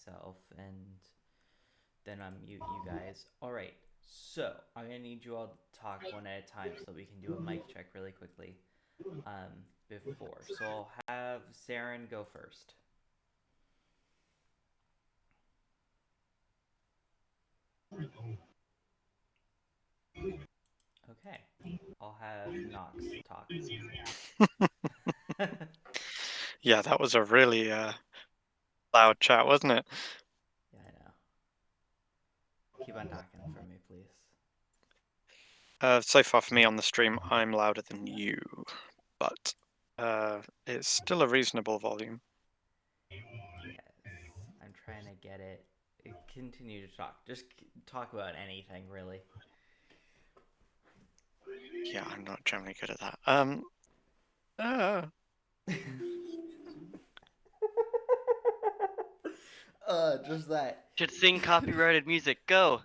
myself, and then unmute you guys. All right. So I'm gonna need you all to talk one at a time so we can do a mic check really quickly. Before. So I'll have Saren go first. Okay. I'll have Nox talk. Yeah, that was a really loud chat, wasn't it? Yeah, I know. Keep on talking for me, please. So far for me on the stream, I'm louder than you, but it's still a reasonable volume. Yes. I'm trying to get it. Continue to talk. Just talk about anything, really. Yeah, I'm not generally good at that. Just that. Should sing copyrighted music. Go.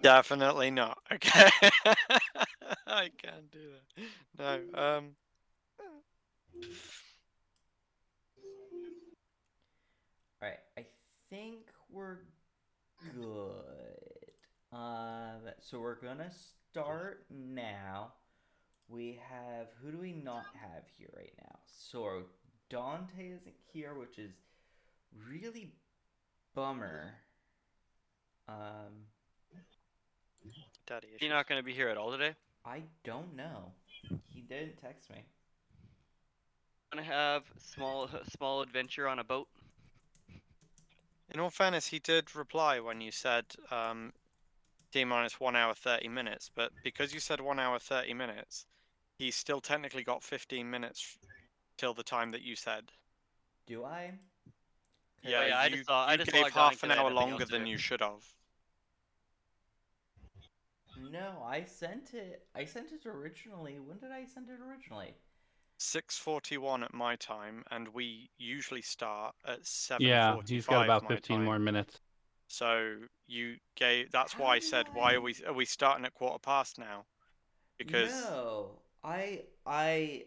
Definitely not. Okay. I can't do that. No. Alright, I think we're good. So we're gonna start now. We have, who do we not have here right now? So Dante isn't here, which is really bummer. Um, Daddy You're issues. not going to be here at all today? I don't know. He didn't text me. Gonna have small adventure on a boat. In all fairness, he did reply when you said T minus 1 hour 30 minutes, but because you said 1 hour 30 minutes, he's still technically got 15 minutes till the time that you said. Do I? Yeah, Oh yeah, Cause I you just gave logged on half because an I had hour nothing else longer to do. than you should have. no, I sent it. I sent it originally. When did I send it originally? 6:41 at my time, and we usually start at Yeah, he's got 7:45 about my 15 time. more minutes. So you gave. That's How why I did said, why I? are we starting at 1:15 now? Because No,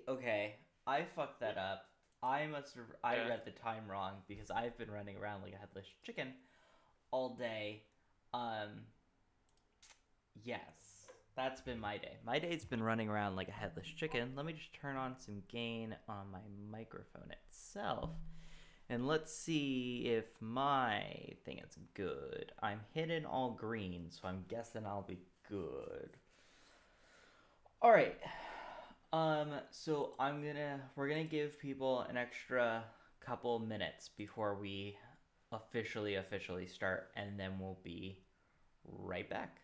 okay. I fucked that up. I yeah, read the time wrong because I've been running around like a headless chicken all day. Um, yes, that's been my day. My day's been running around like a headless chicken. Let me just turn on some gain on my microphone itself. And let's see if my thing is good. I'm hitting all green, so I'm guessing I'll be good. All right. So we're gonna give people an extra couple minutes before we officially start, and then we'll be right back.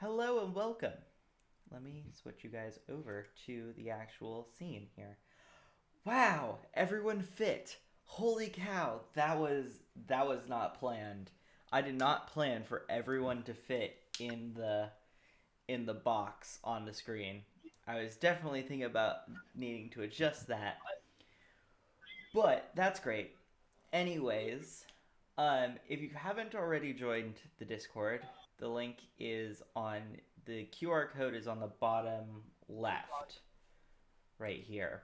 Hello and welcome. Let me switch you guys over to the actual scene here. Wow, everyone fit. Holy cow, that was not planned. I did not plan for everyone to fit in the box on the screen. I was definitely thinking about needing to adjust that. But that's great. Anyways, if you haven't already joined the Discord, the link is on the QR code is on the bottom left, right here.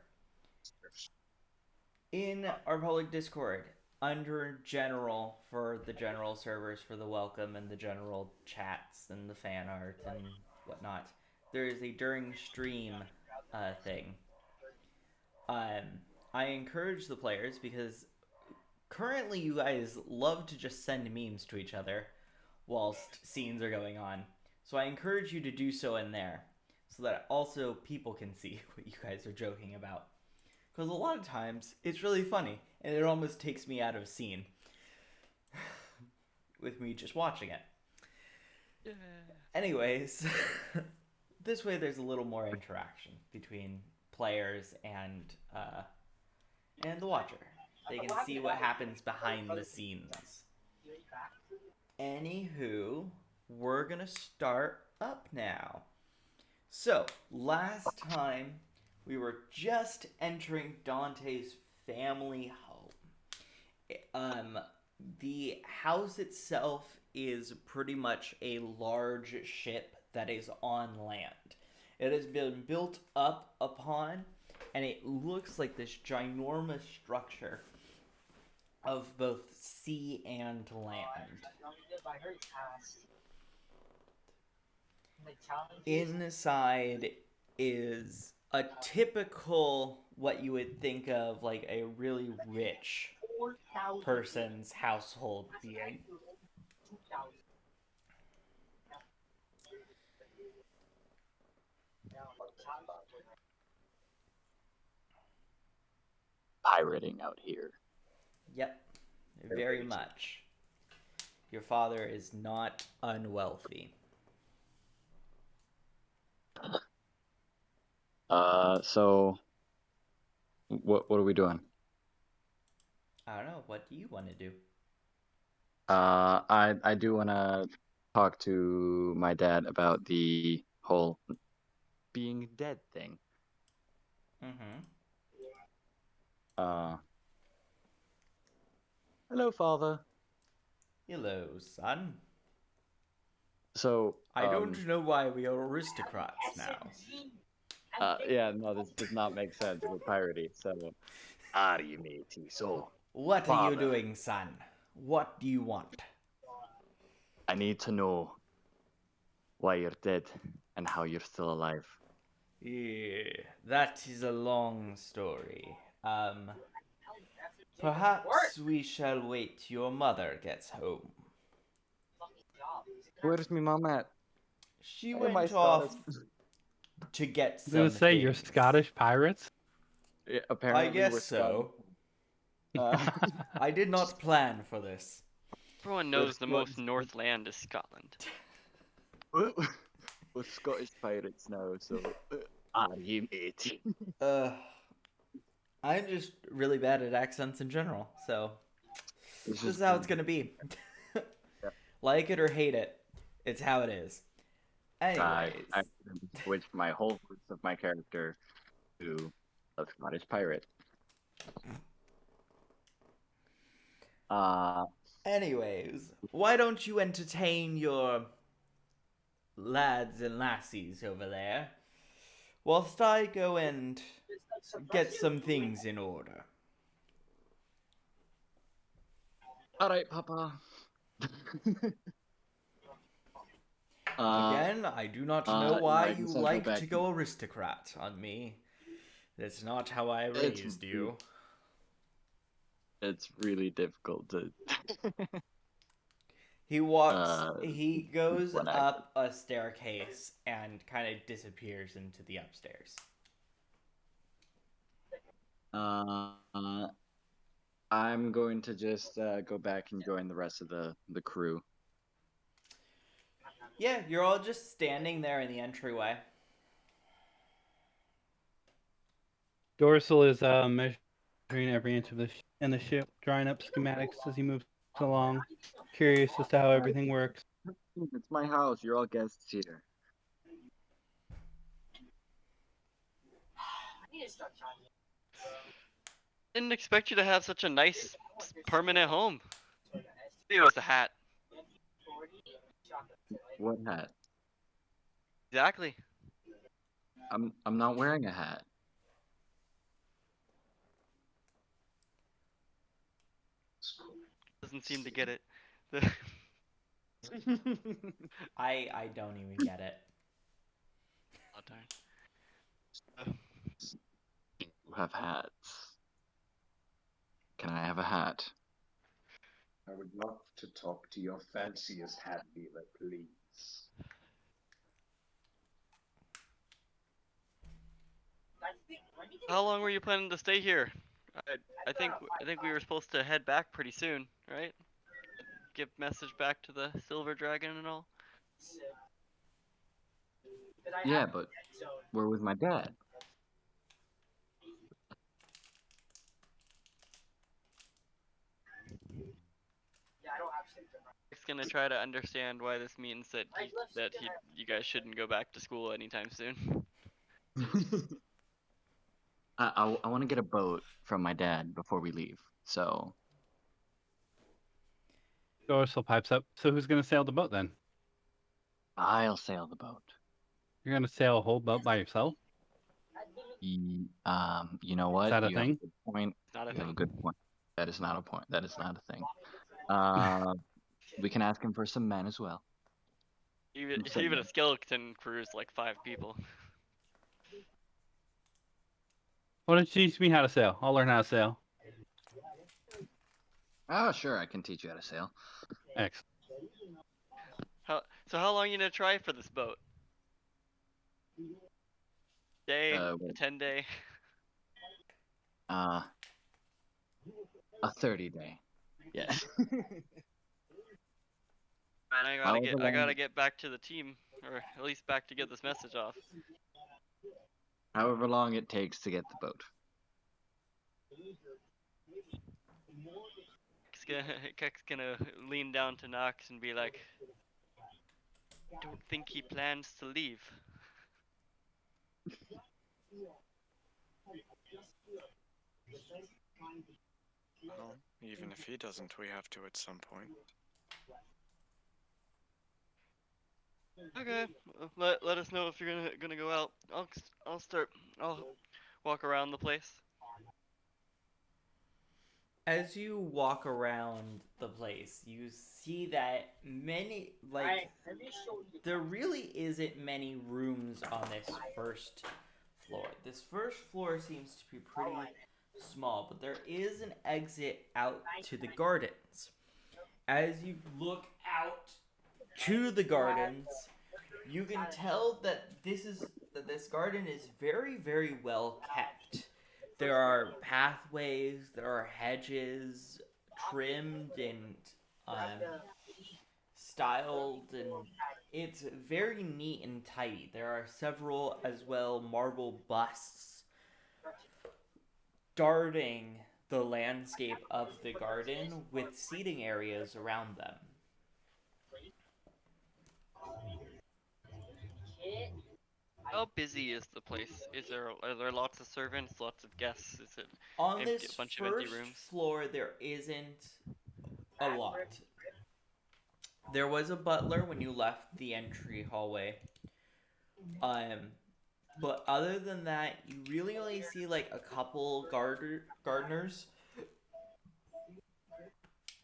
In our public Discord, under general for the general servers for the welcome and the general chats and the fan art and whatnot, there is a during stream thing. I encourage the players because currently you guys love to just send memes to each other whilst scenes are going on. So I encourage you to do so in there so that also people can see what you guys are joking about. Because a lot of times it's really funny and it almost takes me out of scene with me just watching it. Yeah. Anyways, this way there's a little more interaction between players and the watcher. They can see what happens behind the scenes. Anywho, we're gonna start up now. So, last time we were just entering Dante's family home. The house itself is pretty much a large ship that is on land. It has been built up upon, and it looks like this ginormous structure of both sea and land. Inside is a typical, what you would think of like a really rich person's household being. Pirating out here. Yep, very much. Your father is not unwealthy. So what are we doing? I don't know. What do you want to do? I do want to talk to my dad about the whole being dead thing. Mm-hmm. Hello, father. Hello, son. So I don't know why we are aristocrats now. yeah, no, this does not make sense with piratey. So are you, matey? So What are you father, doing, son? What do you want? I need to know why you're dead and how you're still alive. Yeah, that is a long story. Perhaps we shall wait till your mother gets home. Where's my mom at? She Why am I went off Scottish? to get I was gonna some say you're things. Scottish pirates. Yeah, I apparently guess we're so. Scottish. I did not plan for this. Everyone knows the most north land is Scotland. We're Scottish pirates now, so are you, matey? I'm just really bad at accents in general, so This this is how it's gonna be. Yeah. Like it or hate it, it's how it is. I Anyways, switched my whole voice of my character to a Scottish pirate. why don't you entertain your lads and lassies over there, whilst I go and get some things in order. All right, Papa. Again, I do not know why I can you send her like back. to go aristocrat on me. That's not how I It's- raised you. It's really difficult to. He goes one up a staircase and kind of disappears into the upstairs. I'm going to just go back and join the rest of the crew. Yeah, you're all just standing there in the entryway. Dorsal is measuring every inch of in the ship, drawing up schematics as he moves along, curious as to how everything works. It's my house. You're all guests here. Didn't expect you to have such a nice permanent home. It was a hat. What hat? Exactly. I'm not wearing a hat. Doesn't seem to get it. I don't even get it. Oh, darn. You have hats. Can I have a hat? I would love to talk to your fanciest hat dealer, please. How long were you planning to stay here? I think we were supposed to head back pretty soon, right? Give message back to the Silver Dragon and all. Yeah, but we're with my dad. He's gonna try to understand why this means that you guys shouldn't go back to school anytime soon. I want to get a boat from my dad before we leave. So Dorsal pipes up. So who's going to sail the boat then? I'll sail the boat. You're going to sail a whole boat by yourself? You know what? Is that a You have thing? a good point. It's not a You have a thing. good point. That is not a point. That is not a thing. We can ask him for some men as well. Even So, even yeah. a skeleton crew is like 5 people. Why don't you teach me how to sail? I'll learn how to sail. Oh, sure, I can teach you how to sail. Excellent. How long you gonna try for this boat? Day, a Wait, 10-day. a 30-day. Yeah. Man, I However gotta long- get back to the team, or at least back to get this message off. However long it takes to get the boat. Kek's gonna lean down to Nox and be like, "Don't think he plans to leave." Well, even if he doesn't, we have to at some point. Okay, let us know if you're gonna go out. I'll walk around the place. As you walk around the place, you see that there really isn't many rooms on this first floor. This first floor seems to be pretty small, but there is an exit out to the gardens. As you look out to the gardens, you can tell that this garden is very, very well kept. There are pathways, there are hedges, trimmed and styled, and it's very neat and tidy. There are several as well marble busts darting the landscape of the garden with seating areas around them. How busy is the place? Are there lots of servants, lots of guests? Is it On empty, this a bunch of empty first rooms? floor, there isn't a lot. There was a butler when you left the entry hallway. But other than that, you really only see like a couple gardeners,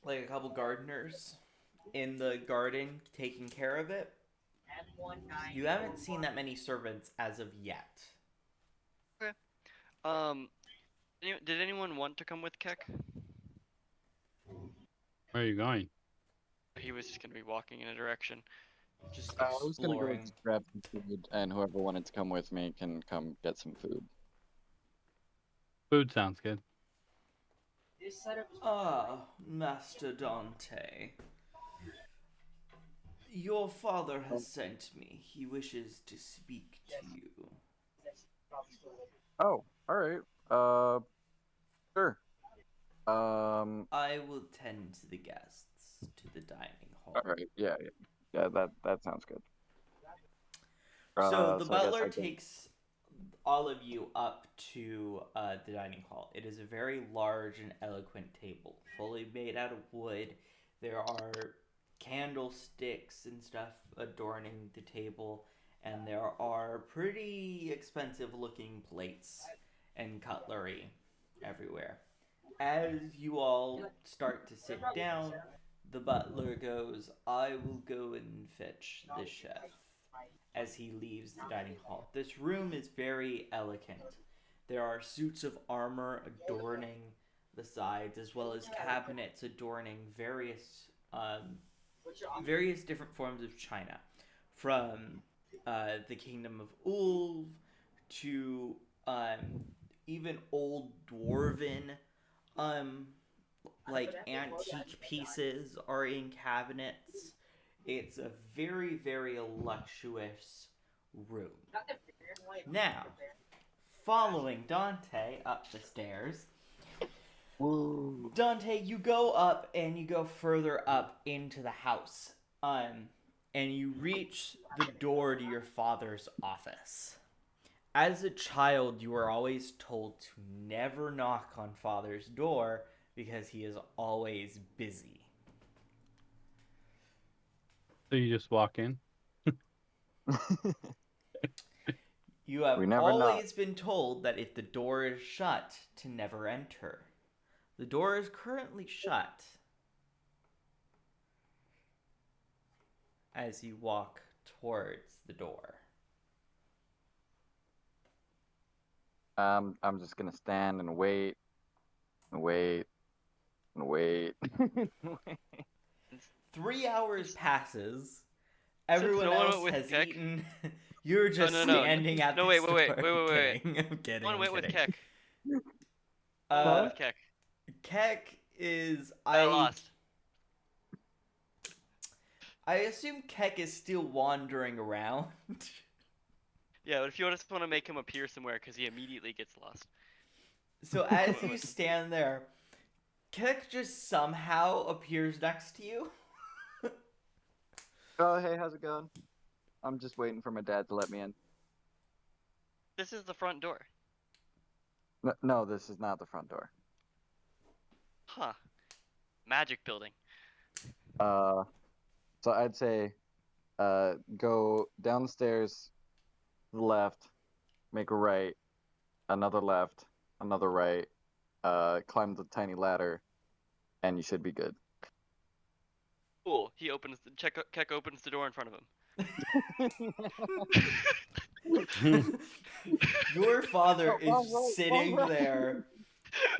like a couple gardeners in the garden taking care of it. You haven't seen that many servants as of yet. Um, did anyone want to come with Kek? Where are you going? He was just gonna be walking in a direction. Just I was gonna go exploring. grab some food, and whoever wanted to come with me can come get some food. Food sounds good. Ah, Master Dante. Your father has sent me. He wishes to speak to you. Oh, all right. Sure. I will tend to the guests to the dining hall. All right. Yeah. That sounds good. So the So I guess butler I can. takes all of you up to the dining hall. It is a very large and eloquent table, fully made out of wood. There are candlesticks and stuff adorning the table, and there are pretty expensive looking plates and cutlery everywhere. As you all start to sit down, the butler goes, I will go and fetch the chef as he leaves the dining hall. This room is very elegant. There are suits of armor adorning the sides, as well as cabinets adorning various different forms of china, from the kingdom of Ulv to even old dwarven um, like antique pieces are in cabinets. It's a very, very luxurious room. Now, following Dante up the stairs, Woo. Dante, you go up and you go further up into the house, and you reach the door to your father's office. As a child, you were always told to never knock on father's door because he is always busy. So you just walk in. You have We never always been told that if the door is shut, to never enter. The door is currently shut. As you walk towards the door. I'm just gonna stand and wait, and wait, and wait. 3 hours Since- passes. Since Everyone no one else went with has Keck. eaten. You're just no. standing at No, the wait, door. wait. I'm kidding. I'm kidding. One I'm went with kidding. Keck. One Uh, went with Keck. Keck is I lost. I assume Keck is still wandering around. Yeah, but if you just want to make him appear somewhere, because he immediately gets lost. So as you stand there, Keck just somehow appears next to you. Oh, hey, how's it going? I'm just waiting for my dad to let me in. This is the front door. No, this is not the front door. Huh. Magic building. So I'd say, go down the stairs, to the left, make a right, another left, another right, climb the tiny ladder, and you should be good. Cool. He opens. Keck opens the door in front of him. Your father is Wrong way, sitting wrong way. there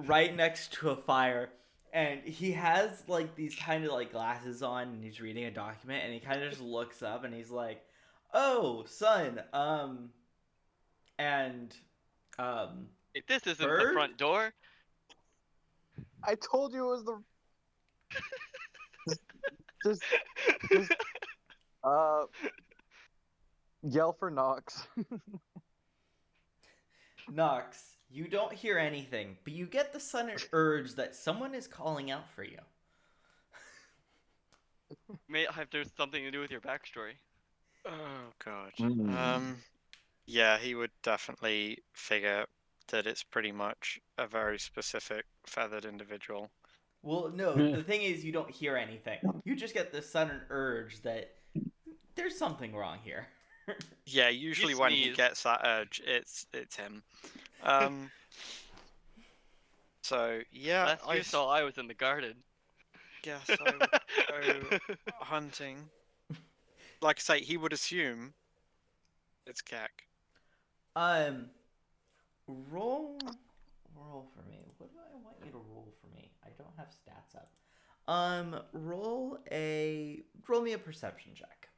right next to a fire, and he has like these kind of like glasses on, and he's reading a document, and he kind of just looks up and he's like, "Oh, son, and Wait, this isn't the Bird? front door. I told you it was the. Just yell for Knox. Knox, you don't hear anything, but you get the sudden urge that someone is calling out for you." May have to something to do with your backstory. Oh god. Mm. Yeah, he would definitely figure that it's pretty much a very specific feathered individual. Well, no, the thing is, you don't hear anything. You just get this sudden urge that there's something wrong here. Yeah, usually when he sneeze. gets that urge, it's him. So yeah, Last you saw, I was in the garden. guess I would go hunting. Like I say, he would assume it's Keck. Roll for me. What do I want you to roll for me? I don't have stats up. Roll me a perception check.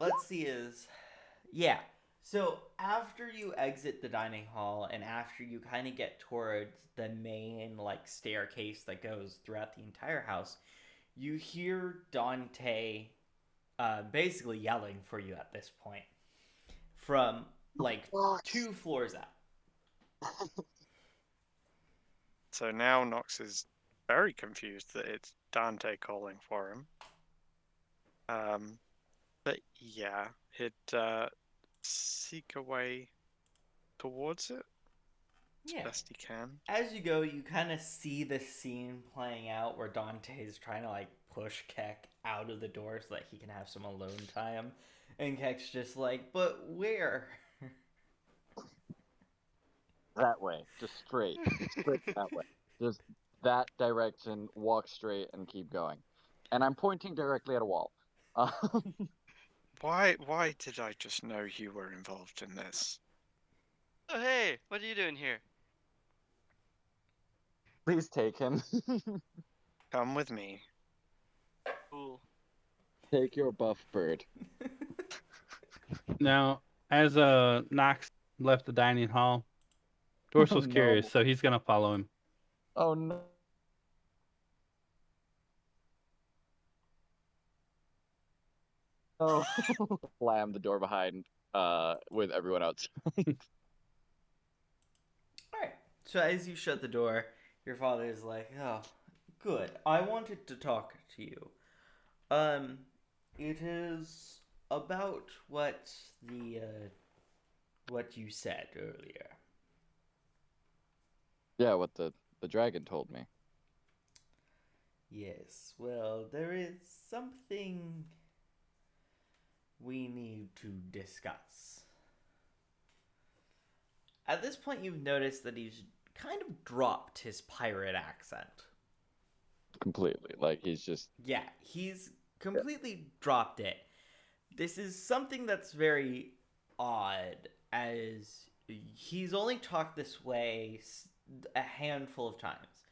Let's see yeah. So after you exit the dining hall and after you kind of get towards the main like staircase that goes throughout the entire house, You hear Dante basically yelling for you at this point from like Nox. 2 floors up. So now Nox is very confused that it's Dante calling for him. But yeah, he'd seek a way towards it as Yeah. best he can. As you go, you kind of see the scene playing out where Dante is trying to like push Keck out of the door so that he can have some alone time, and Keck's just like, "But where?" That way, just straight that way, just that direction. Walk straight and keep going. And I'm pointing directly at a wall. Why did I just know you were involved in this? Oh, hey, what are you doing here? Please take him. Come with me. Cool. Take your buff bird. Now, as Knox left the dining hall, Dorsal's Oh, curious, no. so he's gonna follow him. Oh no. Oh, slam the door behind with everyone else. Alright, so as you shut the door, your father is like, "Oh, good. I wanted to talk to you. It is about what what you said earlier." Yeah, what the dragon told me. Yes, well, there is something we need to discuss. At this point, you've noticed that he's kind of dropped his pirate accent. Completely. Like he's just Yeah, he's completely dropped it. This is something that's very odd, as he's only talked this way a handful of times.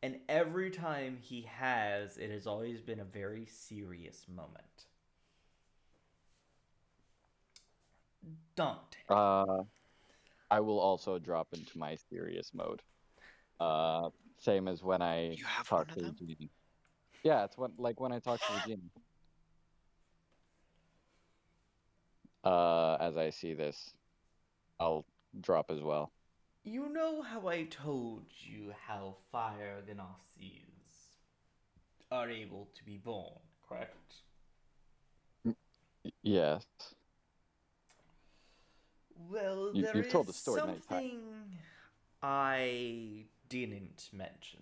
And every time he has, it has always been a very serious moment. Dante. I will also drop into my serious mode. Same as when I You have talk one to of them? Regina. Yeah, it's when I talk to Regina. As I see this, I'll drop as well. You know how I told you how fire gnosis are able to be born, correct? Yes. Well, You, there you've told is the story many times. something I didn't mention.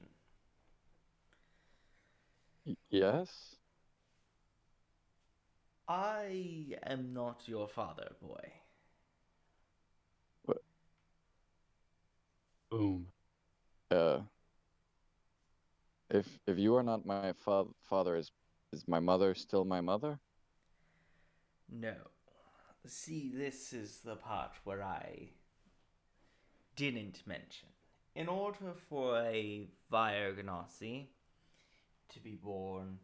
Yes. I am not your father, boy. But, Boom. if you are not my father, is my mother still my mother? No. See, this is the part where I didn't mention. In order for a Virgnasi to be born,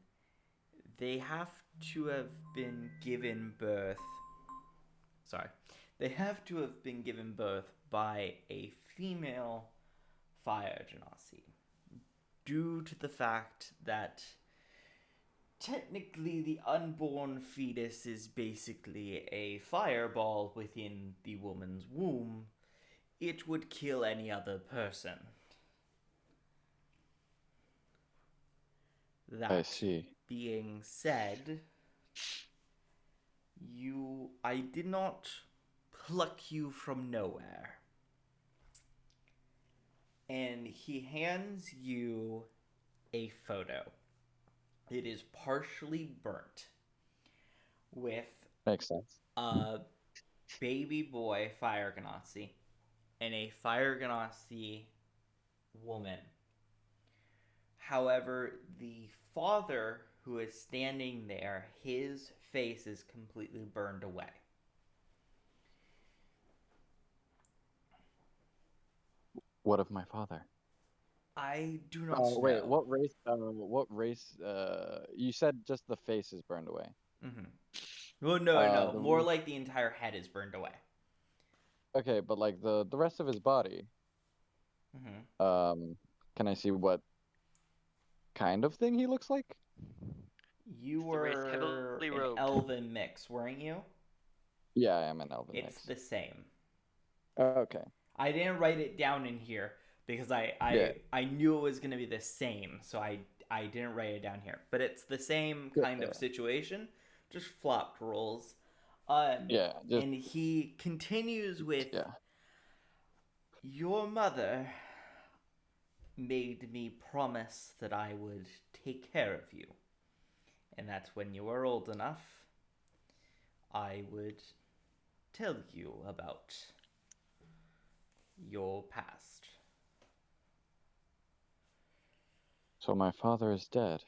they have to have been given birth. Sorry. They have to have been given birth by a female fire genasi, due to the fact that technically the unborn fetus is basically a fireball within the woman's womb. It would kill any other person. I That see. being said, I did not pluck you from nowhere. And he hands you a photo. It is partially burnt with Makes sense. a baby boy fire ganassi and a fire ganassi woman. However, the father who is standing there, his face is completely burned away. What of my father? I do not Oh, wait, know. what race? What race? You said just the face is burned away. Mm-hmm. Well, no. The More like the entire head is burned away. Okay, but like the rest of his body. Mm-hmm. Can I see what kind of thing he looks like? You It's the race were heavily an robed. elven mix, weren't you? Yeah, I am an elven It's mix. the same. Okay. I didn't write it down in here because Yeah. I knew it was gonna be the same, so I didn't write it down here. But it's the same kind of situation, just flopped roles. Yeah. Just And he continues with, yeah. your mother made me promise that I would take care of you, and that when you were old enough, I would tell you about your past. So my father is dead.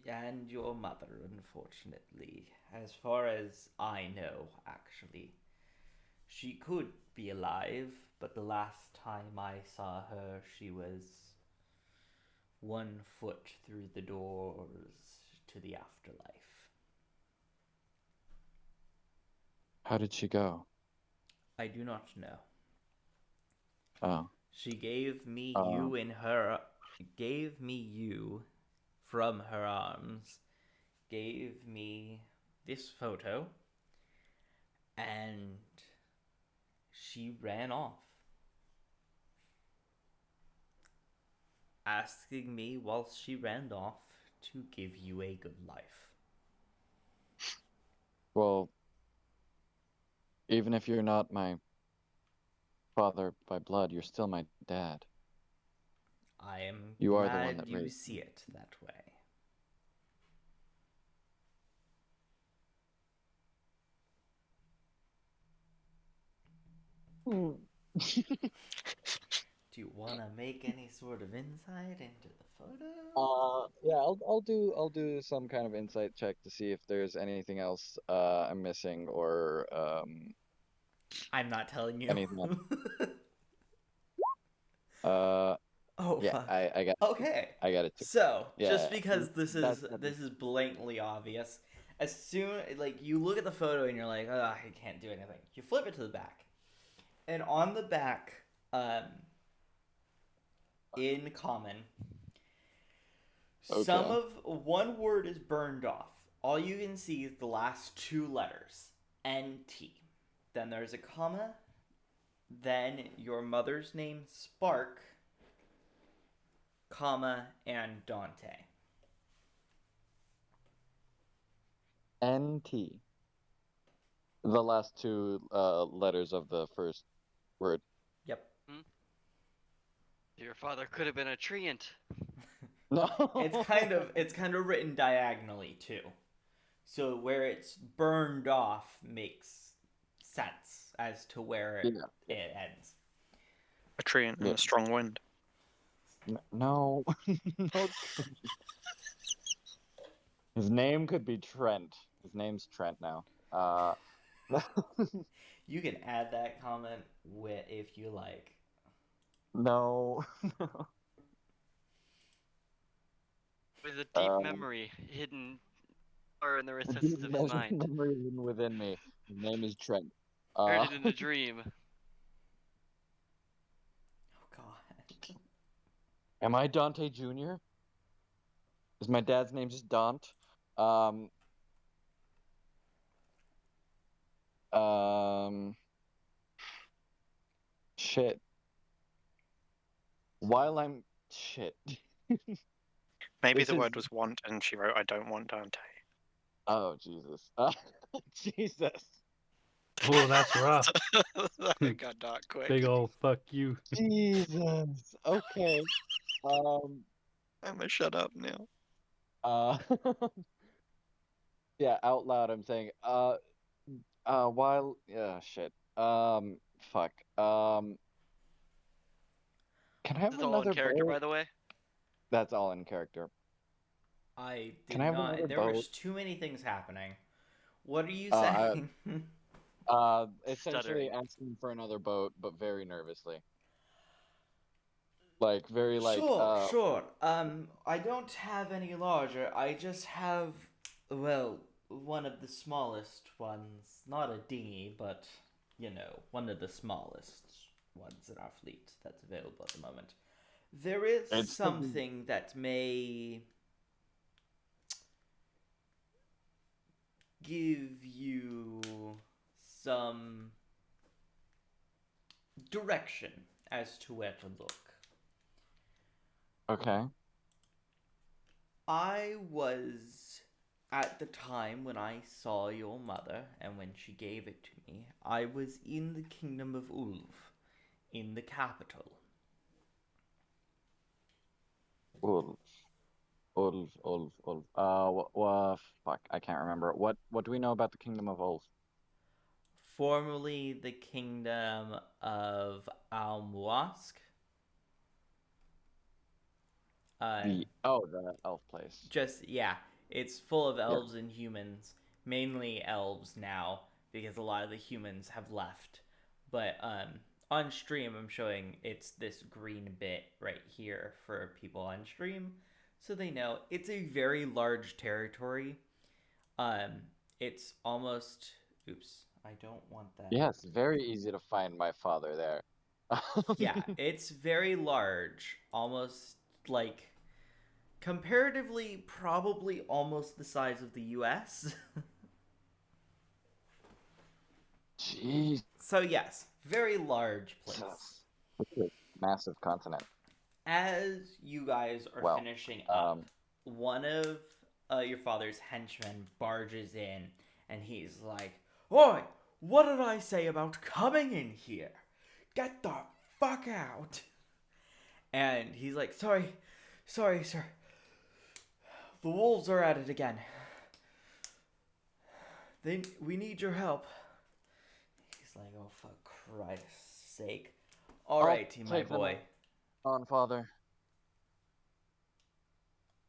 And your mother, unfortunately. As far as I know, actually. She could be alive, but the last time I saw her, she was 1 foot through the doors to the afterlife. How did she go? I do not know. Oh. She gave me Oh. gave me you from her arms, gave me this photo, and she ran off, asking me whilst she ran off to give you a good life. Well, even if you're not my father by blood, you're still my dad. I am You are the one glad that you raised see me. it that way. Do you want to make any sort of insight into the photo? Yeah, I'll do some kind of insight check to see if there's anything else I'm missing or I'm not telling you. anything else. Oh Yeah, fuck. I got Okay. I got it too. So, Yeah, just because this is that this is blatantly obvious, as soon like you look at the photo and you're like, oh, I can't do anything. You flip it to the back, and on the back, in common, some Okay. of one word is burned off. All you can see is the last two letters, NT. Then there's a comma. Then your mother's name, Spark, comma, and Dante. NT. The last two letters of the first word. Yep. Your father could have been a treant. No. It's kind of written diagonally too. So where it's burned off makes sense as to where Yeah. it ends. A treant and Yeah. a strong wind. No. No. His name could be Trent. His name's Trent now. You can add that comment if you like. No. With a deep memory hidden far in the The recesses of his mind. memory hidden within me. His name is Trent. Heard it in a dream. Oh god. Am I Dante Jr.? Is my dad's name just Dante? Shit. While I'm shit. Maybe This the is- word was want, and she wrote, "I don't want Dante." Oh Jesus. Jesus. Oh, that's rough. That got dark quick. Big old fuck you. Jesus. Okay. I'm gonna shut up now. Uh. Yeah, out loud I'm saying. While. Yeah. Shit. Fuck. Can I have This is all in another character, boat? by the way. That's all in character. I did Can I have not. another There was boat? too many things happening. What are you I- saying? Essentially Stuttering. asking for another boat, but very nervously. Like very like Sure. I don't have any larger. I just have, well, one of the smallest ones. Not a dinghy, but one of the smallest ones in our fleet that's available at the moment. There is It's something that may give you some direction as to where to look. Okay. I was, at the time when I saw your mother and when she gave it to me, I was in the kingdom of Ulv, in the capital. Ulf. Fuck, I can't remember. What do we know about the Kingdom of Ulf? Formerly the kingdom of Al-Muask. The elf place. Yeah, it's full of elves and humans, mainly elves now, because a lot of the humans have left. But on stream, I'm showing it's this green bit right here for people on stream, so they know it's a very large territory. It's almost. Oops, I don't want that. Yes, very easy to find my father there. Yeah, it's very large, almost like comparatively, probably almost the size of the US. Jeez. So, yes, very large place. It's a massive continent. As you guys are finishing up, one of your father's henchmen barges in and he's like, "Oi, what did I say about coming in here? Get the fuck out." And he's like, sorry, sir. The wolves are at it again. We need your help. He's like, oh, for Christ's sake. Alrighty, my boy. On, father.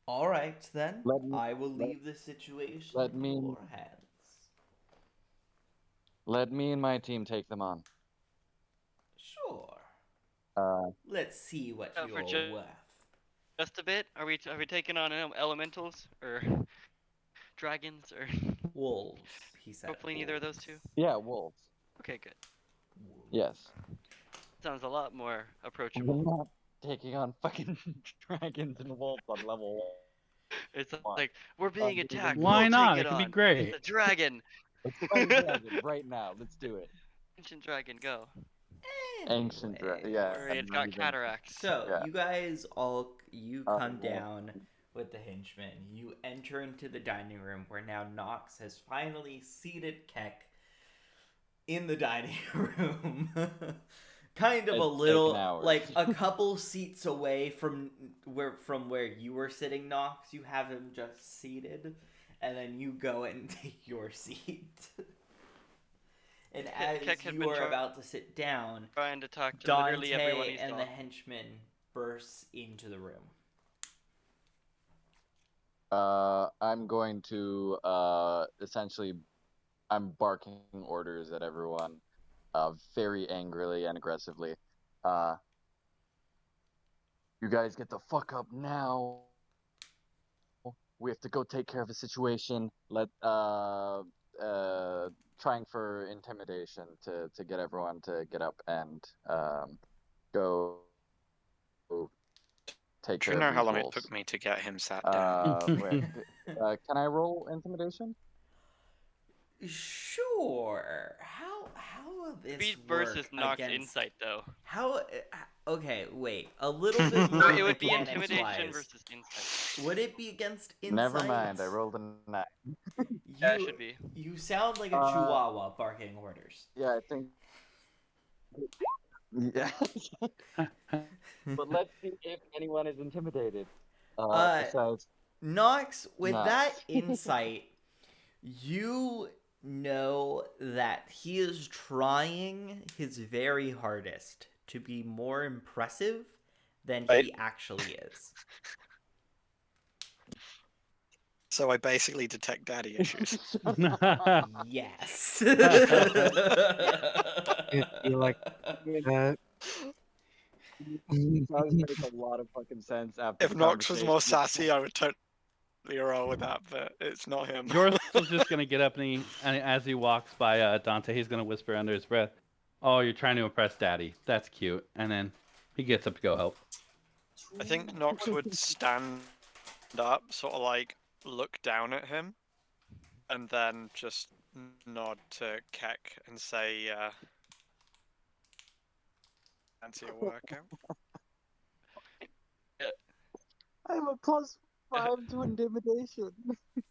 Alright, then. I will leave the situation in your hands. Let me and my team take them on. Sure. Let's see what you're worth. Just a bit? Are we taking on elementals or dragons or wolves? He said. Hopefully neither of those two. Yeah, wolves. Okay, good. Yes. Sounds a lot more approachable. We're not taking on fucking dragons and wolves on level 1. It's like we're being attacked. Why we'll not? Take It could on. be great. It's a dragon. Let's fight a dragon right now. Let's do it. Ancient dragon, go. Ancient dragon. Yeah. Or it's got cataracts. So Yeah. you guys you come down with the henchmen. You enter into the dining room where now Nox has finally seated Keck in the dining room. Kind of a little, like a couple seats away from where you were sitting, Nox. You have him just seated, and then you go and take your seat. And as you are about to sit down, trying to talk to Dante literally everyone he's and got. the henchman bursts into the room. I'm going to essentially, I'm barking orders at everyone, very angrily and aggressively. You guys get the fuck up now. We have to go take care of a situation. Trying for intimidation to get everyone to get up and go take care of these wolves. Do you know how long it took me to get him sat down? Can I roll intimidation? Sure. How will this Speed work versus Nox against... insight, though. How? Okay, wait. A little bit more. It would be intimidation versus insight. Would it be against insight? Never mind. I rolled a 9. Yeah, it should be. You sound like a chihuahua barking orders. Yeah, I think. Yeah. But let's see if anyone is intimidated. Besides Nox, with that insight, you know that he is trying his very hardest to be more impressive than he actually is. So I basically detect daddy issues. Yes. You're like, that makes a lot of fucking sense after. If Nox was more sassy, I would totally roll with that, but it's not him. Dorsal is just gonna get up and as he walks by Dante, he's gonna whisper under his breath, "Oh, you're trying to impress Daddy. That's cute." And then he gets up to go help. I think Nox would stand up, sort of like look down at him, and then just nod to Keck and say, fancy a workout? I have a +5 to intimidation.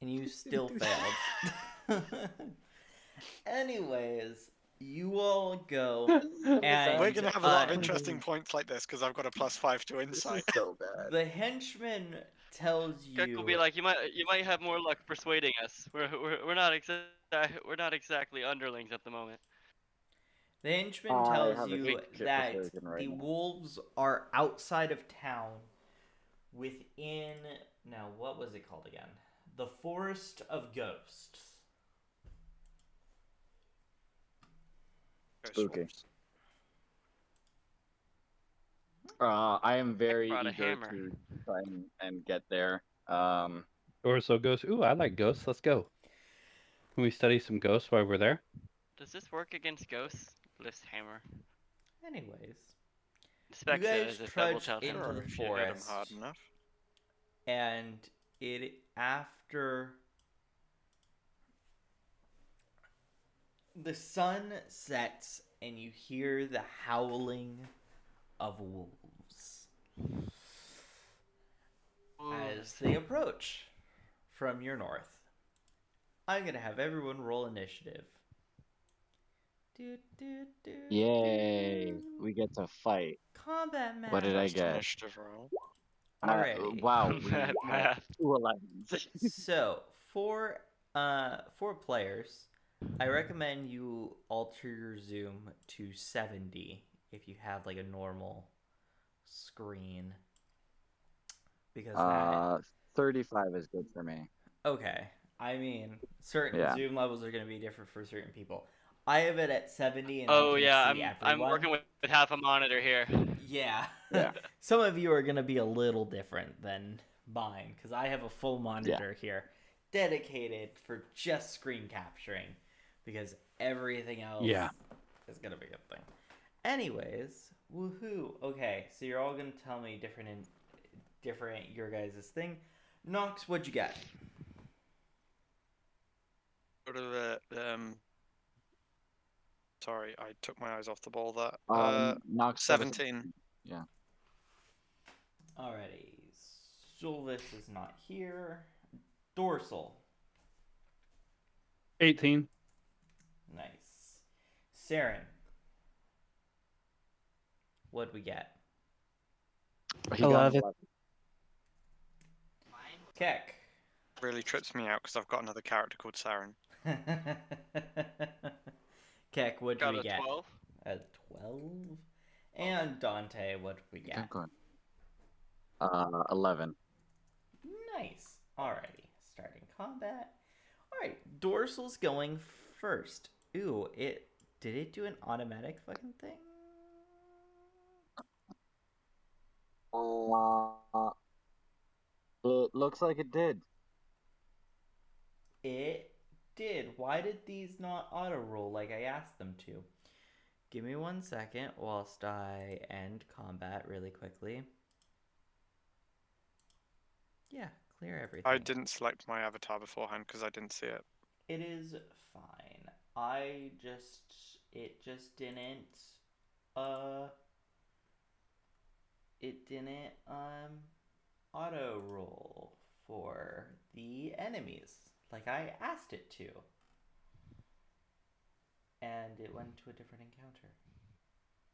And you still failed. Anyways, you all go, and We're gonna have a lot of interesting points like this because I've got a +5 to This insight. is so bad. the henchman tells Keck will be you like, you might have more luck persuading us. We're not exactly underlings at the moment. the henchman I tells have a you shit that persuasion right the now. wolves are outside of town within, now what was it called again? The Forest of Ghosts. Ghost Spooky. wolves. I am very brought a eager hammer. to try and get there. Dorso goes, ooh, I like ghosts. Let's go. Can we study some ghosts while we're there? Does this work against ghosts? Lifts hammer. Anyways, Specs guys as if trudge double into Sure, the if you hit 'em forest. hard enough. And it after the sun sets and you hear the howling of wolves as they approach from your north. I'm gonna have everyone roll initiative. Yay! We get to fight. Combat match. What did I First get? initiative roll. Alrighty. Wow, we Math, have math. 2 11s. So for players, I recommend you alter your zoom to 70 if you have like a normal screen. Because that 35 is good for me. okay. I mean, certain Yeah. zoom levels are going to be different for certain people. I have it at 70 and Oh I can yeah, see I'm everyone. working with half a monitor here. Yeah. Yeah. Some of you are going to be a little different than mine because I have a full monitor here dedicated for just screen capturing because everything else is going to be a thing. Anyways, woohoo. Okay, so you're all going to tell me different your guys' thing. Nox, what'd you get? Go to the Sorry, I took my eyes off the ball there. Knox 17. Yeah. Alrighty. Solvis is not here. Dorsal. 18. Nice. Saren. What'd we get? He got 11. Keck. Really trips me out because I've got another character called Saren. Keck, what'd Got we a get? 12. A 12? And Dante, what'd we get? Keep going. 11. Nice. Alrighty. Starting combat. Alright, Dorsal's going first. Ooh, did it do an automatic fucking thing? It looks like it did. It did. Why did these not auto roll like I asked them to? Give me 1 second whilst I end combat really quickly. Yeah, clear everything. I didn't select my avatar beforehand because I didn't see it. It is fine. It just didn't auto roll for the enemies like I asked it to. And it went to a different encounter.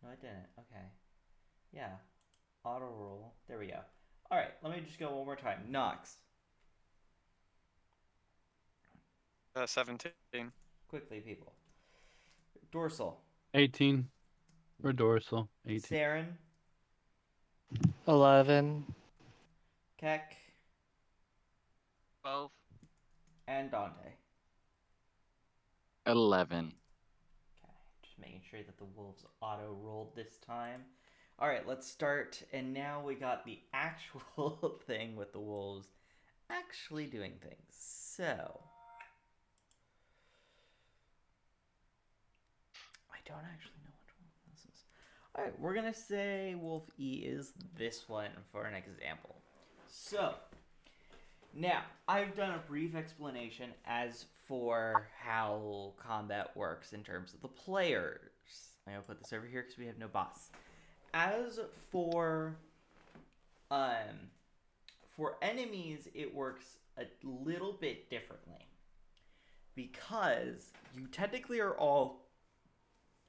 No, it didn't. Okay. Yeah. Auto roll. There we go. Alright, let me just go one more time. Nox. 17. Quickly, people. Dorsal. 18. For Dorsal. 18. Saren. 11. Keck. 12. And Dante. 11. Okay, just making sure that the wolves auto rolled this time. Alright, let's start. And now we got the actual thing with the wolves actually doing things. So, I don't actually know which one this is. Alright, we're going to say Wolf E is this one for an example. So, Now, I've done a brief explanation as for how combat works in terms of the players. I'm gonna put this over here because we have no boss. As for enemies, it works a little bit differently because you technically are all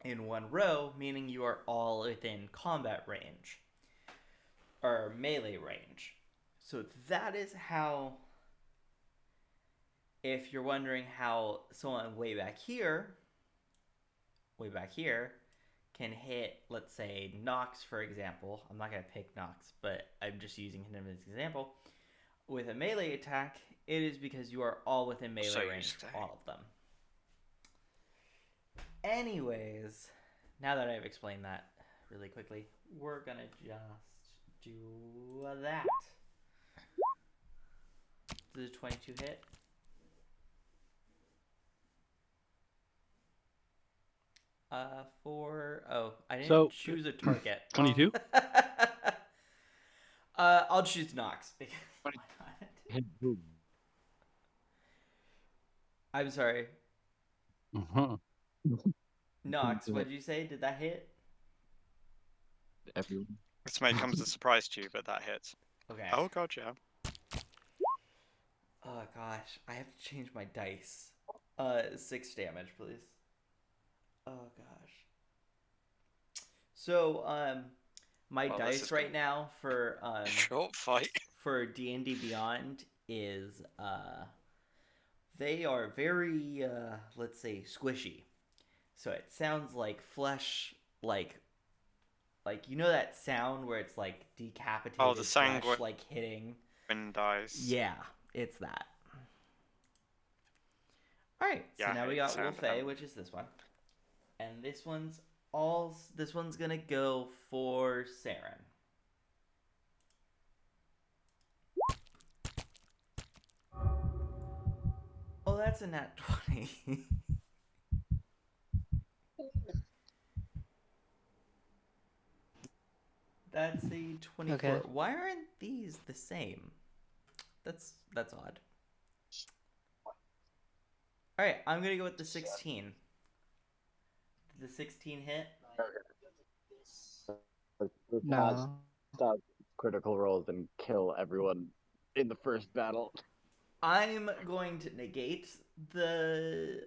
in one row, meaning you are all within combat range or melee range. So that is how, if you're wondering how someone way back here can hit, let's say, Nox, for example. I'm not going to pick Nox, but I'm just using him as an example. With a melee attack, it is because you are all within melee So you range, say. all of them. Anyways, now that I've explained that really quickly, we're going to just do that. Does a 22 hit? I didn't So, choose a target. 22? I'll choose Nox because why not? I'm sorry. Uh-huh. Nox, what did you say? Did that hit? Everyone. This may come as a surprise to you, but that hits. Okay. Oh god, yeah. Oh gosh, I have to change my dice. 6 damage, please. Oh gosh. So, my Well, this dice is right now for Short fight. for D&D Beyond is they are very let's say squishy. So it sounds like flesh, like you know that sound where it's like decapitated Oh, the flesh sanguine like hitting. dice. Yeah, it's that. All right, so Yeah, I now we hate got the sound of Wolfay, them. which is this one, and this one's gonna go for Saren. Oh, that's a nat 20. That's a 24. Okay. Why aren't these the same? That's odd. All right, I'm gonna go with the 16. Did the 16 hit? No. Stop critical rolls and kill everyone in the first battle. I'm going to negate the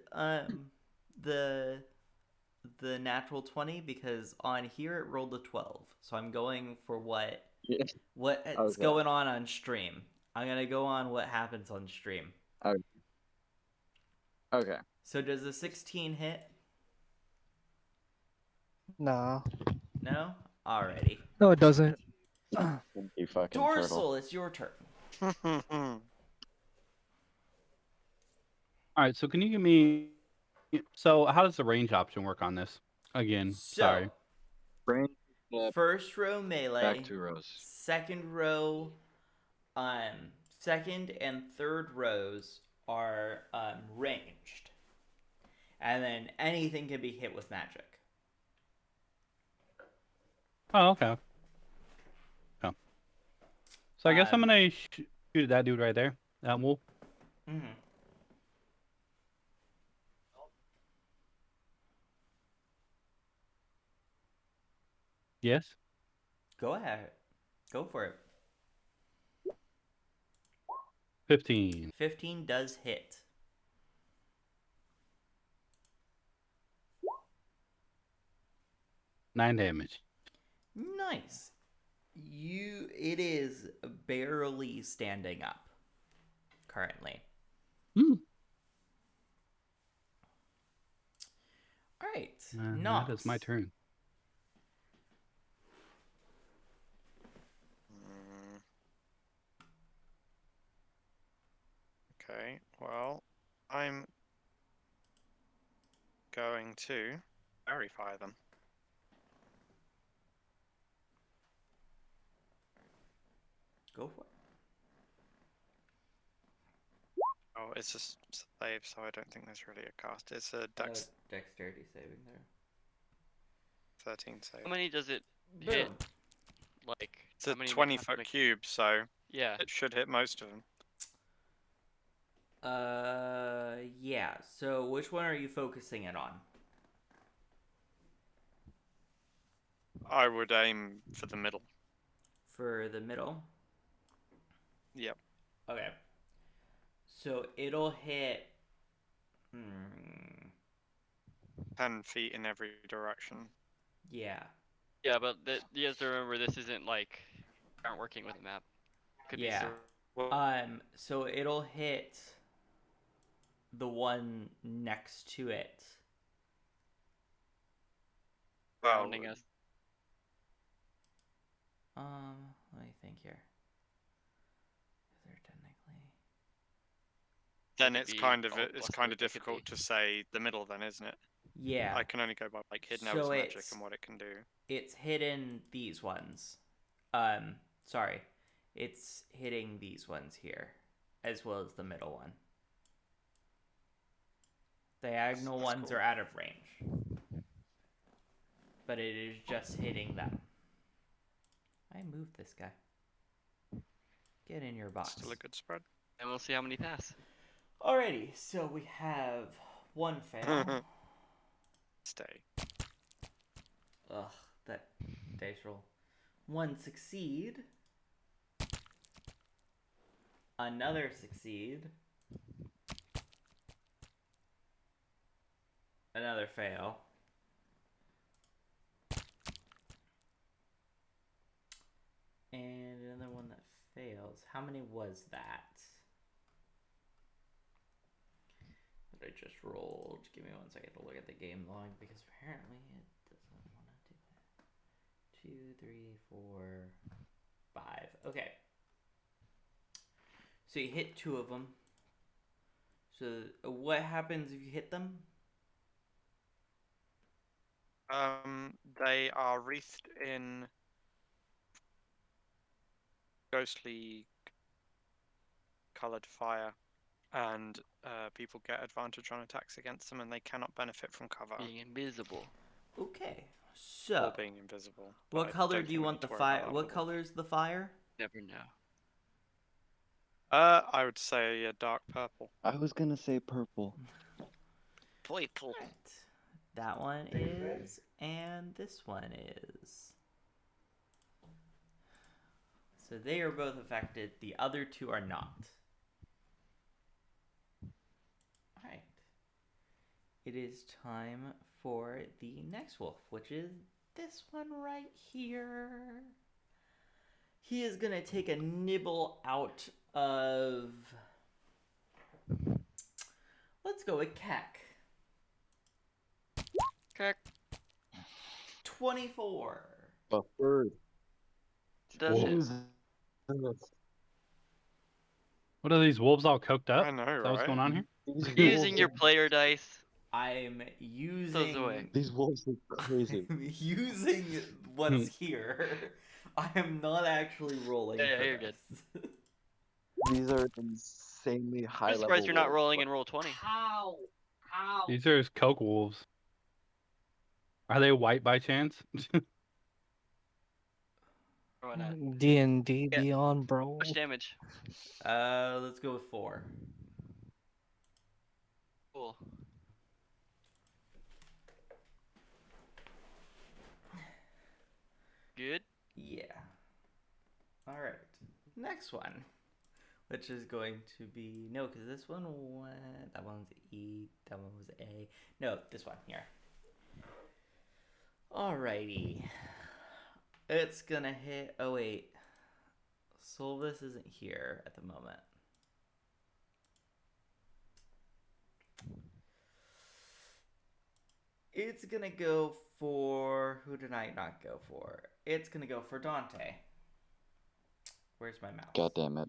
natural 20 because on here it rolled a 12. So I'm going for what's Okay. going on stream. I'm gonna go on what happens on stream. Okay. So does the 16 hit? No. No? Alrighty. No, it doesn't. You fucking Dorsal, turtle. it's your turn. All right, so can you give me... So how does the range option work on this? Again, So, sorry. Brain first row melee, back 2 rows. second row, second and third rows are ranged, and then anything can be hit with magic. Oh, okay. Oh. So I guess I'm gonna shoot at that dude right there. That wolf. Mm-hmm. Yes. Go ahead. Go for it. 15. 15 does hit. Nine damage. Nice. It is barely standing up currently. Hmm. All right. That is my turn. Okay, well, I'm going to verify them. Go for it. Oh, it's a save, so I don't think there's really a cast. It's a dex Dexterity saving there. 13 save. How many does it hit? Boom. Like, It's how a many 20 have to foot make- cube, so Yeah. it should hit most of them. Yeah. So which one are you focusing it on? I would aim for the middle. For the middle? Yep. Okay. So it'll hit. Hmm. 10 feet in every direction. Yeah. Yeah, but you have to remember this isn't like aren't working with a map. Could Yeah. So it'll hit the one next to it. surrounding us. Let me think here. Is there technically? Then could it's be kind of all it's clustered, kind of they could difficult be- to say the middle then, isn't it? Yeah. I can only go by like hidden So Eldritch magic it's- and what it can do. It's hidden these ones. Sorry. It's hitting these ones here, as well as the middle one. Diagonal That's ones cool. are out of range. But it is just hitting them. I moved this guy. Get in your box. Still a good spread. And we'll see how many pass. Alrighty, so we have one fail. Stay. Ugh, that dice roll. One succeed. Another succeed. Another fail. And another one that fails. How many was that? That I just rolled. Give me 1 second to look at the game log because apparently it doesn't want to do that. 2, 3, 4, 5. Okay. So you hit 2 of them. So what happens if you hit them? They are wreathed in ghostly colored fire, and people get advantage on attacks against them, and they cannot benefit from cover Being invisible. Okay. or So being invisible. what but I color don't do you think we want need the to worry about fire? that What level. color is the fire? Never know. I would say a dark purple. I was gonna say purple. Purple. Right. That one is, and this one is. So they are both affected. The other 2 are not. Alright. It is time for the next wolf, which is this one right here. He is going to take a nibble out of. Let's go with Keck. Correct. 24. A third. Does it? Jesus. What are these wolves all coked up? I know, Is that what's right? going on here? These Using your wolves- player dice. I'm using. away. These wolves are crazy. I'm using what's here. I am not actually rolling. Yeah, for you're this. These are insanely high I'm level. surprised you're not wolves, rolling but- in roll 20. How? These are coke wolves. Are they white by chance? Or why not? D&D Yeah. Beyond, bro. Much damage. Let's go with 4. Cool. Good. Yeah. All right. Next one, which is going to be no, because this one went. That one's E. That one was A. No, this one here. Alrighty. It's gonna hit. Oh wait. Solvis isn't here at the moment. It's gonna go for. Who did I not go for? It's gonna go for Dante. Where's my mouse? God damn it.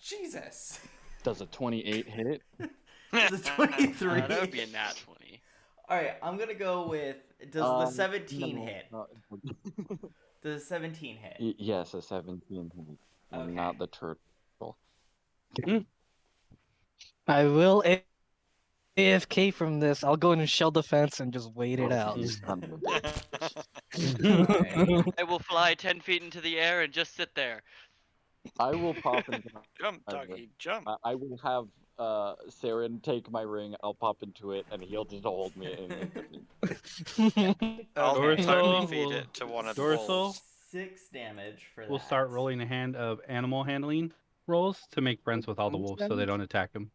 Jesus! Does a 28 hit it? It's a 23. That would be a nat 20. Alright, I'm gonna go with. Does the 17 hit? No. Does the 17 hit? Yes, a 17 hit. Okay. Not the turtle. I will AFK from this. I'll go in and shell defense and just wait it out. You son of a bitch. Alright. I will fly 10 feet into the air and just sit there. I will pop into Jump, my doggy, ring. jump. I will have Saren take my ring. I'll pop into it, and he'll just hold me instantly. I'll Okay. totally Dorsal feed will- it to one of the Dorsal? wolves. 6 damage for that. We'll start rolling a hand of animal handling rolls to make friends with all the How much wolves so they damage? don't attack him.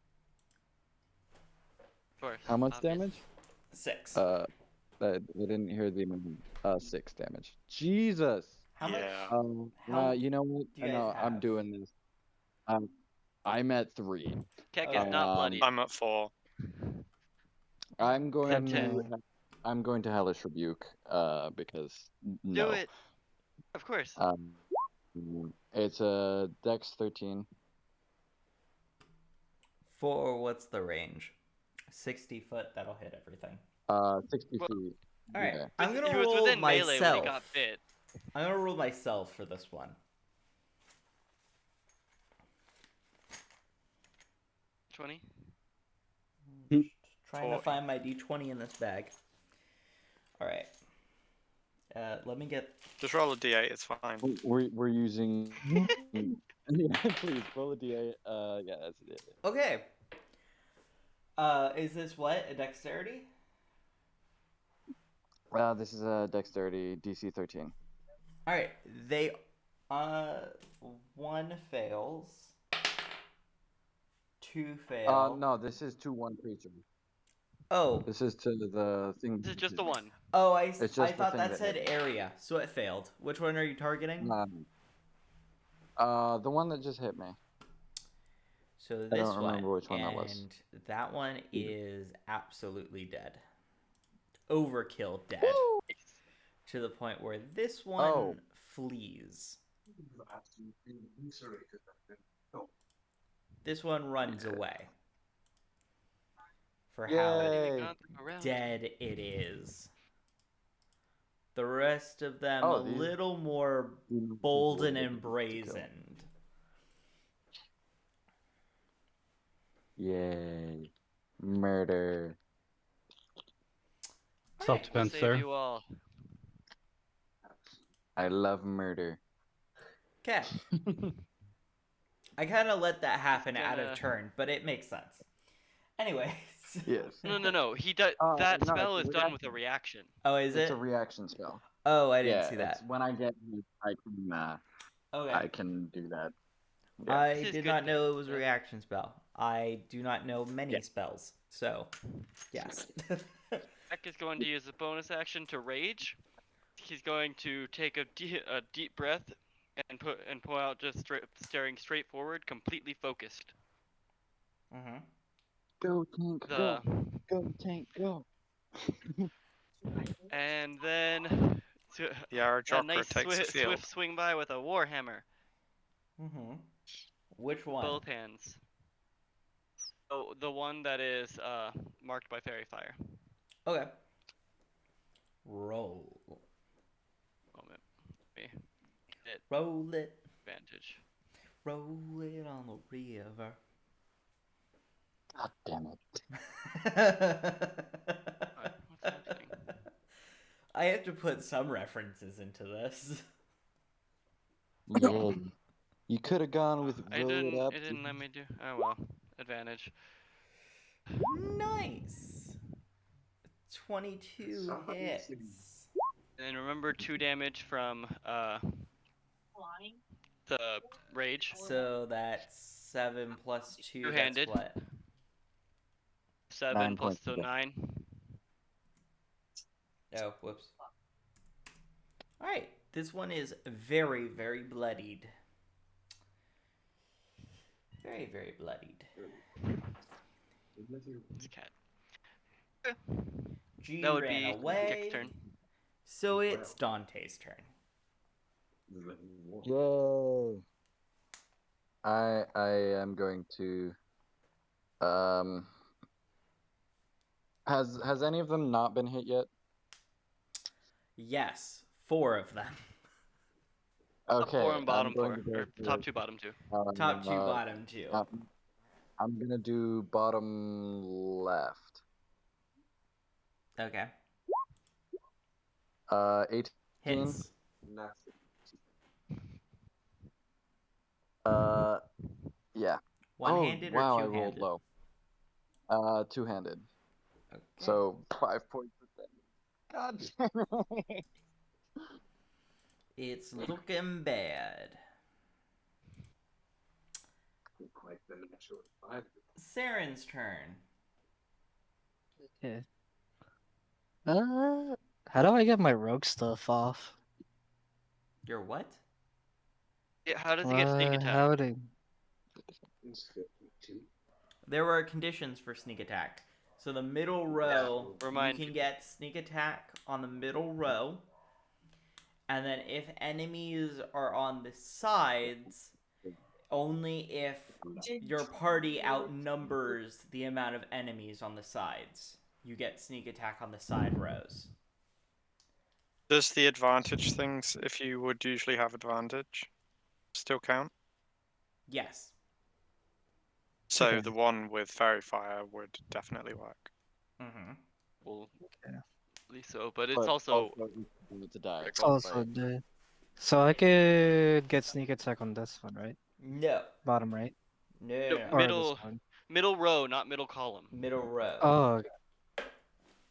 Of course. How much obvious. damage? 6. I didn't hear the amount. 6 damage. Jesus. How much? Yeah. How You know what? do you guys No, I'm have? doing this. I'm at 3. Keck Okay. is not bloody. I'm at 4. I'm going Except to. 10. I'm going to hellish rebuke. Because Do no. it. Of course. It's a Dex 13. For what's the range? 60 foot, that'll hit everything. 60 Well, feet. Alright, Yeah. I'm gonna He was roll within myself. melee when he got bit. I'm gonna roll myself for this one. 20. Trying to 40. find my d20 in this bag. Alright. Let me get... Just roll a d8, it's fine. We're using. Yeah, please roll a d8. Yeah, that's it. Okay. Is this what? A dexterity? This is a dexterity DC 13. Alright, they... one fails. 2 fail. No, this is to one creature. Oh. This is to the thing. This is just the one. Oh, I It's just I the thought thing that that said hit. area, so it failed. Which one are you targeting? The one that just hit me. So I this don't remember which one that was. and that one is absolutely dead. Overkill dead. To the point where this one flees. This one runs away. For how Yay! dead it is. The rest of them Oh, a these- little more bolden and brazened. Yay! Murder. Self-defense, Save sir. you all. I love murder. Okay. I kind of let that happen out of gonna- turn, but it makes sense. Anyways. Yes. No. He does. That no, spell it's is a done with a reaction. Oh, is It's it? a reaction spell. Oh, I didn't Yeah, see that. it's when I get hit, I Okay. can do that. Yeah. I This is did good not know it news, was a but- reaction spell. I do not know many Yeah. spells. So, yes. Keck is going to use a bonus action to rage. He's going to take a deep breath and pull out just staring straight forward, completely focused. Mm-hmm. Go tank, The go tank, go. and then The arrow a chakra nice takes the field. swift swing by with a warhammer, Mm-hmm. Which one? both hands. Oh, the one that is marked by fairy fire. Okay. Roll. Moment. Me. Roll it. Advantage. Roll it on the river. God damn it. What's happening? I have to put some references into this. Yeah. You could have gone with I roll didn't. it up. It didn't let me do. Oh well. Advantage. Nice. 22 hits. And remember 2 damage from the rage. So that's 7 plus 2. Two-handed. That's what? 7 9 plus points so of 9. Oh, whoops. Alright, this one is very, very bloodied. Very, very bloodied. It's a cat. G That would ran be away. Kick's turn. So it's Dante's turn. Yay! I am going to has any of them not been hit yet? Yes, 4 of them. Okay. Top 4 and bottom I'm going 4. to go Or for, top 2, bottom 2. Top 2, bottom 2. I'm gonna do bottom left. Okay. 18. Hits. One-handed wow, or I rolled two-handed? low. Two-handed. Okay. So 5 points of damage. God damn it. It's looking bad. Quite the natural fighter. Saren's turn. Okay. How do I get my rogue stuff off? Your what? Yeah, how does he get sneak attack? How would I? It's 52. There were conditions for sneak attack. So the middle row, Remind you can people. get sneak attack on the middle row. And then if enemies are on the sides, only if your party outnumbers the amount of enemies on the sides, you get sneak attack on the side rows. Does the advantage things, if you would usually have advantage, still count? Yes. So Okay. the one with Fairy Fire would definitely work. Mm-hmm. Well, Okay. at least so, but it's But also it's a die. It's also dead. So I could get sneak attack on this one, right? No. Bottom right. No. No, No. Or middle this one. middle row, not middle column. Middle row. Oh,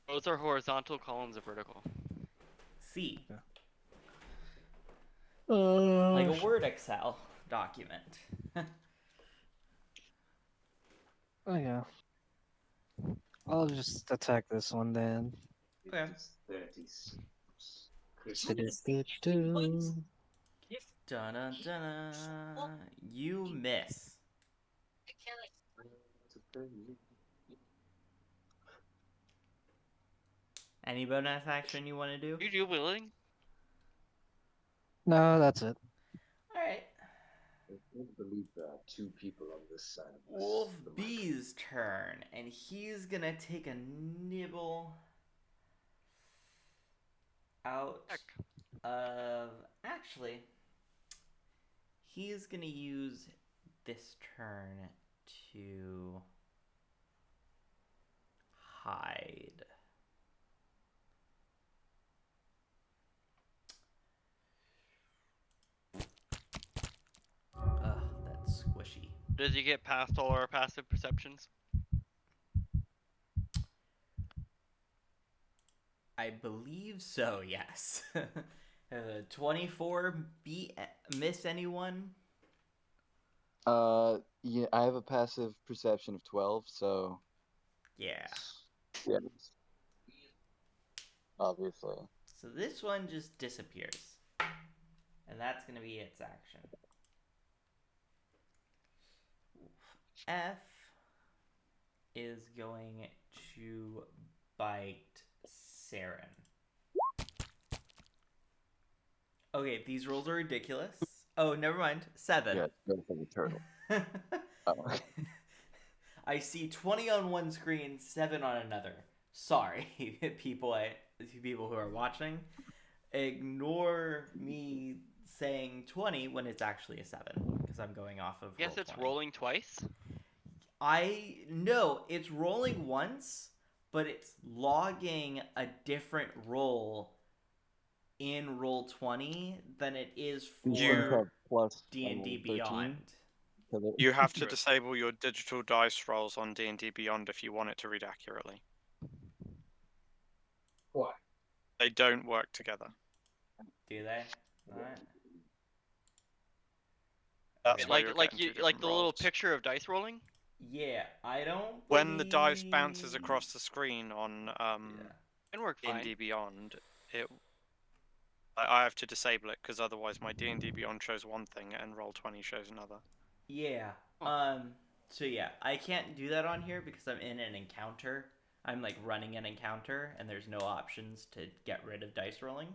Those are horizontal, columns are vertical. C. okay. Like a Word Excel document. Okay. I'll just attack this one then. Okay. It is 36. Do-do-do-do. Dun-dun-dun-dun. You miss. Any bonus action you want to do? You willing? No, that's it. Alright. I can't believe there are 2 people on this side of this. Wolf the mic. B's turn, and he's gonna take a nibble out Heck. of. Actually, he's gonna use this turn to hide. Ugh, that's squishy. Does he get past all our passive perceptions? I believe so, yes. 24 miss anyone? Yeah, I have a passive perception of 12, so Yeah. yeah, obviously. So this one just disappears. And that's going to be its action. F is going to bite Saren. Okay, these rolls are ridiculous. Oh, never mind. 7. Yeah, go for the turtle. Oh. I see 20 on one screen, 7 on another. Sorry, people who are watching. Ignore me saying 20 when it's actually a 7, because I'm going off of Yes, roll it's 20. rolling twice. No, it's rolling once, but it's logging a different roll in roll 20 than it is for plus D&D 13, Beyond. You have to disable your digital dice rolls on D&D Beyond if you want it to read accurately. Why? They don't work together. Do they? Alright. That's why you're like getting you two like different the little rolls. picture of dice rolling. Yeah, I don't When the dice believe- bounces across the screen on Yeah. Can work fine. D&D Beyond, I have to disable it because otherwise my D&D Beyond shows one thing and Roll20 shows another. Yeah. Oh. So yeah, I can't do that on here because I'm in an encounter. I'm like running an encounter and there's no options to get rid of dice rolling.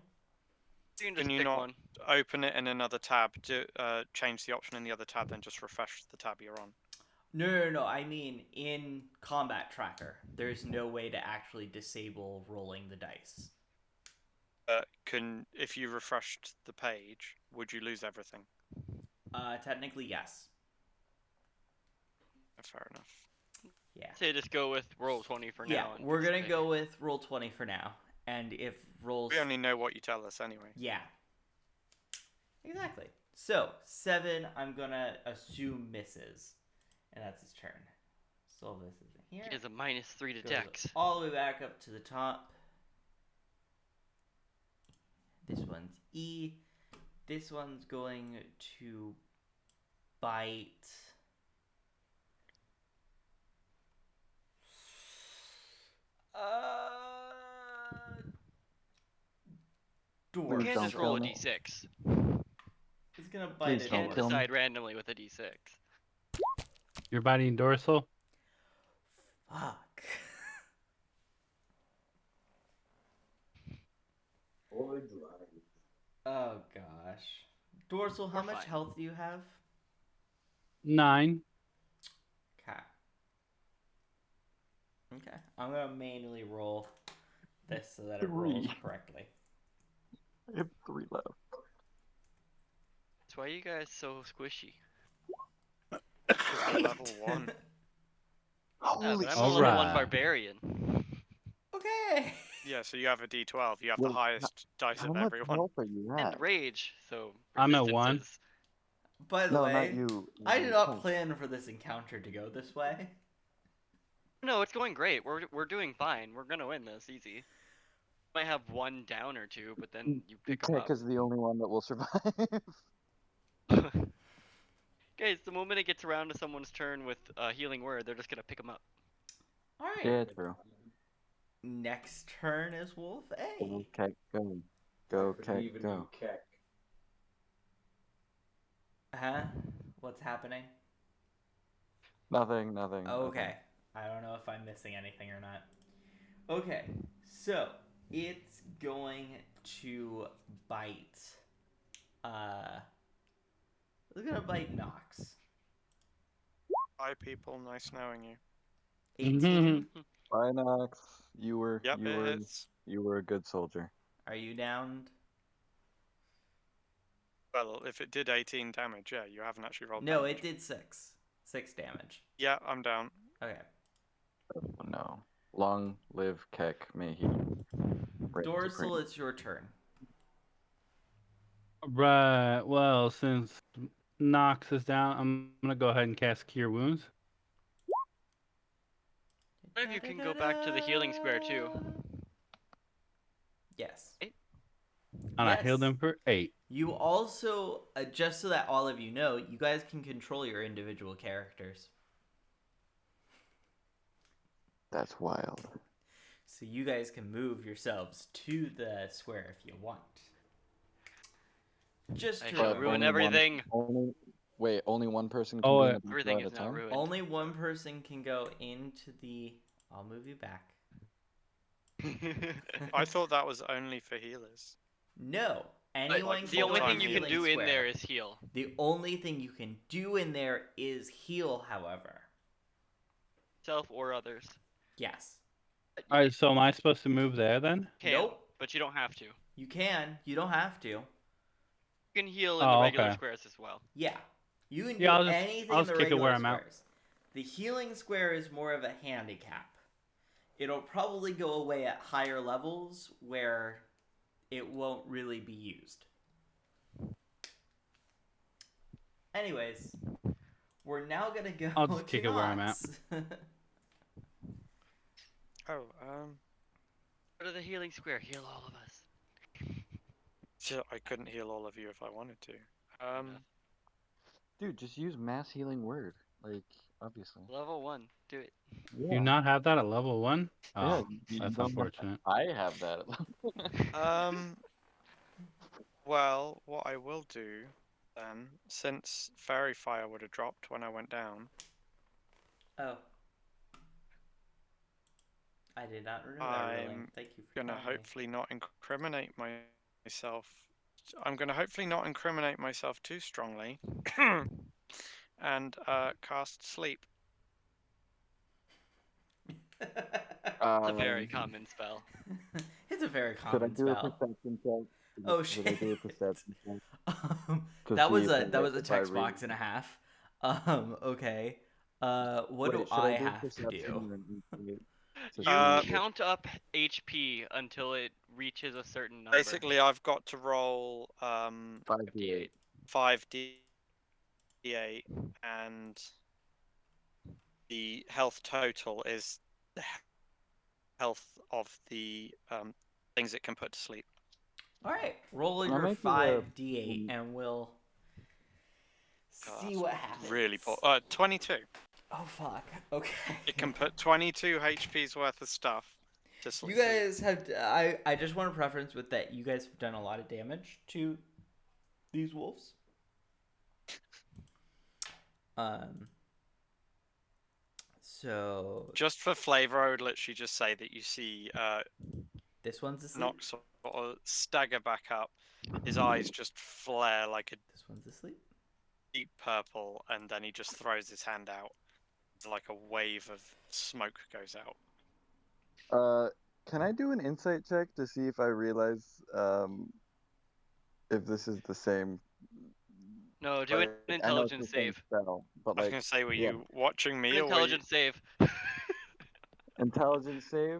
You can just Can you pick not one. open it in another tab, change the option in the other tab, then just refresh the tab you're on? No. I mean, in Combat Tracker, there's no way to actually disable rolling the dice. If you refreshed the page, would you lose everything? Technically, yes. Fair enough. Yeah. Say just go with roll 20 for Yeah, now. And we're just gonna pick go it. with roll 20 for now. And if rolls... We only know what you tell us anyway. Yeah. Exactly. So, 7, I'm gonna assume misses. and that's his turn. Sylvis isn't here. He has a -3 to Goes Dex. all the way back up to the top. This one's E. This one's going to bite. You Dwarf. can't don't just roll a kill me. d6. He's gonna bite Please a You don't can't kill dwarf. me. decide randomly with a d6. You're biting dorsal. Fuck. Or drive. Oh gosh. Dorsal, how We're much fine. health do you have? 9. Okay. Okay. I'm gonna manually roll this so that it rolls 3. correctly. I have 3 left. That's why you guys so squishy. Because we're level 1. Yeah, Holy but I'm a level 1 Alright. barbarian. Okay. Yeah, so you have a d12. You have Wait, the highest dice How of much everyone. health are you And at? rage, so I'm at 1. resistances. By the No, way, not you. I did not Tank. plan for this encounter to go this way. No, it's going great. We're doing fine. We're gonna win this easy. Might have one down or two, but then you pick them up. Tank is the only one that will survive. Guys, the moment it gets around to someone's turn with a healing word, they're just gonna pick them up. All right. Yeah, true. Next turn is Wolf A. Okay, go. Go, I Keck, believe in go. you, Keck. Huh? What's happening? Nothing, nothing. Okay. I don't know if I'm missing anything or not. Okay. So, it's going to bite. It's going to bite Nox. Hi, people. Nice knowing you. 18. Bye, Nox. You were, Yep, you it were, hits. you were a good soldier. Are you downed? Well, if it did 18 damage, yeah, you haven't actually rolled No, damage. it did 6. 6 damage. Yeah, I'm down. Okay. Oh, no. Long live Keck. May he reign Dorsal, supreme. it's your turn. Right. Well, since Nox is down, I'm gonna go ahead and cast Cure Wounds. One of you can go back to the healing square too. Yes. And I Yes. healed him for 8. You also, just so that all of you know, you guys can control your individual characters. That's wild. So you guys can move yourselves to the square if you want. Just I to shall remember, ruin only one- everything. Only one person can Oh, be in a Everything at a is now time? ruined. only one person can go into the... I'll move you back. I thought that was only for healers. No. Anyone can the go only in thing the you can healing do in square. there is heal. The only thing you can do in there is heal, however. Self or others. Yes. Alright, so am I supposed to move there then? Can, Nope. but you don't have to. You can. You don't have to. You can heal in the Oh, regular okay. squares as well. Yeah. You can Yeah, do I'll anything just in the kick it where regular I'm at. squares. The healing square is more of a handicap. It'll probably go away at higher levels where it won't really be used. Anyways, we're now gonna go I'll just to kick it where I'm at. Nox. Oh, Go to the healing square. Heal all of us. so I couldn't heal all of you if I wanted to. Dude, just use mass healing word. Like, obviously. Level 1. Do it. Do you not have that at level 1? Yeah, Oh, you that's don't- unfortunate. I have that. Well, what I will do then, since Fairy Fire would have dropped when I went down, Oh. I did not remember that ruling. I'm Thank you for gonna telling me. hopefully not incriminate myself. I'm gonna hopefully not incriminate myself too strongly, and cast Sleep. It's a very common spell. It's a very Could I common do a spell. perception check? Oh Could I shit. do a perception check? To That see was if a I- that was a if I text read- box and a half. Okay. What Wait, do should I do have to perception do? or insight to You see if- count up HP until it reaches a certain number. Basically, I've got to roll 5d8. 5d8 and the health total is the health of the things it can put to sleep. All right, roll I'll your make you 5d8 and we'll Oh, see that's what happens. Really poor. 22. Oh fuck. Okay. It can put 22 HP's worth of stuff to sleep. You guys have. I just want to preference with that. You guys have done a lot of damage to these wolves. So Just for flavor, I would literally just say that you see this one's asleep. Nox sort of stagger back up. His eyes just flare like a This one's asleep. deep purple, and then he just throws his hand out. Like a wave of smoke goes out. Can I do an insight check to see if I realize if this is the same? No, do an Like, I know it's intelligence the same save. spell, but I was like gonna say, were yeah. you watching me An or were you... intelligence save. Intelligence save.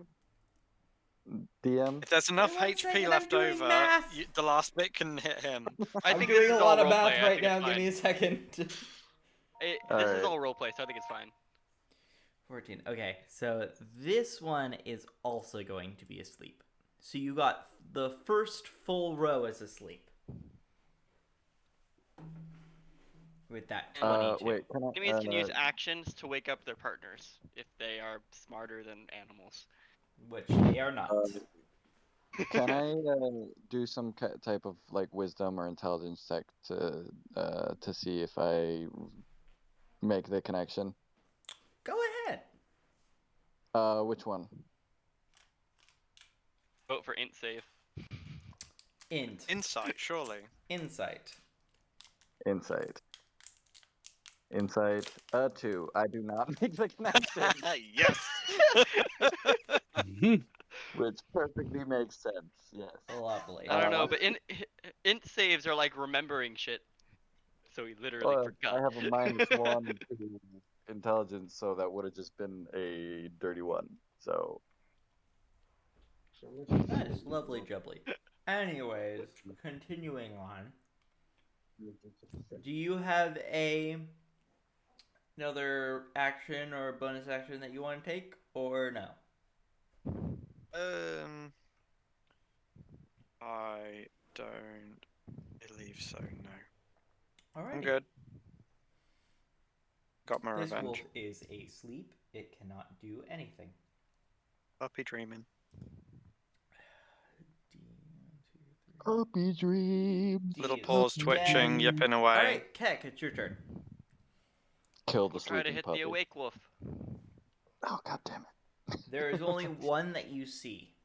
DM. If there's enough One HP second, I'm left doing over, math. the last bit can hit him. I I'm think doing this is a all lot of roleplay. math I right think now. it's Give fine. me a second. This is Alright. all roleplay, so I think it's fine. 14. Okay, so this one is also going to be asleep. So you got the first full row is asleep. With that 22. Wait, can I? Enemies can use actions to wake up their partners if they are smarter than animals. Which they are not. Can I do some type of like wisdom or intelligence check to see if I make the connection? Go ahead. Which one? Vote for int save. Int. Insight, surely. Insight. Insight. Insight. 2. I do not make the connection, Yes. which perfectly makes sense. Yes. Lovely. I don't know, but int saves are like remembering shit. So he literally Well, forgot. I have a -1 to intelligence, so that would have just been a dirty 1. So. Nice. Lovely jubbly. Anyways, continuing on. Do you have another action or bonus action that you want to take, or no? I don't believe so, no. Alright. I'm good. Got my This revenge. wolf is asleep. It cannot do anything. Puppy dreaming. Puppy dreams. Little D is paws dead. twitching, yipping away. Alright, Keck, it's your turn. Kill the We'll try to sleeping hit puppy. the awake wolf. Oh, god damn it. There is only one that you see,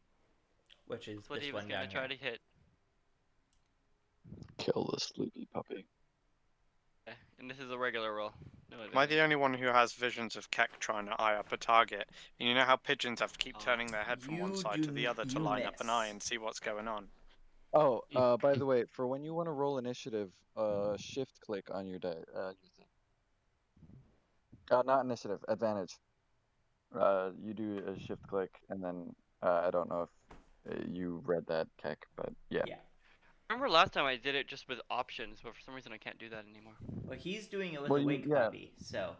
which is That's what this he was one gonna down try here. to hit. Kill the sleepy puppy. Okay, and this is a regular roll. No Am I advantage. the only one who has visions of Keck trying to eye up a target? And you know how pigeons have to keep turning their head from one You side to the other to you line up an eye miss. and see what's going on? Oh, by the way, for when you want to roll initiative, shift click on your die. Not initiative, advantage. You do a shift click, and then I don't know if you read that, Keck, but yeah. Yeah. Remember last time I did it just with options, but for some reason I can't do that anymore. Well, he's doing it with Well, a wake yeah. puppy, so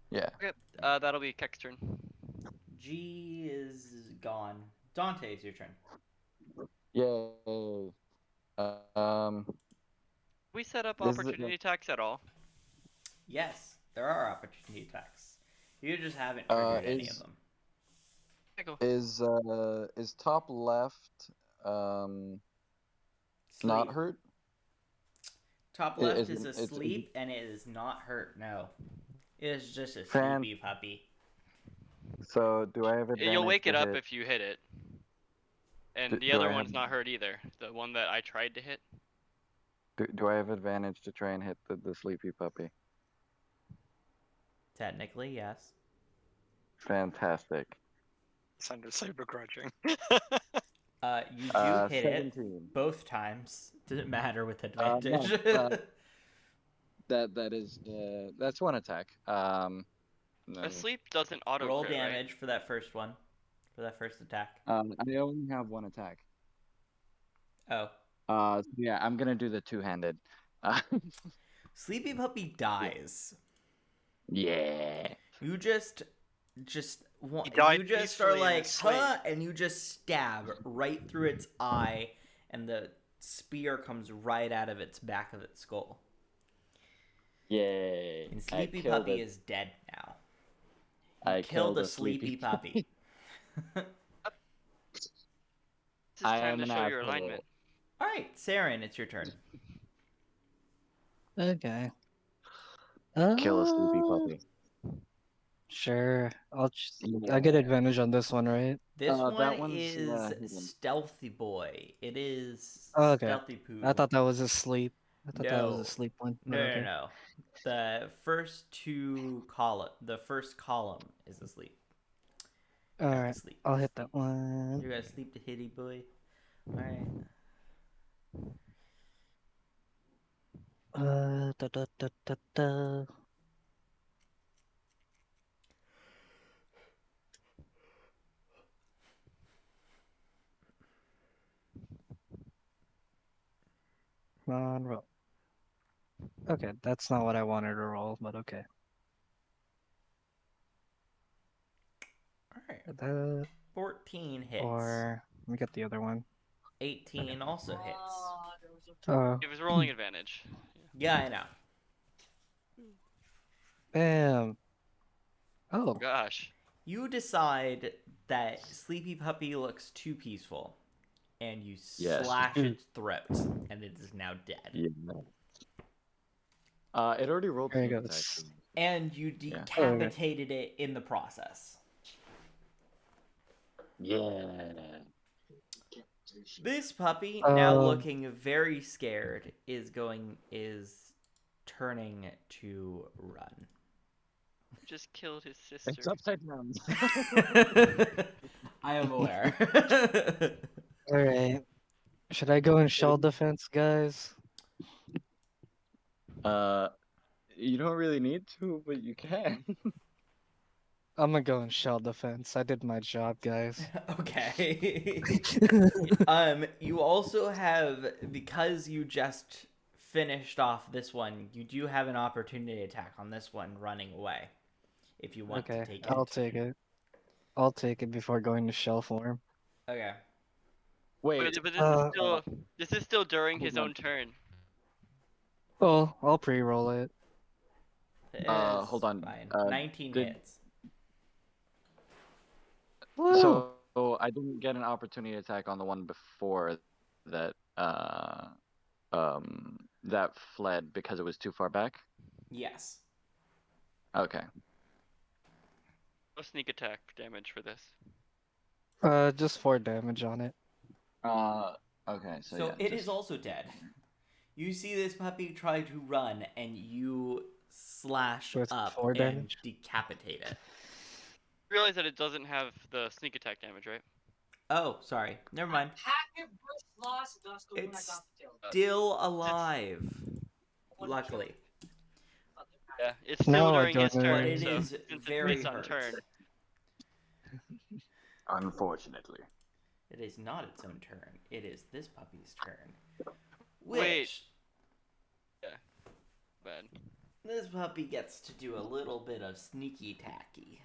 Yeah. Okay, that'll be Keck's turn. G is gone. Dante, it's your turn. Yay. We set up Is it- opportunity attacks at all. Yes, there are opportunity attacks. You just haven't triggered any of is- them. Okay, go. Is top left not Sleep. hurt? Top It left isn't- is it's- asleep, and it is not hurt. No, it is just a Fan- sleepy puppy. So do I have advantage? You'll wake to it up hit? if you hit it. And Do- the do other I one's have- not hurt either. The one that I tried to hit. Do I have advantage to try and hit the sleepy puppy? Technically, yes. Fantastic. Sounded so begrudging. You do hit it 17. both times. Didn't matter with No, advantage. That's one attack. No. Asleep doesn't auto Roll crit, damage for that first one, for that first attack. I only have one attack. Oh, So yeah, I'm gonna do the two-handed. sleepy puppy dies. Yeah. You just He died you just are peacefully in like, his sleep. huh, and you just stab right through its eye, and the spear comes right out of its back of its skull. Yay! And I Sleepy killed Puppy it. is dead now. I You killed killed a Sleepy Puppy. It's I time am to an show your asshole. alignment. All right, Saren, it's your turn. Okay. Kill a sleepy puppy. Sure. Yeah. I get advantage on this one, right? This that one one's, is hidden. Stealthy Boy. It is Oh, okay. Stealthy Poo. I thought that was a sleep. I thought that was No. a sleep one. No, but no, okay. no. The first the first column is asleep. All Have to right. sleep. I'll hit that one. You're gonna sleep the hitty boy. All right. Da, da, da, da, da. Come on, roll. Okay, that's not what I wanted to roll, but okay. All right. That 14 hits. or let me get the other one. 18 also hits. Oh, It was rolling advantage. Yeah, I know. bam. Oh, Gosh. You decide that Sleepy Puppy looks too peaceful, and you Yes. slash its throat, and it is now dead. Yeah. It already rolled There you sneak go. attack. And you Yeah. decapitated it in the process. Yeah. This puppy, now Um, looking very scared, is turning to run. Just killed his sister. It's upside down. I am aware. all right. Should I go in shell defense, guys? You don't really need to, but you can. I'm gonna go in shell defense. I did my job, guys. Okay. You also have, because you just finished off this one, you do have an opportunity attack on this one running away. If you want to Okay, take it. I'll take it. I'll take it before going to shell form. Okay. Wait. But Uh, this is still during his hold on. own turn. Well, I'll pre-roll it. Hold on. Fine. 19 did- hits. Woo! So I didn't get an opportunity attack on the one before that. That fled because it was too far back. Yes. Okay. No sneak attack damage for this. Just 4 damage on it. Okay. So, So yeah, it is just- also dead. You see this puppy try to run, and you slash So it's up 4 and damage? decapitate it. Realize that it doesn't have the sneak attack damage, right? Oh, sorry. Never mind. It's still alive. Luckily. Yeah, it's still No, I during his don't. turn, But it so is since it's very his own hurt. turn. Unfortunately. It is not its own turn. It is this puppy's turn. Wait. Which Bad. this puppy gets to do a little bit of sneaky tacky.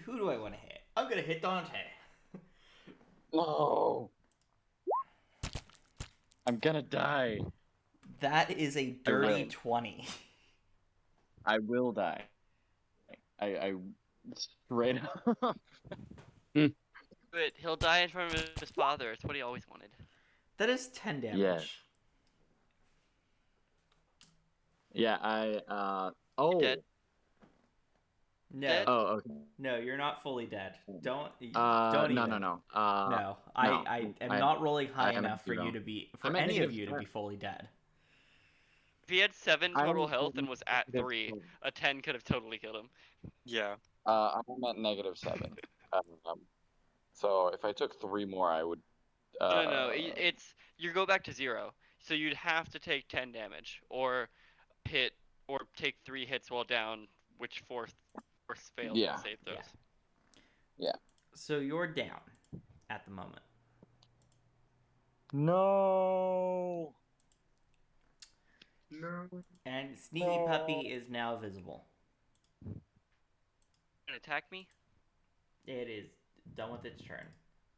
Who do I want to hit? I'm gonna hit Dante. No. I'm gonna die. That is a I dirty will. 20. I will die. I straight up. But he'll die in front of his father. It's what he always wanted. That is 10 damage. Yes. Yeah. Oh. Dead. No. Dead? Oh. Okay. No, you're not fully dead. Don't No. even. No. No, No. I am not rolling high I'm at enough for 0. you to be I'm at any of negative you to be 7. fully dead. If he had 7 I'm total at health and was at negative 3, 7. a 10 could have totally killed him. Yeah. I'm at negative 7. So if I took 3 more, I would. No. It's you go back to 0. So you'd have to take 10 damage, or take 3 hits while down, which force failed Yeah. save throws. So you're down at the moment. No. No. And Sneaky Puppy is now visible. Gonna attack me? It is done with its turn.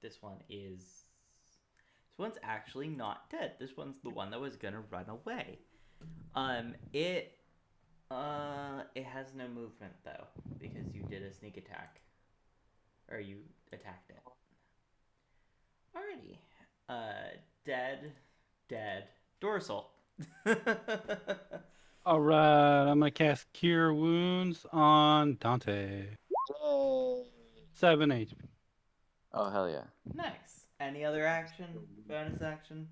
This one is. This one's actually not dead. This one's the one that was gonna run away. It has no movement though because you did a sneak attack, or you attacked it. Alrighty. Dead. Dorsal. All right, I'm gonna cast Cure Wounds on Dante. 7 HP. Oh hell yeah. Nice. Any other action? Bonus action?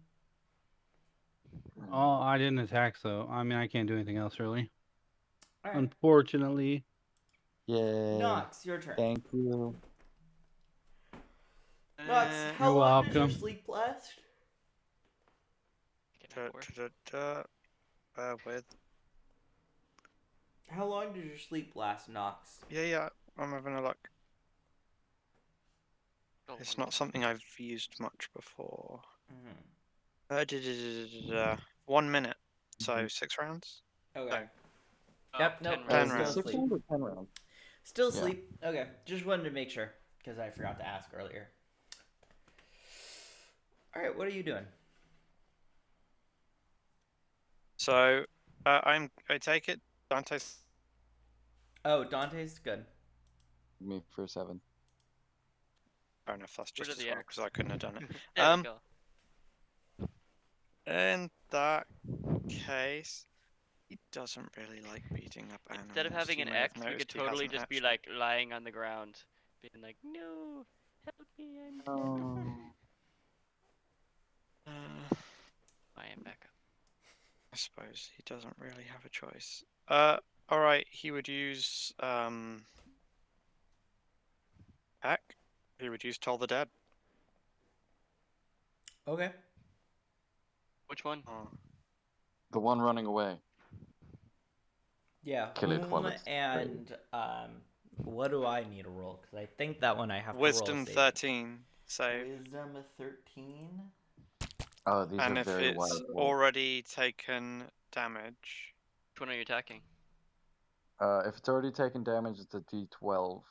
Oh, I didn't attack, so I mean I can't do anything else really. Alright. Unfortunately. Yay. Nox, your turn. Thank you. Nox, Uh, how You're long does your welcome. sleep last? get my board. Bear with. How long does your sleep last, Nox? Yeah, I'm having a look. Oh, It's one not something I've used much before. Mm-hmm. 1 minute. So 6 rounds? Okay. Oh, Yep, 10 nope, Ten still rounds. 6 asleep. rounds or 10 rounds? Still Yeah. asleep. Okay, just wanted to make sure because I forgot to ask earlier. All right, what are you doing? So, I take it Dante's. Oh, Dante's good. Me for 7. I don't know if that's Where just did as the well X? because I couldn't have done it. There we go. In that case, he doesn't really like beating up animals. Instead of having You an may have X, we could noticed he totally hasn't just be actually- like lying on the ground, being like, "No, help me, I'm dead." I am back up. I suppose he doesn't really have a choice. All right, he would use Heck. He would use Toll the Dead. Okay. Which one? Oh. The one running away. Yeah. Kill it while it's and what do I need to roll? Because I think that one I have Wisdom to roll a save. 13 save. Wisdom 13. Oh, these And are if very it's wild rolls. already taken damage, Which one are you attacking? If it's already taken damage, it's a D12.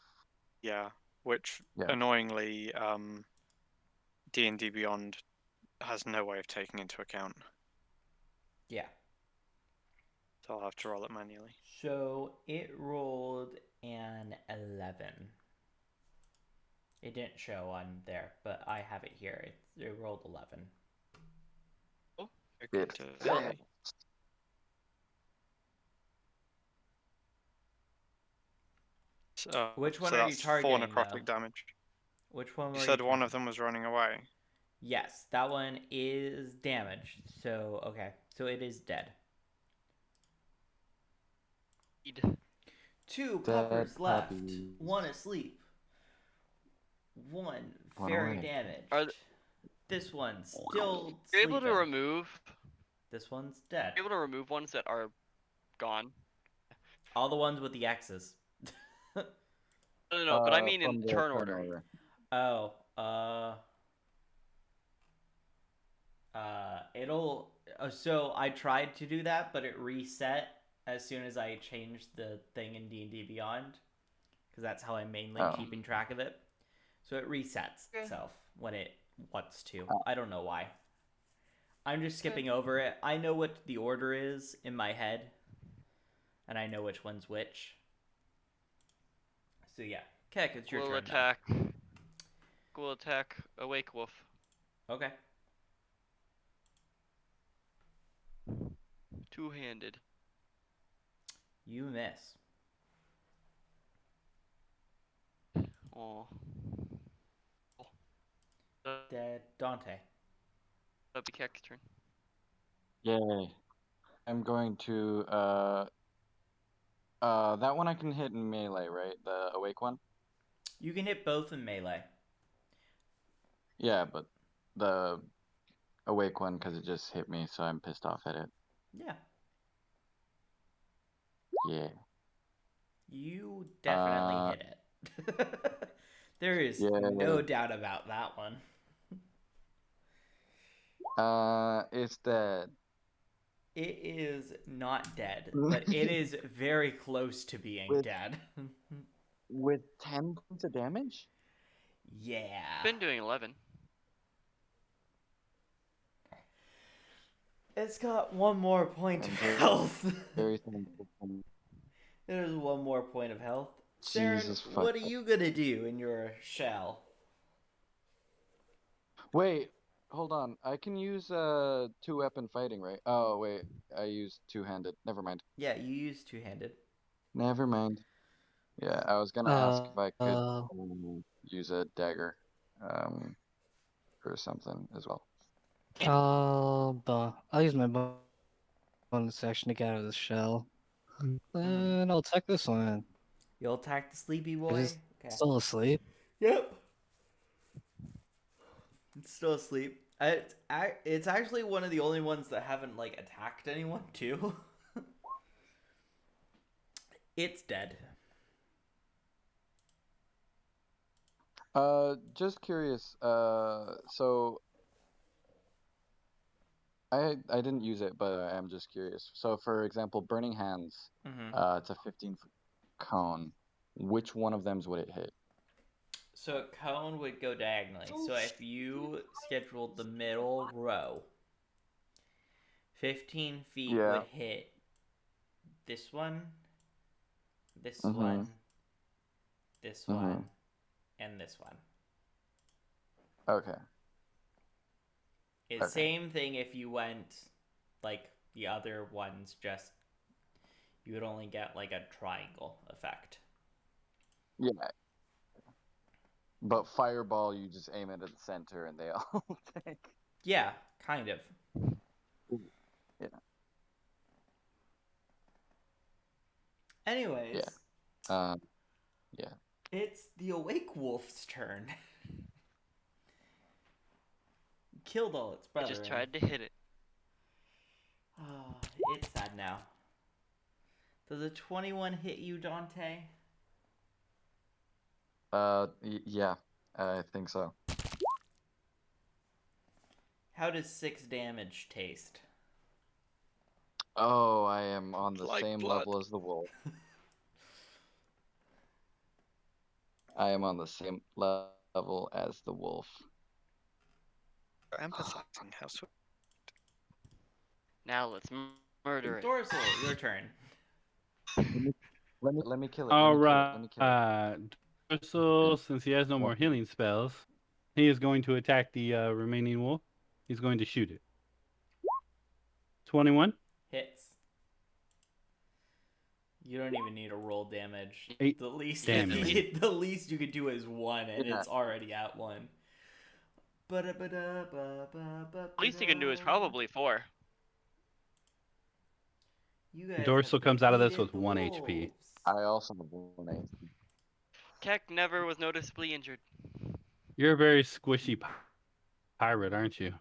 yeah, which Yeah. annoyingly D&D Beyond has no way of taking into account. Yeah. So I'll have to roll it manually. So it rolled an 11. It didn't show on there, but I have it here. It rolled 11. You're It good to fails. see. So, Which one so are you that's 4 targeting, necrotic though? damage. Which one You were said you one targeting? of them was running away. Yes, that one is damaged. So, okay. So it is dead. Eid. 2 Dead puppers left. puppies. 1 asleep. 1 One very away. damaged. Are th- This one's still You're able to sleeping. remove. This one's dead. You're able to remove ones that are gone. All the ones with the X's. No, but I mean From in the turn order. Oh, it'll. So I tried to do that, but it reset as soon as I changed the thing in D&D Beyond, because that's how I'm mainly keeping track of it. So it resets itself when it wants to. I don't know why. I'm just skipping over it. I know what the order is in my head, and I know which one's which. So yeah, Kek, it's your We'll turn attack. We'll attack Awake Wolf. now. Okay. Two-handed. You miss. Oh. Dead Dante. That'll be Kek's turn. Yay. I'm going to that one I can hit in melee, right? The awake one? You can hit both in melee. Yeah, but the awake one because it just hit me, so I'm pissed off at it. Yeah. Yeah. You definitely hit it. There is no doubt about that one. It's dead. It is not dead, but it is very close to being With- dead. With 10 points of damage? Yeah. Been doing 11. It's got one more point of I'm very- health. Very thankful. There's one more point of health. Saren, Jesus what are fuck. you gonna do in your shell? Wait, hold on. I can use two-weapon fighting, right? Oh, wait. I use two-handed. Never mind. Yeah, you use two-handed. Never mind. Yeah, I was gonna ask if I could use a dagger, or something as well. I'll use my bonus action to get out of the shell. And I'll attack this one. You'll attack the sleepy It boy? is Okay. still asleep. Yep. It's still asleep. It's actually one of the only ones that haven't, like, attacked anyone, too. It's dead. Just curious. So I didn't use it, but I am just curious. So, for example, Burning Hands, Mm-hmm. it's a 15-foot cone. Which one of them would it hit? So a cone would go diagonally. So if you scheduled the middle row, 15 feet Yeah. would hit this one, this Mhm. one, this Mhm. one, and this one. Okay. It's Okay. same thing if you went like the other ones, just you would only get like a triangle effect. Yeah. But Fireball, you just aim it at the center and they all take. Yeah, kind of. Yeah. Anyways, Yeah. it's the Awake Wolf's turn. Killed all its I brethren. just tried to hit it. Oh, it's sad now. Does a 21 hit you, Dante? Yeah, I think so. How does 6 damage taste? Oh, I am on the Like same blood. level as the wolf. I am on the same level as the wolf. Empathizing, how sweet. Now let's murder it. Dorsal, your turn. Let me kill it. All Let me kill it. right. Dorsal, since he has no more healing spells, he is going to attack the remaining wolf. He's going to shoot it. 21. Hits. You don't even need to roll damage. 8 The least damage. the least you could do is 1, and Yeah. it's already at 1. Least you can do is probably 4. You guys Dorsal have comes out of this defeated with the 1 HP. wolves. I also have 1 HP. Keck never was noticeably injured. You're a very squishy pirate, aren't you?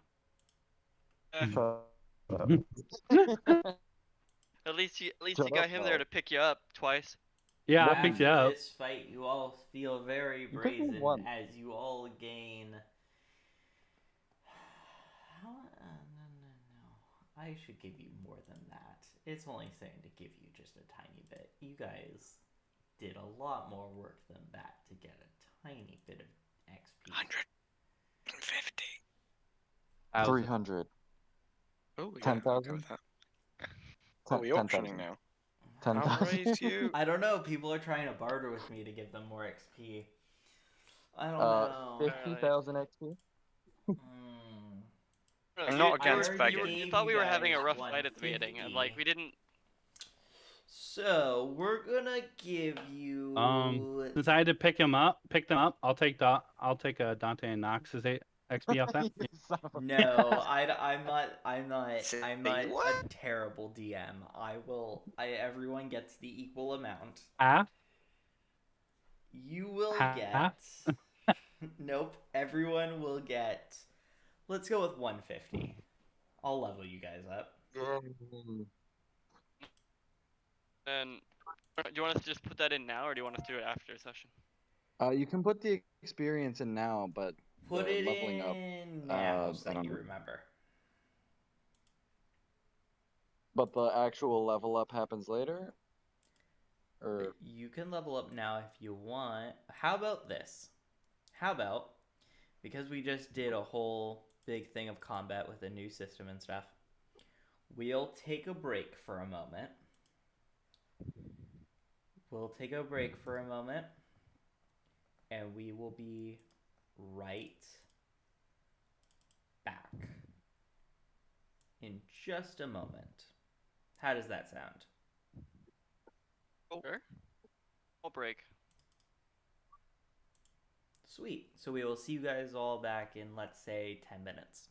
At least you Shut got up, him there Bob. to pick you up twice. Yeah, I After picked you up. this fight, you all feel very You picked me brazen once. as you all gain. No. I should give you more than that. It's only saying to give you just a tiny bit. You guys did a lot more work than that to get a tiny bit of XP. 150. 300. Oh, yeah, I'll go 10,000? with that. Are we auctioning now? 10,000. I'll raise you. I don't know. People are trying to barter with me to give them more XP. I don't know. 50,000 XP? I'm not against already begging. gave You thought we you were having a guys rough fight at the beginning, and like 150. we didn't. So we're gonna give you. Since I had to pick them up, I'll take Dante and Nox's XP off that. You son of a- No, I'm not Say a what? terrible DM. Everyone gets the equal amount. Half? You will Half? get. Nope. Everyone will get. Let's go with 150. I'll level you guys up. And do you want us to just put that in now, or do you want us to do it after session? You can put the experience in now, but Put the it leveling up. in now so I that don't you know. remember. But the actual level up happens later? Or You can level up now if you want. How about this? How about, because we just did a whole big thing of combat with a new system and stuff, we'll take a break for a moment. We'll take a break for a moment, and we will be right back in just a moment. How does that sound? Sure. I'll break. Sweet. So we will see you guys all back in, let's say, 10 minutes.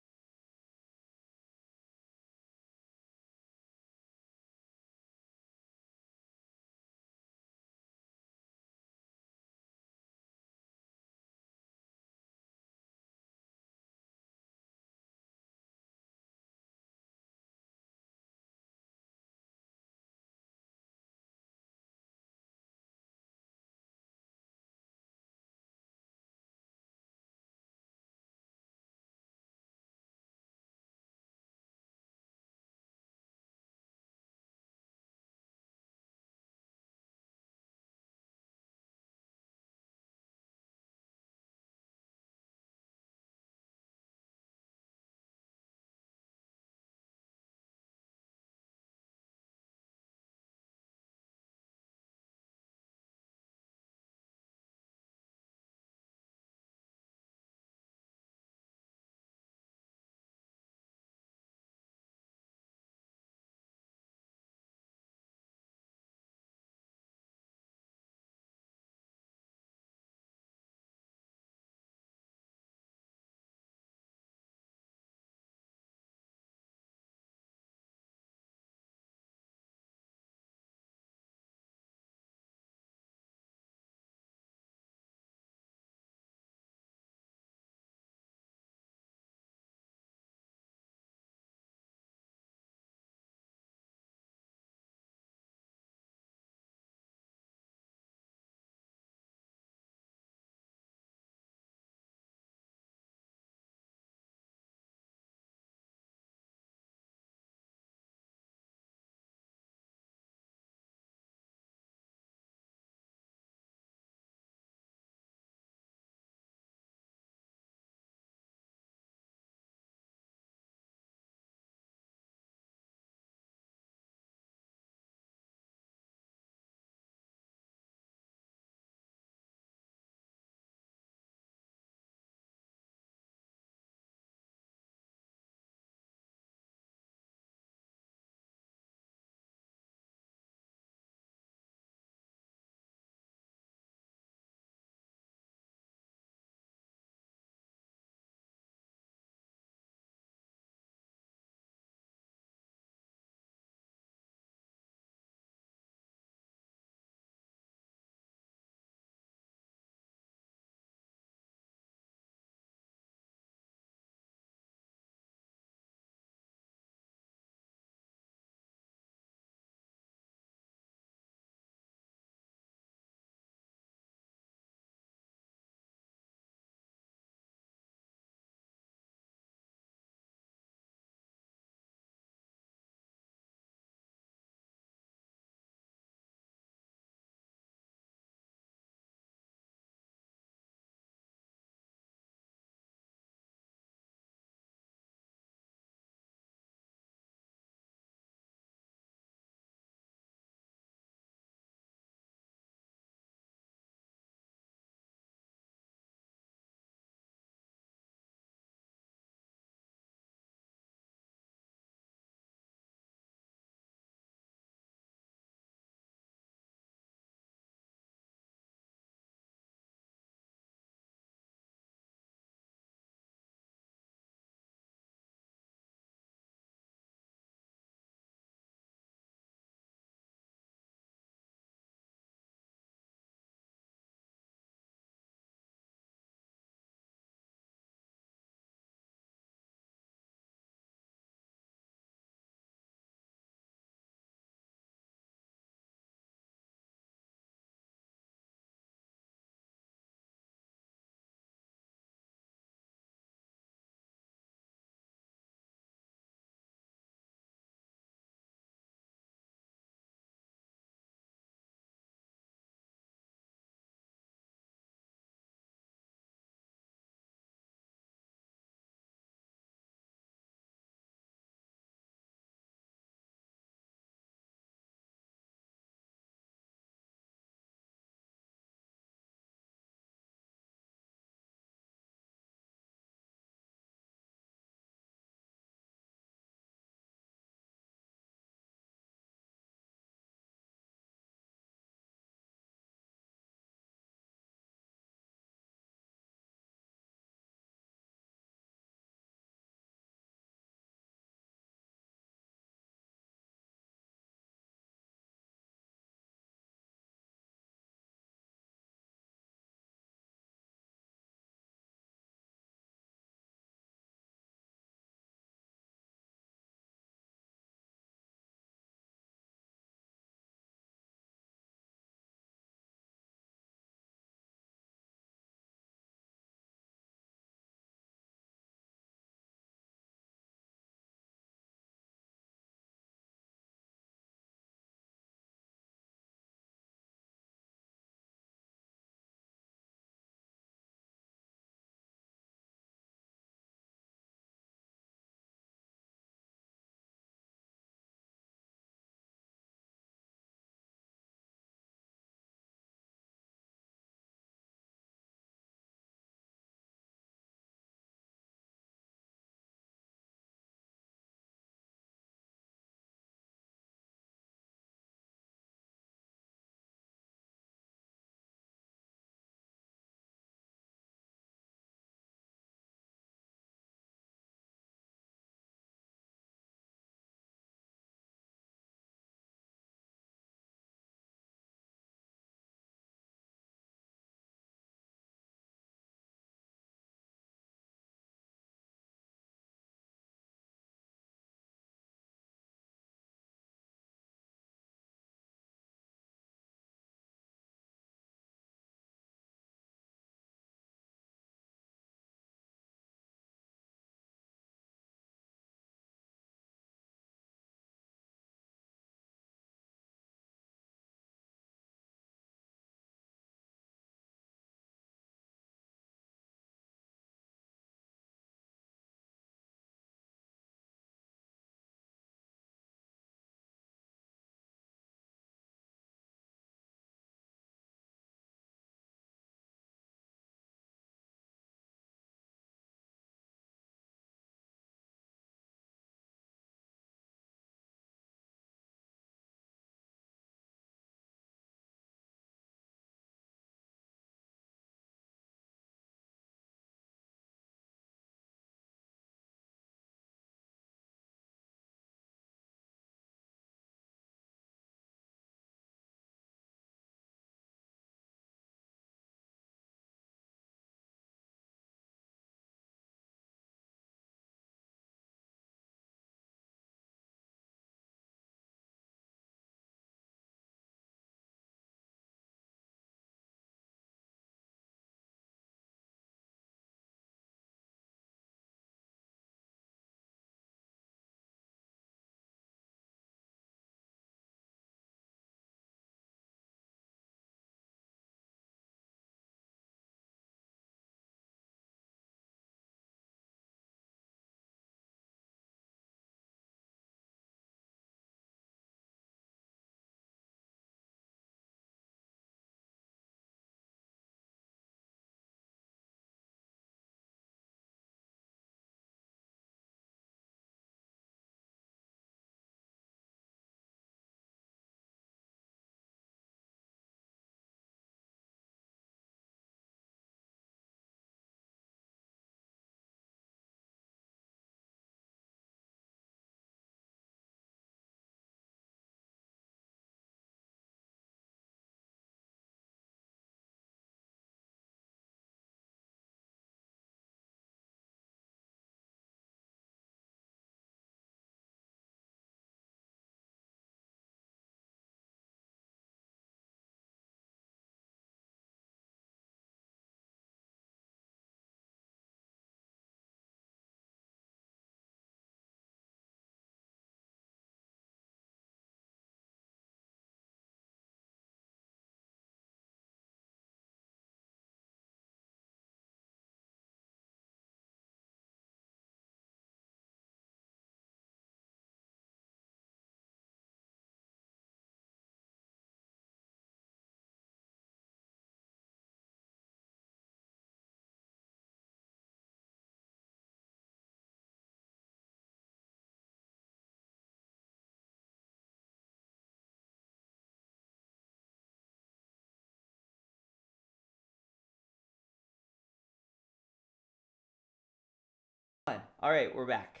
All right, we're back.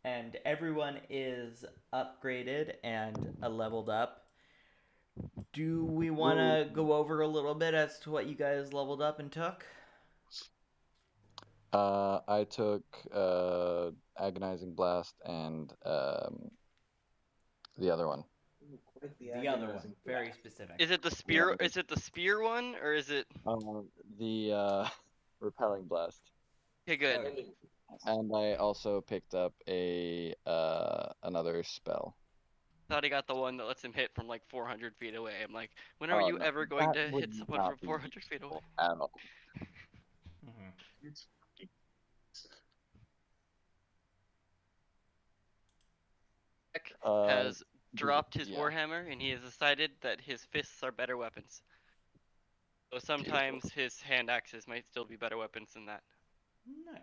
And everyone is upgraded and leveled up. Do we want to go over a little bit as to what you guys leveled up and took? I took Agonizing Blast and the other one. The other one, very specific. Is it the spear? Is it the spear one, or is it? The Repelling Blast. Okay, good. Okay. And I also picked up a another spell. Thought he got the one that lets him hit from like 400 feet away. I'm like, when are you No, ever going that to would hit someone not from be 400 feet away? useful at all. Mm-hmm. Beck Uh, has dropped his yeah. warhammer, and he has decided that his fists are better weapons. So sometimes his hand axes might still be better weapons than that. Nice.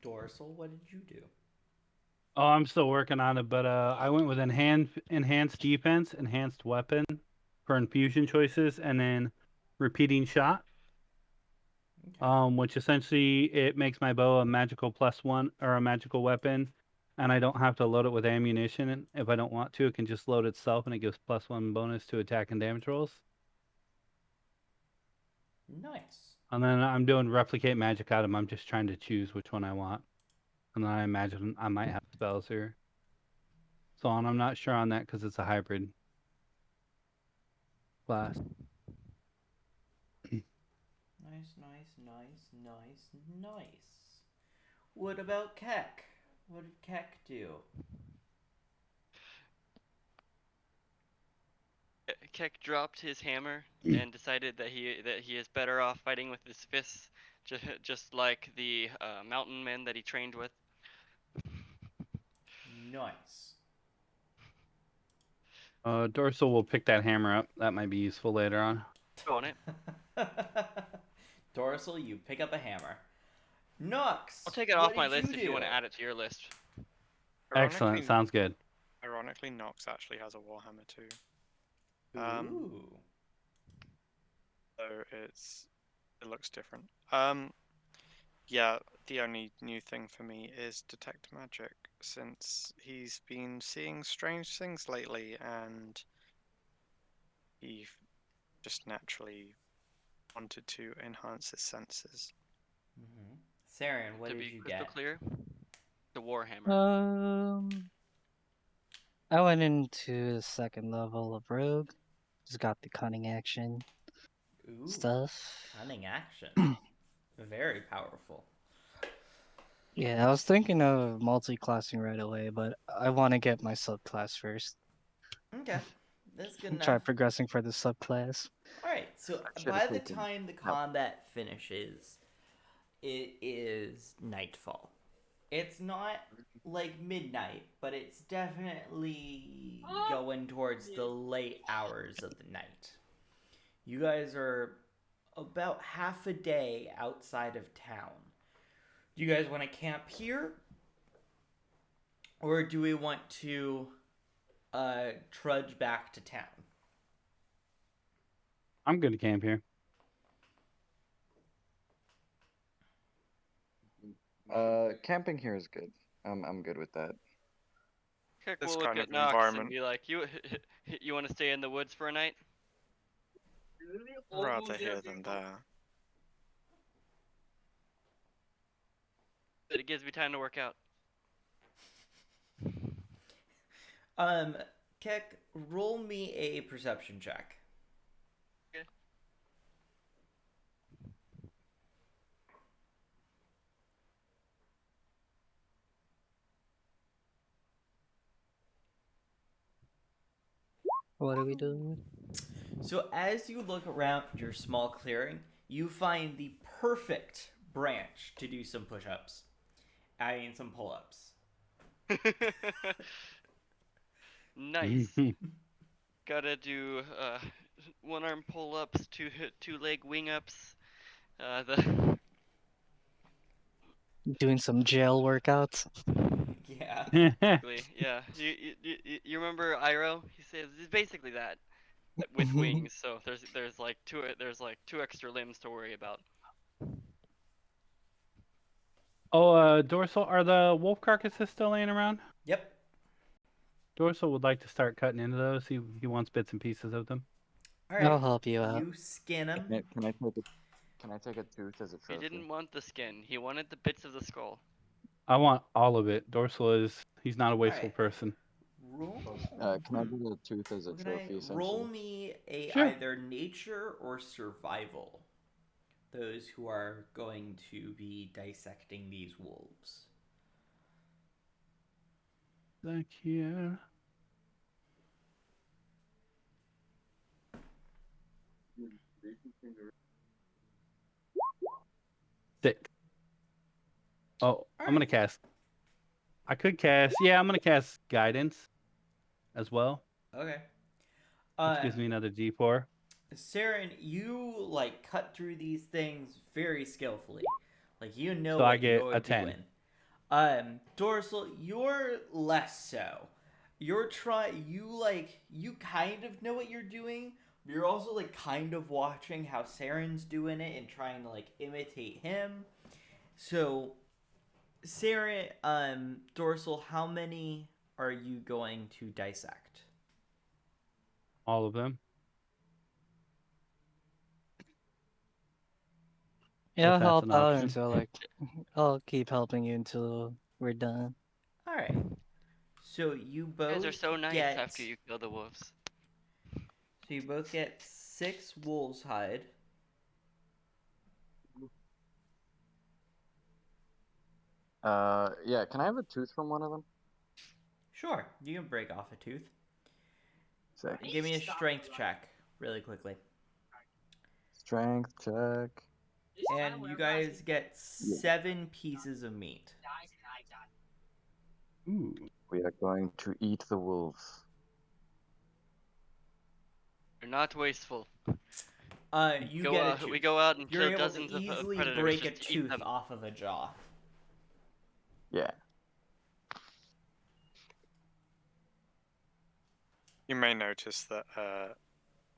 Dorsal, what did you do? Oh, I'm still working on it, but I went with enhanced defense, enhanced weapon for infusion choices, and then repeating shot. Okay. Which essentially it makes my bow a magical +1 or a magical weapon, and I don't have to load it with ammunition. If I don't want to, it can just load itself, and it gives +1 bonus to attack and damage rolls. Nice. And then I'm doing replicate magic item. I'm just trying to choose which one I want, and then I imagine I might have spells or so on. I'm not sure on that because it's a hybrid class. Nice. What about Keck? What did Keck do? Keck dropped his hammer and decided that he is better off fighting with his fists, just like the mountain men that he trained with. Nice. Dorsal will pick that hammer up. That might be useful later on. Go on it. Dorsal, you pick up a hammer. Nox, I'll take it what off my did list if you want to do? add it to your list. Excellent. Sounds good. Ironically, Nox actually has a warhammer too. Ooh. So it looks different. Yeah, the only new thing for me is detect magic, since he's been seeing strange things lately, and he just naturally wanted to enhance his senses. Mm-hmm. Saren, what To did be you crystal get? clear, the warhammer. I went into the second level of rogue. Just got the cunning action Ooh, stuff. cunning action. Very powerful. Yeah, I was thinking of multi-classing right away, but I want to get my subclass first. Okay, that's good Try enough. progressing for the subclass. All right, so I should've by the taken time the help. combat finishes, it is nightfall. It's not like midnight, but it's definitely going towards the late hours of the night. You guys are about half a day outside of town. Do you guys want to camp here? Or do we want to trudge back to town? I'm good to camp here. Camping here is good. I'm good with that. Keck This will look kind at of Nox and environment. be like, you want to stay in the woods for a night? Rather here than there. But it gives me time to work out. Keck, roll me a perception check. Okay. What are we doing? So as you look around your small clearing, you find the perfect branch to do some push-ups. I mean, some pull-ups. Nice. Gotta do one arm pull ups, two leg wing ups. The Doing some jail workouts. Yeah. basically, yeah. You remember Iro? He says it's basically that. with wings, so there's like two extra limbs to worry about. Oh, Dorsal, are the wolf carcasses still laying around? Yep. Dorsal would like to start cutting into those. He wants bits and pieces of them. All I'll right. help you out. You skin them. Can I take a tooth as a He trophy? didn't want the skin. He wanted the bits of the skull. I want all of it. Dorsal he's not a wasteful right. person. Roll. Can I get a tooth as a Can I trophy? roll Essentially. me a Sure. either nature or survival? Those who are going to be dissecting these wolves. Back here. Six. Oh, I'm gonna right. cast. I could cast. Yeah, I'm gonna cast guidance as well. Okay. Which gives me another D4. Saren, you like cut through these things very skillfully. Like you know So I what get you're a 10. doing. Dorsal, you're less so. You kind of know what you're doing. But you're also like kind of watching how Saren's doing it and trying to like imitate him. So, Saren, Dorsal, how many are you going to dissect? All of them. Yeah, I'll If that's help an out option. until like I'll keep helping you until we're done. All right. So you You both guys are so nice get. after you kill the wolves. So you both get 6 wolves hide. Yeah. Can I have a tooth from one of them? Sure, you can break off a tooth. Sick. Give me a strength check really quickly. Strength check. And you guys get 7 pieces of meat. Ooh. We are going to eat the wolves. You're not wasteful. You Go get a out, tooth. we go out and You're kill able dozens to of easily predators break a just to eat tooth them. off of a jaw. Yeah. You may notice that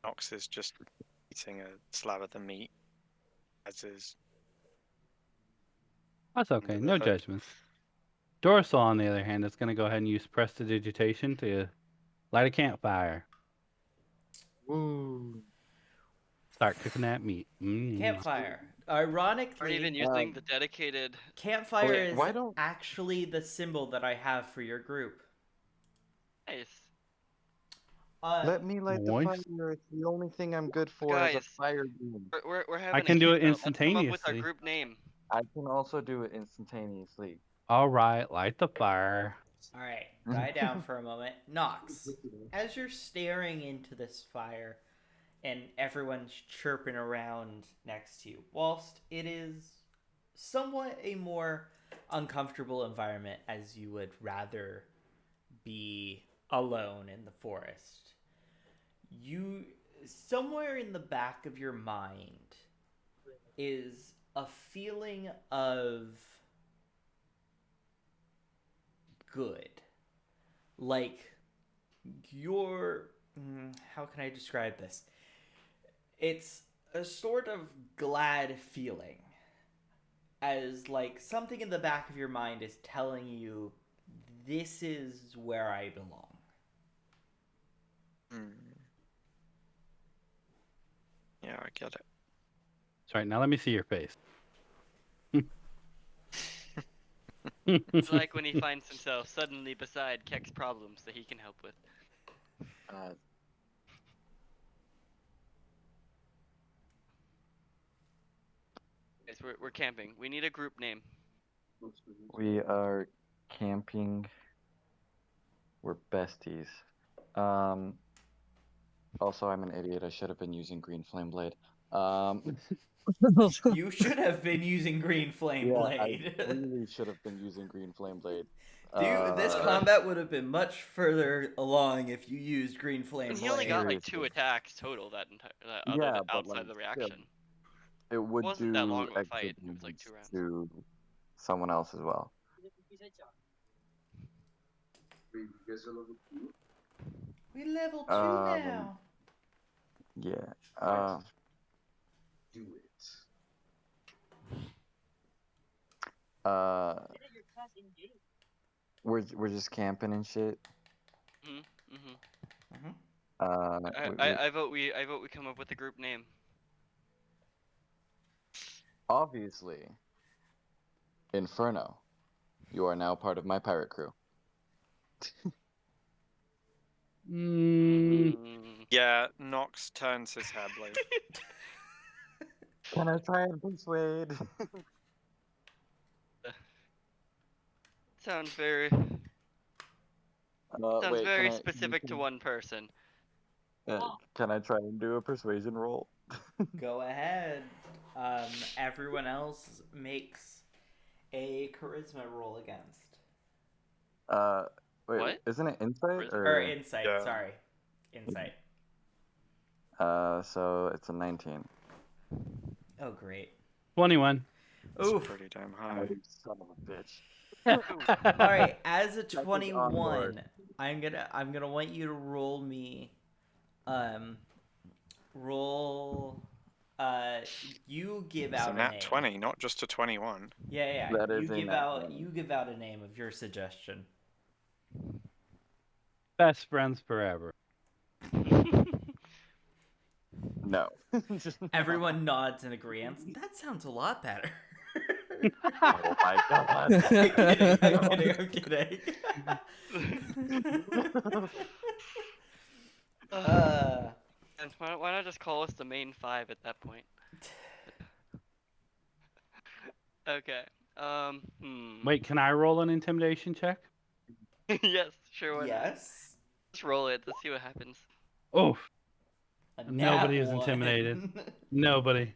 Nox is just eating a slab of the meat, as is. That's okay. Under the No hood. judgments. Dorsal, on the other hand, is going to go ahead and use prestidigitation to light a campfire. Ooh. Start cooking that meat. Campfire. Aren't Ironically, even using the dedicated. campfire Wait, is why don't- actually the symbol that I have for your group. Nice. Let me light the Moist. fire. It's the only thing I'm good for as a Guys, fire beam. We're having can a do cute it now. Let's come up with our instantaneously. group name. I can also do it instantaneously. All right, light the fire. All right, die down for a moment. Nox, as you're staring into this fire and everyone's chirping around next to you, whilst it is somewhat a more uncomfortable environment as you would rather be alone in the forest, you somewhere in the back of your mind is a feeling of good. Like you're how can I describe this? It's a sort of glad feeling, as like something in the back of your mind is telling you this is where I belong. Yeah, I get it. That's right. Now let me see your face. It's like when he finds himself suddenly beside Keck's problems that he can help with. Guys, we're camping. We need a group name. We are camping. We're besties. Also, I'm an idiot. I should have been using green flame blade. You should have been using green flame blade. I really should have been using green flame blade. Dude, this combat would have been much further along if you used green flame And blade. he only got like Seriously. 2 attacks total that entire Yeah, but, outside like, the still, reaction. It would wasn't do that long of a extra fight. It was like 2 damage rounds. to someone else as well. Wait, you guys are level 2? We level 2 now. Yeah. Do it. We're just camping and shit. Mhm. I vote we come up with a group name. Obviously, Inferno. You are now part of my pirate crew. Yeah, Nox turns his head like. Can I try and persuade? Sounds very Wait, can I specific to one person. can I try and do a persuasion roll? Go ahead. Everyone else makes a charisma roll against. Wait, What? isn't it insight Or insight, Yeah. sorry. Insight. So it's a 19. Oh, great. 21. It's Oof. pretty damn Oh, high. you son of a bitch. All right, as a Check is on 21, board. I'm gonna want you to roll me, roll. You give It's a out a nat name. 20, not just a 21. Yeah. That You is a give nat out. 20. You give out a name of your suggestion. Best friends forever. No. Just no. Everyone nods in agreement. That sounds a lot better. Oh my god. I'm kidding. And why not just call us the main five at that point? Okay. Wait, can I roll an intimidation check? Yes, sure. Why not? Yes. Just roll it. Let's see what happens. Oh, A nobody nat is intimidated. one. Nobody.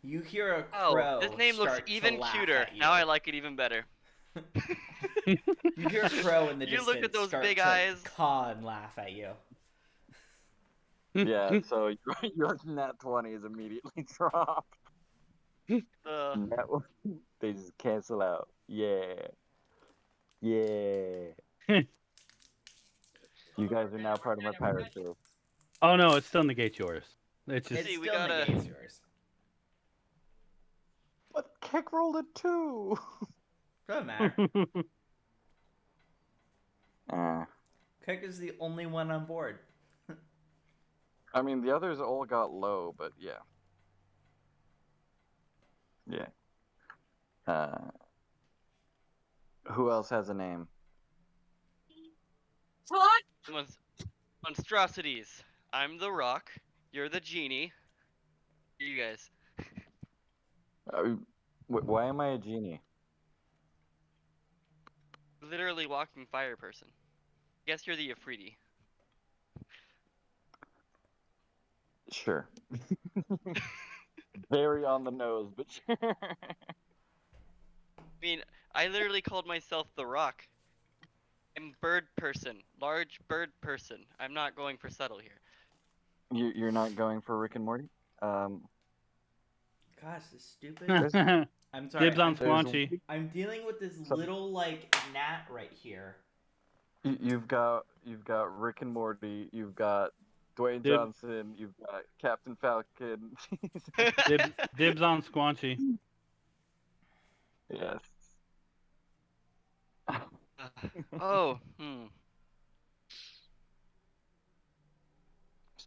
You hear a Oh, crow this name looks start even to laugh cuter. at you. Now I like it even better. You hear a crow in the You distance look at those start big to eyes. caw and laugh at you. Yeah, so your nat 20 is immediately dropped. Nat one, they just cancel out. Yeah. Yeah. You guys are now part of my pirate crew. Oh no, it still negates yours. It's just It See, we still gotta- negates yours. But Keck rolled a 2. Doesn't matter. Cook is the only one on board. I mean, the others all got low, but yeah. Yeah. Who else has a name? Monstrosities. I'm the rock. You're the genie. You guys. Why am I a genie? Literally walking fire person. Guess you're the Afridi. Sure. Very on the nose, but sure. I mean, I literally called myself the rock. I'm bird person. Large bird person. I'm not going for subtle here. You're not going for Rick and Morty? Gosh, this stupid. I'm sorry. Dibs on Squanchy. I'm dealing with this So- little like gnat right here. You've got Rick and Morty. You've got Dwayne Dib- Johnson. You've got Captain Falcon. Dibs on Squanchy. Yes. Oh,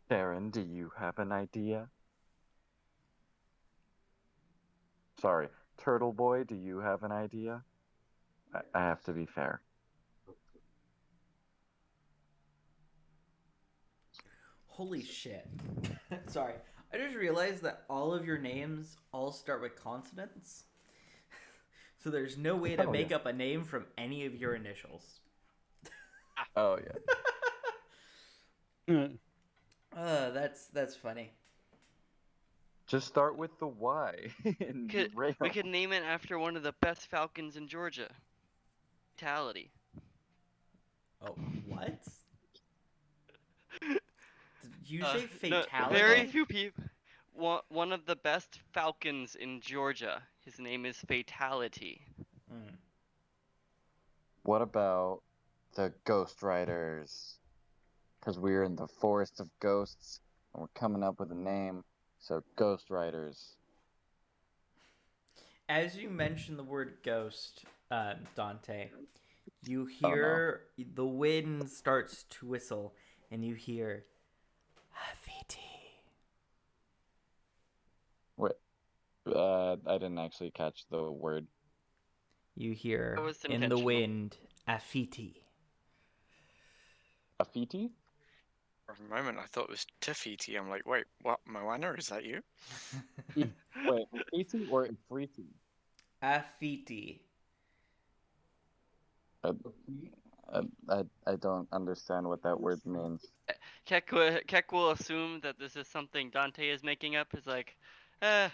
Sharon, do you have an idea? Sorry, Turtle Boy, do you have an idea? I have to be fair. Holy shit. Sorry. I just realized that all of your names all start with consonants. So there's no way to make up a name from any of your initials. Oh yeah. That's funny. Just start with the Y. And we could name it after one of the best falcons in Georgia. Fatality. Oh, what? Did you say No, fatality? very few people. One of the best falcons in Georgia. His name is Fatality. What about the Ghost Riders? Because we're in the forest of ghosts. we're coming up with a name. So Ghost Riders. As you mention the word ghost, Dante, you Oh, no. hear the wind starts to whistle, and you hear Hafiti. Wait, I didn't actually catch the word. You hear That was in the intentional. wind Afiti. Afiti? For a moment, I thought it was Tafiti. I'm like, wait, what? Moana, is that you? Wait, Afiti or Ifriti? Afiti. I don't understand what that word means. Keck will assume that this is something Dante is making up. Is like, that's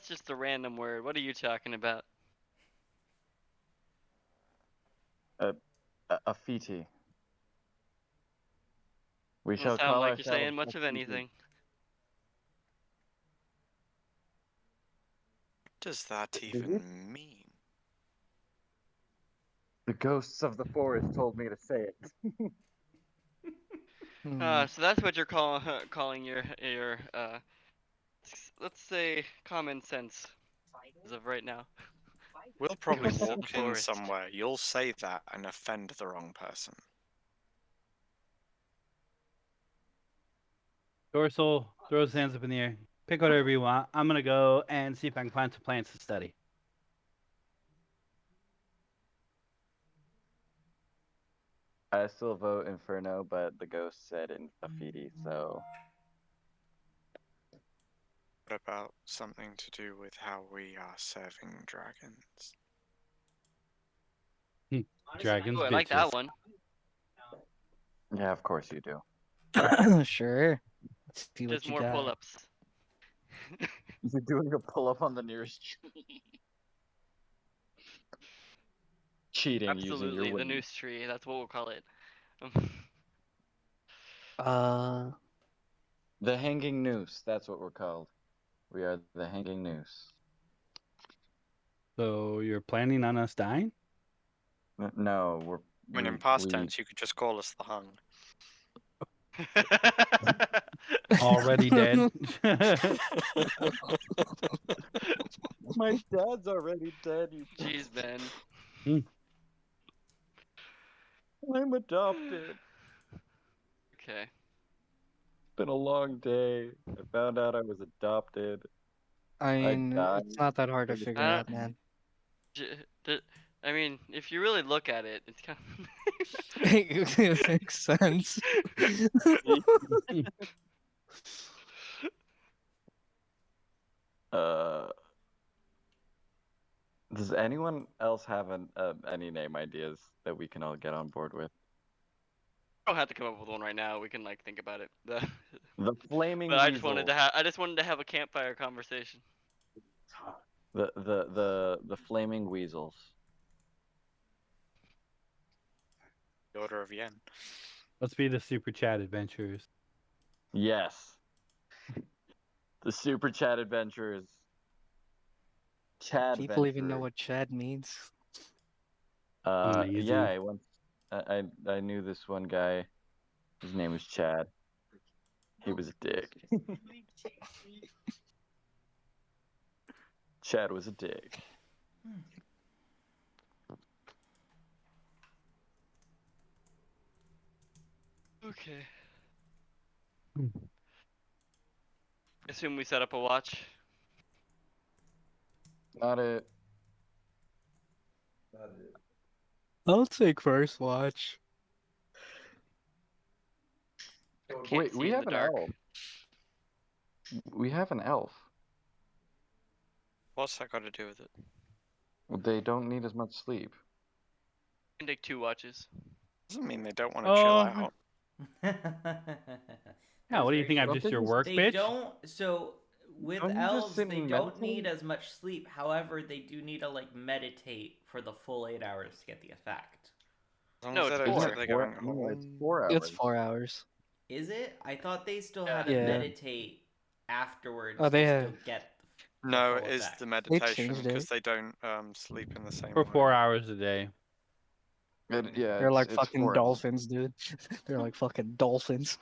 just a random word. What are you talking about? Afiti. We Doesn't shall sound call like our you're shadow saying much of Afiti. anything. What does that Did even mean? The ghosts of the forest told me to say it. So that's what you're calling your let's say common sense as of right now. We'll probably Ghosts of the walk in forest. somewhere. You'll say that and offend the wrong person. Dorsal throws his hands up in the air. Pick whatever you want. I'm gonna go and see if I can find some plants to study. I still vote Inferno, but the ghost said in Afiti, so What about something to do with how we are serving dragons? Dragons, Ooh, I bitches. like that one. yeah, of course you do. Sure. Let's see what Just you more got. pull-ups. You're doing a pull-up on the nearest tree. Cheating using your Absolutely, the wings. noose tree. That's what we'll call it. The hanging noose. That's what we're called. We are the hanging noose. So you're planning on us dying? No, we're. I mean, in we- past we- tense, you could just call us the hung. Already dead. My dad's already dead. You. Jeez, man. I'm adopted. Okay. It's been a long day. I found out I was adopted. I I mean, died. it's not that hard to figure Uh, out, man. I mean, if you really look at it, it's kind of. It makes sense. Uh, does anyone else have any name ideas that we can all get on board with? I don't have to come up with one right now. We can like think about it. The flaming But I weasel. just wanted to have a campfire conversation. The flaming weasels. The Order of Yen. Let's be the super chat adventurers. Yes. The super chat adventurers. Chad People even know adventurer. what Chad means. Easy. Yeah, I knew this one guy. His name was Chad. He was a dick. Chad was a dick. Okay. Assume we set up a watch. Not it. I'll take first watch. Can't Wait, see we in have the an dark. elf. We have an elf. What's that got to do with it? They don't need as much sleep. Can take 2 watches. Doesn't mean they don't want to chill Oh. out. Yeah, what do you think? I'm Don't just they your just- work They bitch? don't. So with Don't you just elves, sit they and don't need meditate? as much sleep. However, they do need to like meditate for the full 8 hours to get the effect. As long No, as it's they don't 4. sit there going, No, it's "Oh." 4 hours. It's 4 hours. Is it? I thought they still Yeah. had to Yeah. meditate afterwards Oh, they to have- still get the No, full it is effect. the meditation changed because it. they don't sleep in the same For way. 4 hours a day. Yeah, They're like it's fucking forest. dolphins, dude. They're like fucking dolphins.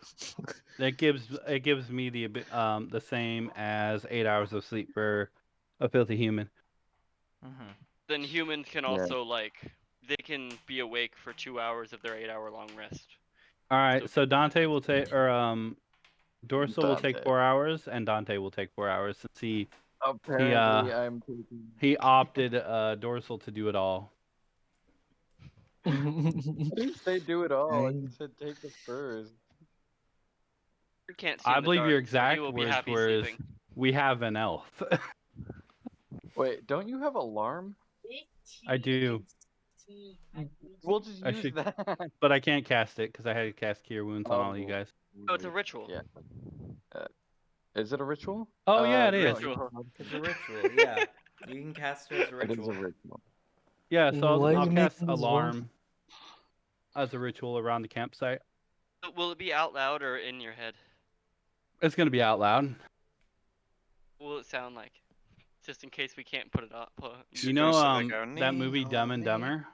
It gives me the same as 8 hours of sleep for a filthy human. Mm-hmm. Then humans can Yeah. also they can be awake for 2 hours of their 8-hour long rest. All right, So so people have Dante will taken- take, or Dorsal will take Dante. 4 hours, and Dante will take 4 hours since Apparently, I'm taking. he opted Dorsal to do it all. I didn't say do it all. I Dang. said take the furs. You can't see I in the believe dark, your so he exact will be words happy were, sleeping. "We have an elf." Wait, don't you have alarm? I do, We'll just I use should- that. but I can't cast it because I had to cast Cure Wounds on all you guys. Oh, it's a ritual. Yeah. Is it a ritual? Oh yeah, it no, is. Ritual. It's a ritual, yeah. You can cast it as a It is ritual. a ritual. Yeah, so Why are I'll you cast making this work? Alarm as a ritual around the campsite. So will it be out loud or in your head? It's gonna be out loud. What will it sound like? Just in case we can't put it up. You Just know, gonna sit there going, that movie Dumb and "Nee-haw, nee." Dumber?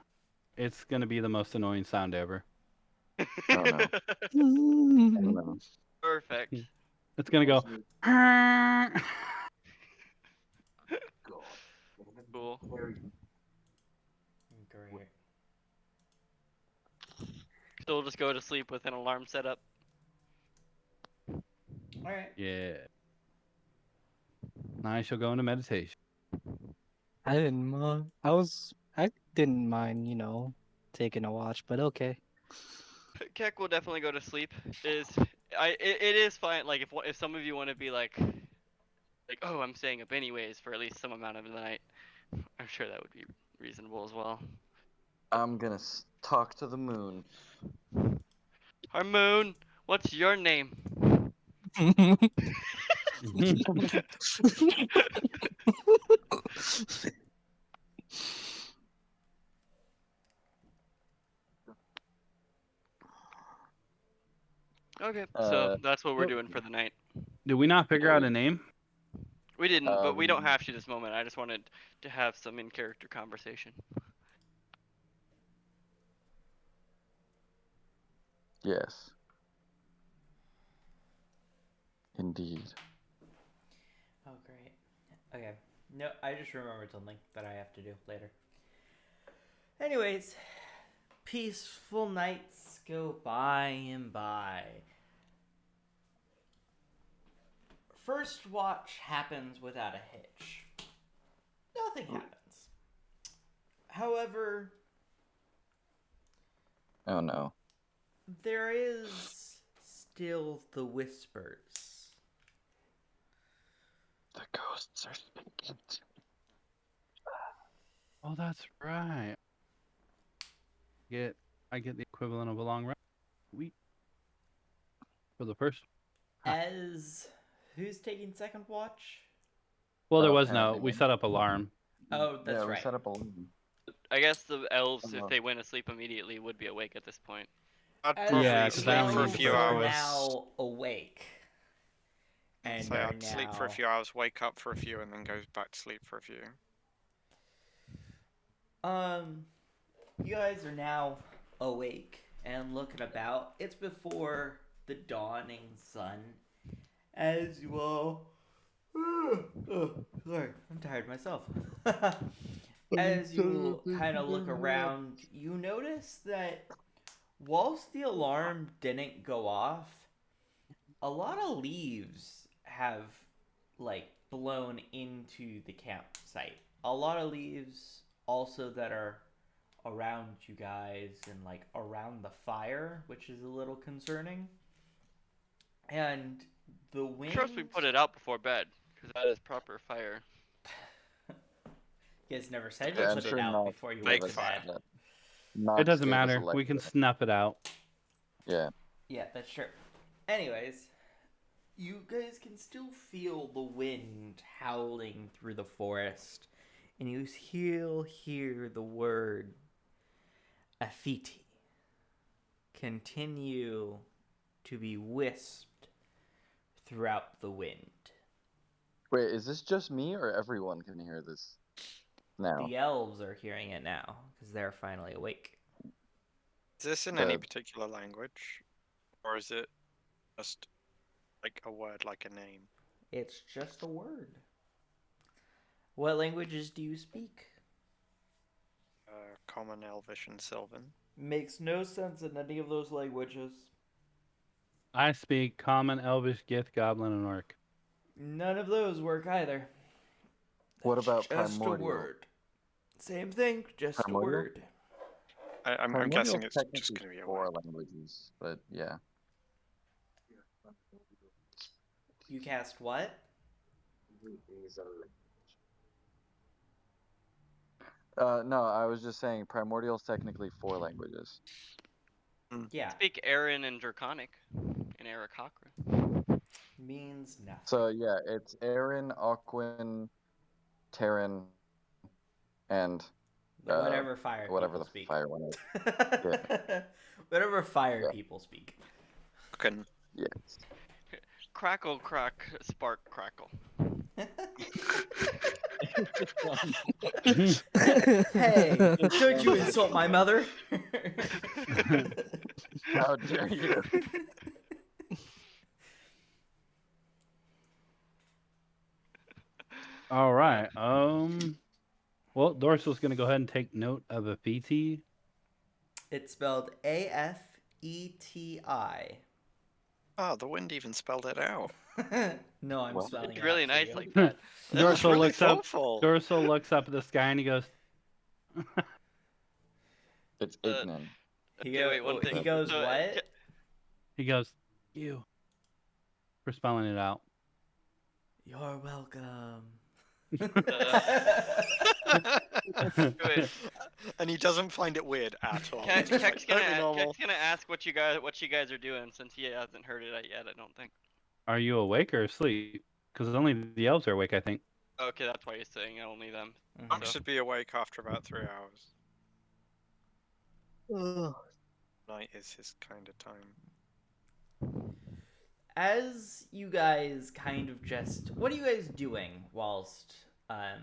It's gonna be the most annoying sound ever. Oh no. Oh no. Perfect. It's gonna go. Cool. Great. So we'll just go to sleep with an alarm set up. Alright. Yeah. I shall go into meditation. I didn't mind. I didn't mind, taking a watch, but okay. Keck will definitely go to sleep. It is fine. Like if some of you want to be like, oh, I'm staying up anyways for at least some amount of the night, I'm sure that would be reasonable as well. I'm gonna talk to the moon. Our moon, what's your name? Okay, so that's what we're doing for the night. Did we not figure out a name? We didn't, but we don't Um, have to this moment. I just wanted to have some in-character conversation. Yes. Indeed. Oh, great. Okay. No, I just remembered something that I have to do later. Anyways, peaceful nights go by and by. First watch happens without a hitch. Nothing happens. However, Oh no. there is still the whispers. The ghosts are speaking. Oh, that's right. I get the equivalent of a long rest week for the first. As who's taking second watch? Well, there Oh, was no. apparently We not. set up alarm. Oh, that's Yeah, we right. set up a line. I guess the elves, if Uh-huh. they went to sleep immediately, would be awake at this point. I'd As probably Yeah, 'cause I sleep only for a need the few first are voice. now awake. And So are I'd sleep for a now- few hours, wake up for a few, and then go back to sleep for a few. You guys are now awake and looking about. It's before the dawning sun. As you all. Sorry, I'm tired myself. As you kind of look around, you notice that whilst the alarm didn't go off, a lot of leaves have blown into the campsite. A lot of leaves also that are around you guys and around the fire, which is a little concerning. And the wind. Trust we put it out before bed, because that is proper fire. You guys never said you Yeah, I'm put sure it out not. before you Fake went to fire. bed. It doesn't matter. We can snuff it out. Yeah. Yeah, that's true. Anyways, you guys can still feel the wind howling through the forest, and you still hear the word Afiti continue to be wisped throughout the wind. Wait, is this just me or everyone can hear this now? The elves are hearing it now because they're finally awake. Is this in any The- particular language, or is it just like a word, like a name? It's just a word. What languages do you speak? Common, Elvish, and Sylvan. Makes no sense in any of those languages. I speak Common, Elvish, Gith, Goblin, and Orc. None of those work either. What That's about just a primordial? word. Same thing, just Primordial? a word. I'm Primordial guessing is it's just technically going to be a 4 word. languages, but yeah. You cast what? No, I was just saying primordial is technically 4 languages. Yeah, Speak Aaron and Draconic and Aarakocra. means nothing. So yeah, it's Aaron, Aquin, Terran, and Whatever fire whatever people the speak. fire one is. Whatever fire Yeah. people speak. Fucking Yes. Crackle, crack, spark, crackle. Hey, don't you insult my mother. How dare you? All right. Well, Dorsal's gonna go ahead and take note of a PT. It's spelled Afeti. oh, the wind even spelled it out. No, I'm What? spelling It's it really out for nice you. like that. That was Dorsal really looks up. thoughtful. Dorsal looks up at the sky and he goes. It's Uh, Ignan. Okay, wait, one thing. He goes, So, what? He goes. You. For spelling it out. You're welcome. Wait. And he doesn't find it weird at all. Keck's It's just like, totally normal. gonna ask what you guys are doing since he hasn't heard it yet. I don't think. Are you awake or asleep? Because only the elves are awake, I think. Okay, that's why he's saying only them. Max So- should be awake after about 3 hours. Night is his kind of time. As you guys kind of just, what are you guys doing whilst Keck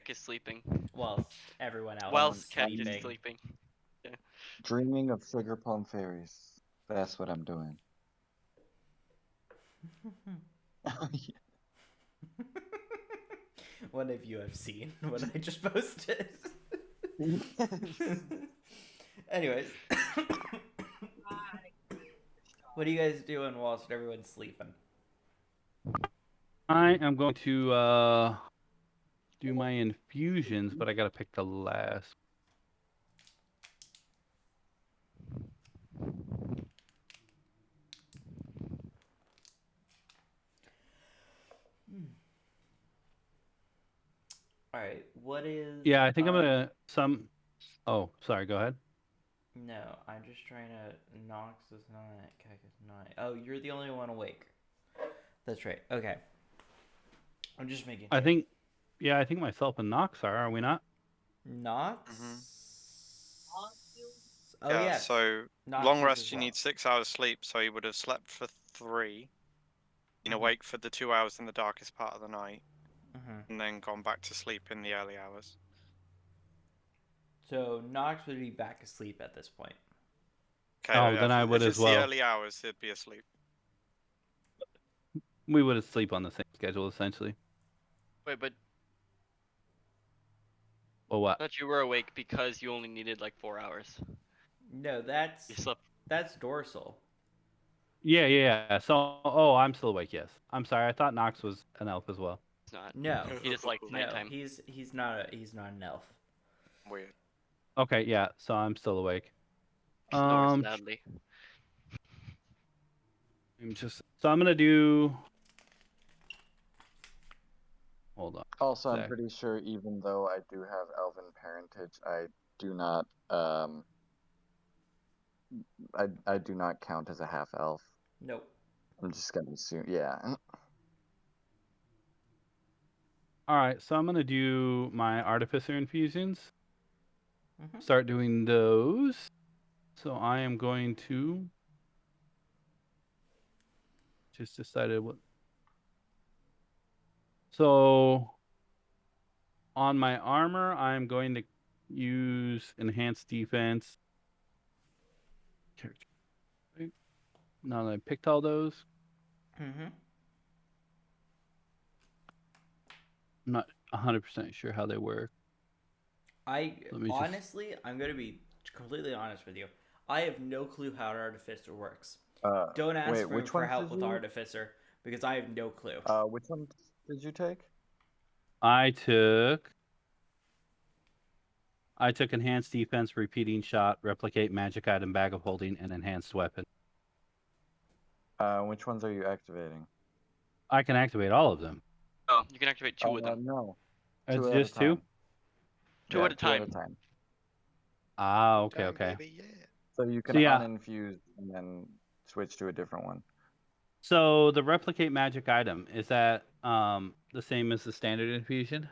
is sleeping. everyone else Whilst is Keck sleeping? is sleeping. Dreaming of sugar plum fairies. That's what I'm doing. What have you have seen what I just posted? Anyways, what are you guys doing whilst everyone's sleeping? I am going to do my infusions, but I gotta pick the last. All right, what is? Yeah, I think I'm gonna some. Oh, sorry. Go ahead. No, I'm just trying to. Nox is not. Keck is not. Oh, you're the only one awake. That's right. Okay. I'm just making. I think. Yeah, I think myself and Nox are we not? Nox. Oh yeah, yes. so Nox long is rest, as you well. need 6 hours sleep, so you would have slept for 3, been Mhm. awake for the 2 hours in the darkest part of the night, Mhm. and then gone back to sleep in the early hours. So Nox would be back asleep at this point. Okay, Oh, yeah, then I would if as it's well. the early hours, he'd be asleep. We would sleep on the same schedule essentially. Wait, but Well, I what? thought you were awake because you only needed like 4 hours. No, You that's slept. dorsal. Yeah. So, I'm still awake. Yes. I'm sorry. I thought Nox was an elf as well. It's not. No, He just likes no, nighttime. he's not an elf. Weird. Okay. Yeah. So I'm still awake. Snores loudly. I'm gonna do. Hold on. Also, I'm Sec. pretty sure even though I do have elven parentage, I do not I do not count as a half elf. Nope. I'm just gonna assume, yeah. All right. So I'm gonna do my artificer infusions. Mhm. Start doing those. So I am going to. Just decided what. So on my armor, I'm going to use enhanced defense character. Right. Now that I picked all those, Mm-hmm. I'm not 100% sure how they work. I Let me just- honestly, I'm gonna be completely honest with you. I have no clue how Artificer works. Don't ask Wait, for him which for ones help did with you? Artificer because I have no clue. Which one did you take? I took enhanced defense, repeating shot, replicate magic item, bag of holding, and enhanced weapon. Which ones are you activating? I can activate all of them. Oh, you can activate two of them. No. It's Two at just a two? time. Two Yeah, at a two at time. a time. Ah, okay, Time, okay. baby, yeah. So you can So, yeah. uninfuse and then switch to a different one. So the replicate magic item, is that the same as the standard infusion?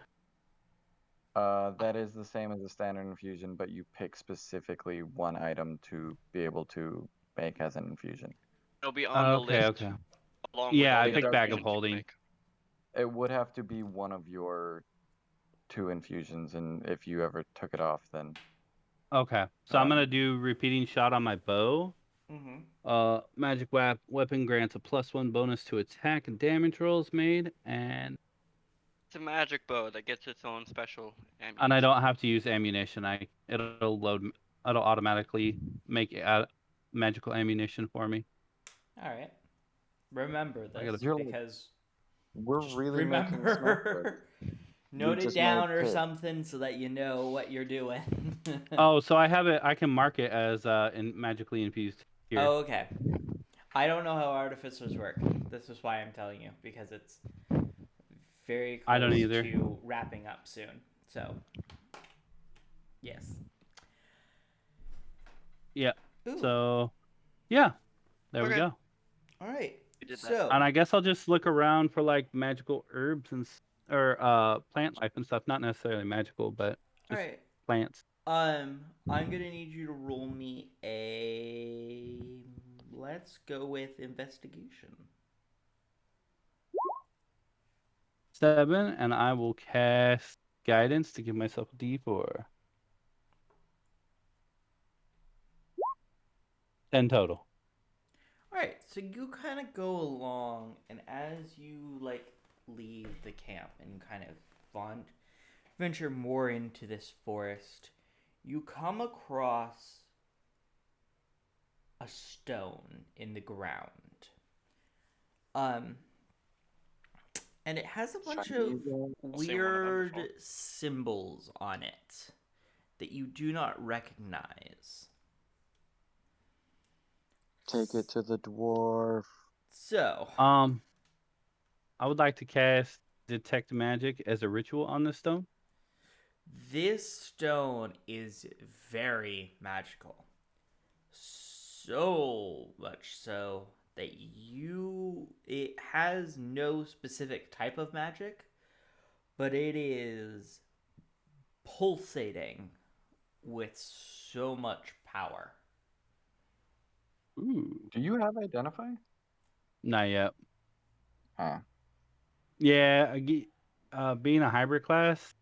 That is the same as a standard infusion, but you pick specifically one item to be able to make as an infusion. It'll be on the Okay, list okay. along Yeah, with all I the picked other bag of infusions you can holding. make. It would have to be one of your two infusions, and if you ever took it off, then Okay. So I'm gonna do repeating shot on my bow. Mm-hmm. Magic weapon grants a +1 bonus to attack and damage rolls made, and It's a magic bow that gets its own special ammunition. I don't have to use ammunition. It'll automatically make magical ammunition for me. All right. Remember I gotta- this You're like, because we're just really making smart remember, choices. note it just made down or pick. something so that you know what you're doing. Oh, so I have it. I can mark it as magically infused here. Oh, okay. I don't know how artificers work. This is why I'm telling you because it's very close I don't either. to wrapping up soon. So, yes. Yeah. Ooh. So, yeah, there we Okay. go. All right. You did that. So, And I guess I'll just look around for like magical herbs or plant life and stuff. Not necessarily magical, but all just right. plants. I'm gonna need you to roll me a. Let's go with investigation. 7, and I will cast guidance to give myself a D4. 10 total. All right, so you kind of go along, and as you leave the camp and kind of venture more into this forest, you come across a stone in the ground. And it has a bunch of I've seen one of them weird before. symbols on it that you do not recognize. Take it to the dwarf. So, I would like to cast detect magic as a ritual on this stone. this stone is very magical. So much so that it has no specific type of magic, but it is pulsating with so much power. Ooh. Do you have identify? Not yet. Huh. Yeah, being a hybrid class.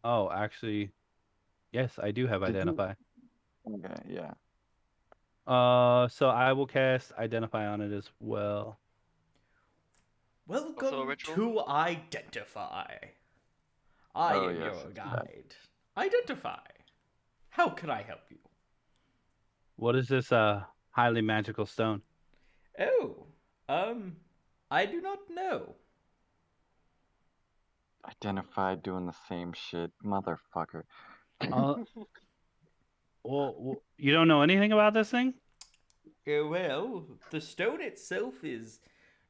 Actually, yes, I do have Did you- identify. Okay, yeah. So I will cast identify on it as well. Welcome Also a ritual? to Identify. I Oh, am yes, your it's that. guide. Identify. How can I help you? What is this highly magical stone? Oh, I do not know. Identify doing the same shit, motherfucker. Well, you don't know anything about this thing? Well, the stone itself is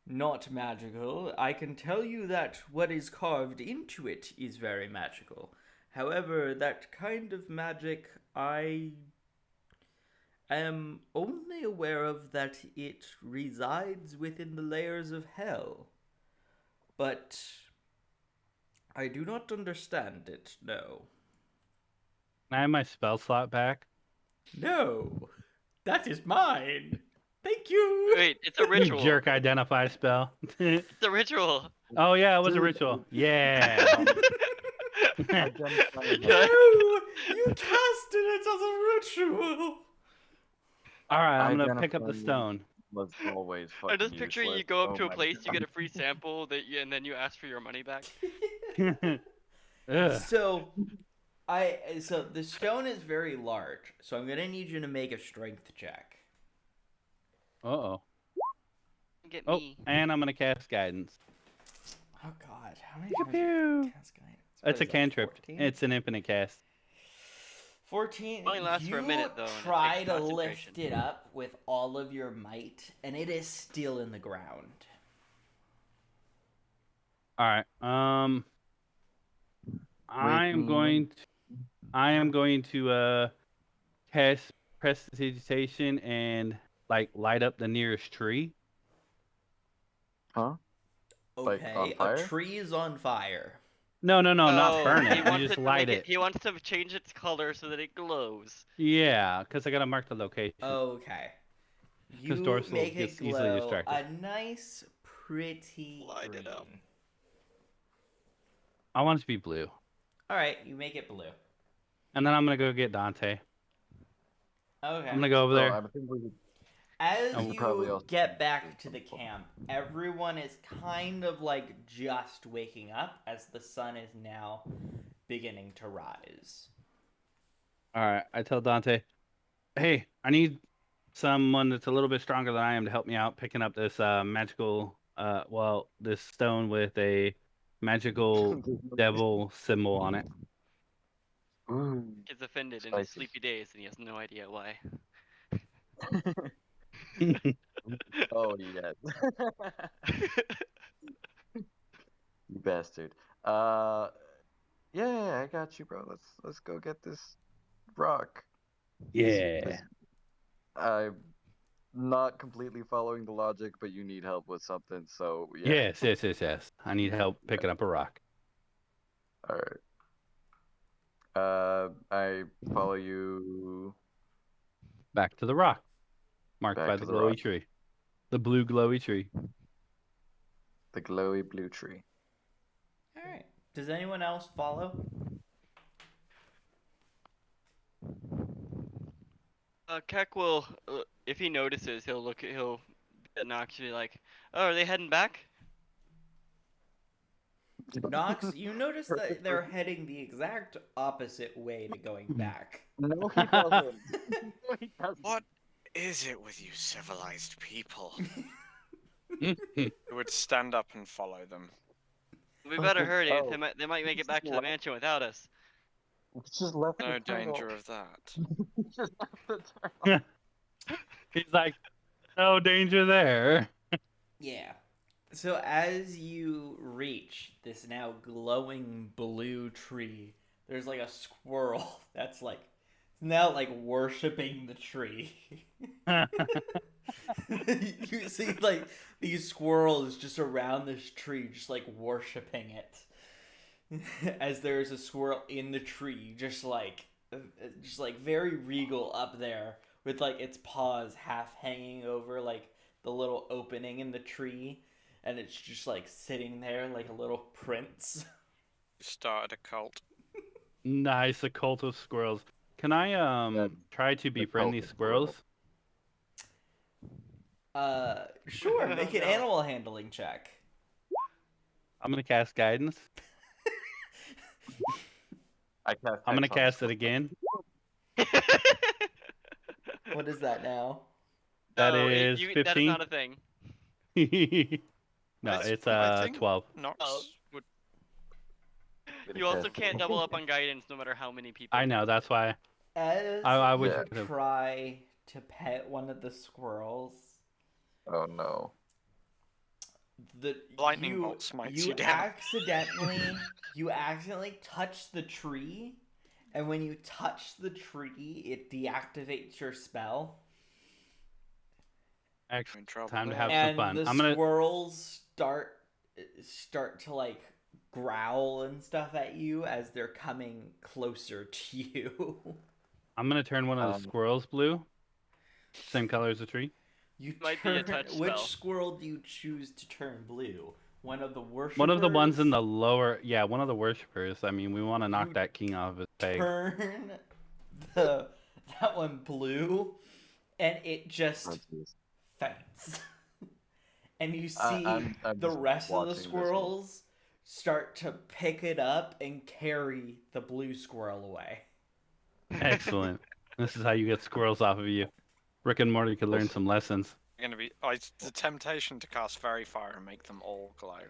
not magical. I can tell you that what is carved into it is very magical. However, that kind of magic I am only aware of that it resides within the layers of hell. But I do not understand it, no. Can I have my spell slot back? No, that is mine. Thank you. Wait, it's a You ritual. jerk identify spell. It's a ritual. Oh yeah, it was a Dude. ritual. Yeah. Identify. Yeah. No, you casted it does a ritual. All right, I'm gonna pick up the Identifying stone. was always I'm fucking just picturing you useless. go up Oh to a my place, you God. get a free sample and then you ask for your money back. Ugh. So so the stone is very large, so I'm gonna need you to make a strength check. Uh-oh. Get Oh, me. and I'm gonna cast guidance. Oh God, how many Pew times do you pew. cast guidance? What It's a is that, cantrip. 14? It's an infinite cast. 14. Only lasts for a You minute, though, and it try takes to concentration. lift it up with all of your might, and it is still in the ground. All right. I am going to cast prestidigitation and like light up the nearest tree. Huh? Like, on Okay, a fire? tree is on fire. No, not Oh, burn he it. You wants just to light make it. He wants to change its color so that it glows. Yeah, because I gotta mark the location. Okay. Because You Dorsal make it gets easily glow distracted. a nice, pretty Light green. it up. I want it to be blue. All right, you make it blue. And then I'm gonna go get Dante. Okay. I'm gonna go over Oh, there. I think we could. As And we'll probably you also get do back to some the fun. camp, everyone is kind of like just waking up as the sun is now beginning to rise. All right, I tell Dante, hey, I need someone that's a little bit stronger than I am to help me out picking up this magical, this stone with a magical devil symbol on it. Ooh, Gets offended in his spicy. sleepy days, and he has no idea why. Oh yes. You bastard. Yeah, I got you, bro. Let's go get this rock. Yeah. I'm not completely following the logic, but you need help with something, so yeah. Yes. I need help picking up a rock. All right. I follow you Back to the rock, marked back by to the the glowy rock, tree. The blue glowy tree. the glowy blue tree. All right. Does anyone else follow? Keck will, if he notices, he'll and actually like, oh, are they heading back? Nox, you notice that they're heading the exact opposite way to going back. No, he doesn't. No, he doesn't. What is it with you civilized people? Hmm. It would stand up and follow them. We better hurry. Oh. They might make it back to the mansion without us. We just left No the tunnel. danger of that. We just left the tunnel. He's like, no danger there. Yeah. So as you reach this now glowing blue tree, there's like a squirrel that's like now like worshiping the tree. You see like these squirrels just around this tree just like worshiping it. As there's a squirrel in the tree just like very regal up there with like its paws half hanging over like the little opening in the tree, and it's just like sitting there like a little prince. Started a cult. Nice, a cult of squirrels. Can I try to befriend cult these of squirrels? Sure, make an No. animal handling check. I'm gonna cast guidance. I cast I'm gonna Hex on the cast it again. What is that now? That No, is that is 15. not a thing. No, That's- it's I think 12. Nox Oh. would. squirrel. You also can't double up on guidance no matter how many people. I know, that's why. As I you wish I could've- try to pet one of the squirrels, Oh no. the Lightning bolt smites you you down. you accidentally touch the tree, and when you touch the tree, it deactivates your spell, Actually, In trouble time to there. have some and fun. the I'm gonna squirrels start to like growl and stuff at you as they're coming closer to you. turn one of the squirrels blue. Same color as the tree. You Might be a turn. touch Which spell. squirrel do you choose to turn blue? One of the worshippers? One of the ones in the lower, one of the worshippers. I mean, we want to knock You that king off his peg. Turn the that one blue, and it Oh, just jeez. faints. And you I- see I'm the just rest of the watching this whole- squirrels start to pick it up and carry the blue squirrel away. Excellent. This is how you get squirrels off of you. Rick and Morty could learn some lessons. Gonna be it's the temptation to cast Fairy Fire and make them all glow.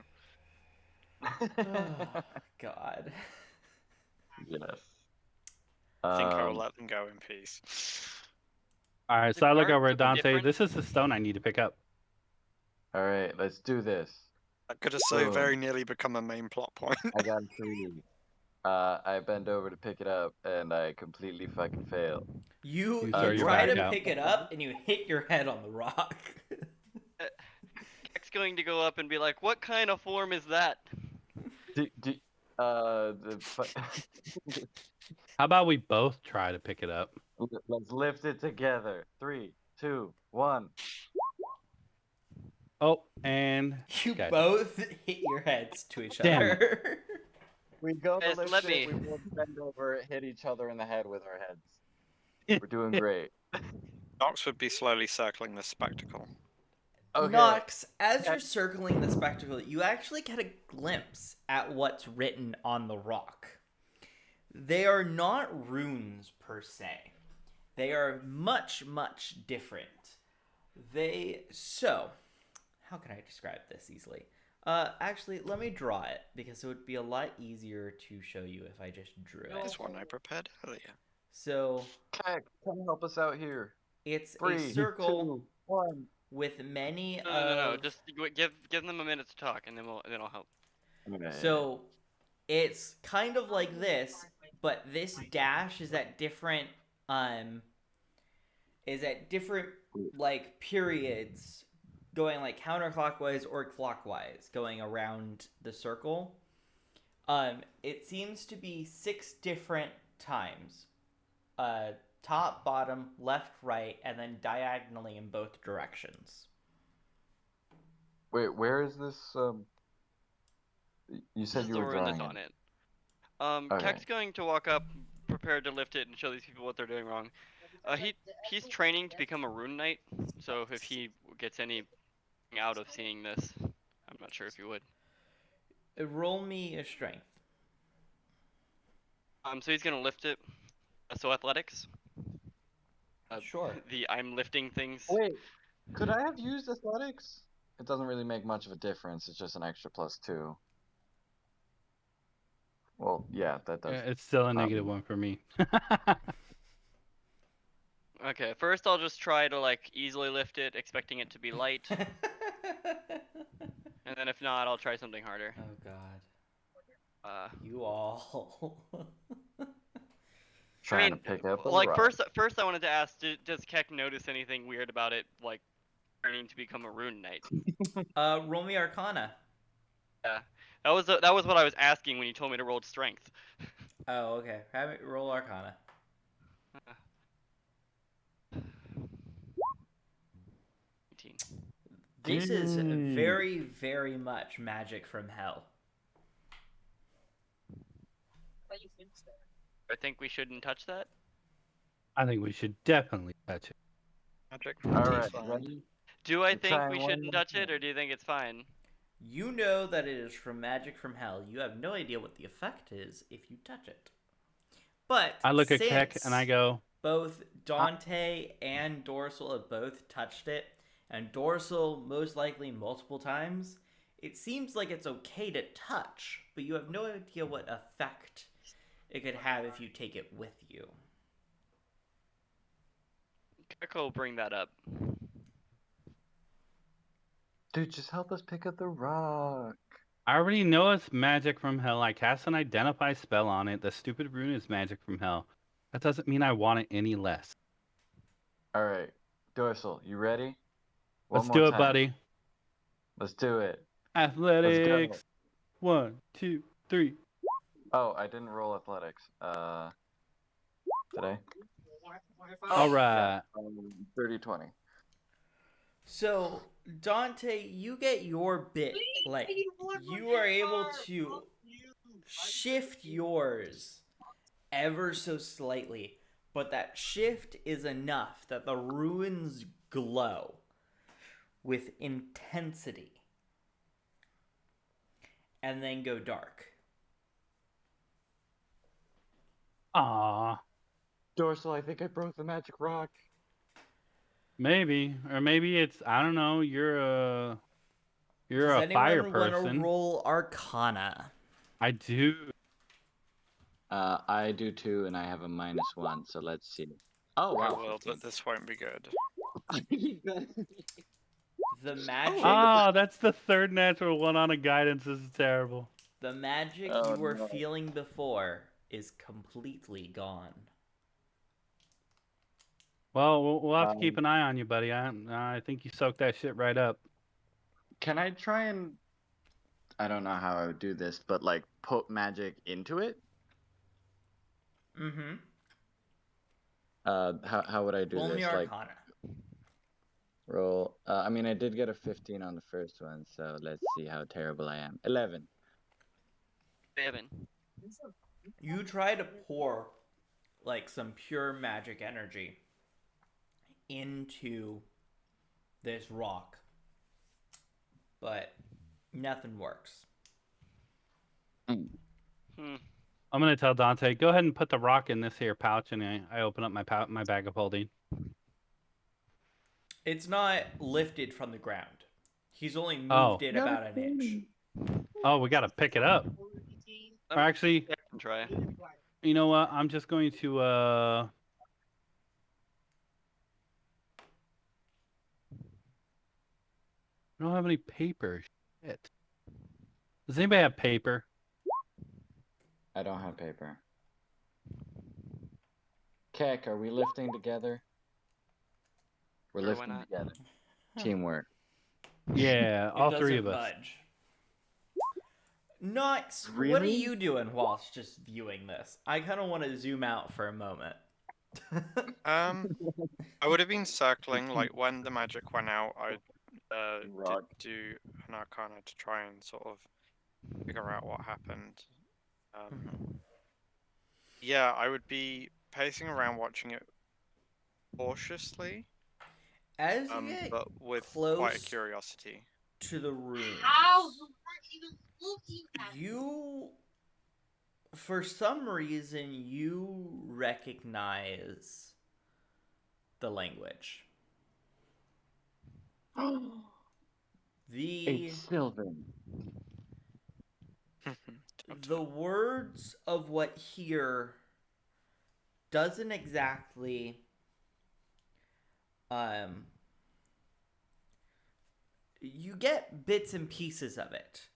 Oh, God. Yes. I think I will Um, let them go in peace. All right, The so I look cards over at look Dante. different. This is the stone I need to pick up. all right, let's do this. That could have so Boom. very nearly become a main plot point. I got a 3. I bend over to pick it up, and I completely fucking fail. You You throw your try back to out. pick it up and you hit your head on the rock. Kek's going to go up and be like, "What kind of form is that?" How about we both try to pick it up? Let's lift it together. 3, 2, 1. Oh, and You okay. both hit your heads to each Damn other. We go to Guys, lift let it, me. we both bend over, hit each other in the head with our heads. We're doing great. Nox would be slowly circling the spectacle. Okay. Nox, as you're circling the spectacle, you actually get a glimpse at what's written on the rock. They are not runes per se. They are much, much different. How can I describe this easily? Actually, let me draw it, because it would be a lot easier to show you if I just drew it. This one I prepared earlier. So, Kek, come help us out here. it's 3, a circle 2, 1. with many No. of... Just give them a minute to talk, and then I'll help. So, it's kind of like this, but this dash is at different like periods, going like counterclockwise or clockwise, going around the circle. It seems to be 6 different times. Top, bottom, left, right, and then diagonally in both directions. Wait, where is this? You said This is you the were rune that's drawing on it. it. Okay. Kek's going to walk up, prepared to lift it, and show these people what they're doing wrong. He's training to become a rune knight, so if he gets anything out of seeing this, I'm not sure if he would. Roll me a strength. So he's gonna lift it. So athletics. Sure. I'm lifting things. Wait, could I have used athletics? It doesn't really make much of a difference. It's just an extra +2. Well, yeah, that does. It's still a negative one for me. Okay, first I'll just try to like easily lift it, expecting it to be light, and then if not, I'll try something harder. Oh God. Uh, You all. Trying mean, to pick up a like rock. first I wanted to ask, does Kek notice anything weird about it, like turning to become a rune knight? Roll me Arcana. Yeah, that was what I was asking when you told me to roll strength. Oh, okay. Have it roll Arcana. 18. This is very, very much magic from hell. I think we shouldn't touch that. I think we should definitely touch it. Magic All from right, T-Slam. ready? Do I I'm think trying we one shouldn't more touch it, time. or do you think it's fine? You know that it is from magic from hell. You have no idea what the effect is if you touch it. But I look at Keck since and I go, both Dante and Dorsal have both touched it, and Dorsal most likely multiple times, it seems like it's okay to touch, but you have no idea what effect it could have if you take it with you. Kek will bring that up. Dude, just help us pick up the rock. I already know it's magic from hell. I cast an identify spell on it. The stupid rune is magic from hell. That doesn't mean I want it any less. All right, Dorsal, you ready? One Let's more do it, time. buddy. Let's do it. Athletics. 1, 2, 3. Oh, I didn't roll athletics. Did I? All right. 30-20. So, Dante, you get your bit. Like, you are able to shift yours ever so slightly, But that shift is enough that the ruins glow with intensity and then go dark. Aw, Dorsal, I think I broke the magic rock. maybe, or maybe it's I don't know. You're a Does fire anyone want to person. roll Arcana? I do. I do too, and I have a -1, so let's see. Oh I wow. will, but this won't be good. The magic, Oh, that's the third natural one on a guidance. This is terrible. the magic Oh, you were no. feeling before is completely gone. Well, we'll have to keep an eye on you, buddy. I think you soaked that shit right up. Can I try and I don't know how I would do this, but like put magic into it? Mm-hmm. How would I do Roll me this? Like Arcana. roll. I mean, I did get a 15 on the first one, so let's see how terrible I am. 11. 7. You try to pour like some pure magic energy into this rock, but nothing works. Hmm. I'm gonna tell Dante, go ahead and put the rock in this here pouch, and I open up my bag of holding. It's not lifted from the ground. He's only moved Oh. it about an inch. Oh, we gotta pick it up. Or actually, I can try. you know what? I'm just going to I don't have any paper. Shit. Does anybody have paper? I don't have paper. Keck, are we lifting together? We're Sure, why lifting not? together. Teamwork. Yeah, It all three of doesn't us. budge. Nox, what are Really? you doing whilst just viewing this? I kind of want to zoom out for a moment. I would have been circling, like when the magic went out, I did Rock. do an Arcana to try and sort of figure out what happened. Yeah, I would be pacing around watching it cautiously, As you get but with close quite a curiosity. to the ruins, you, for some reason, you recognize the language. The It's Sylvan. the words of what here doesn't exactly you get bits and pieces of it.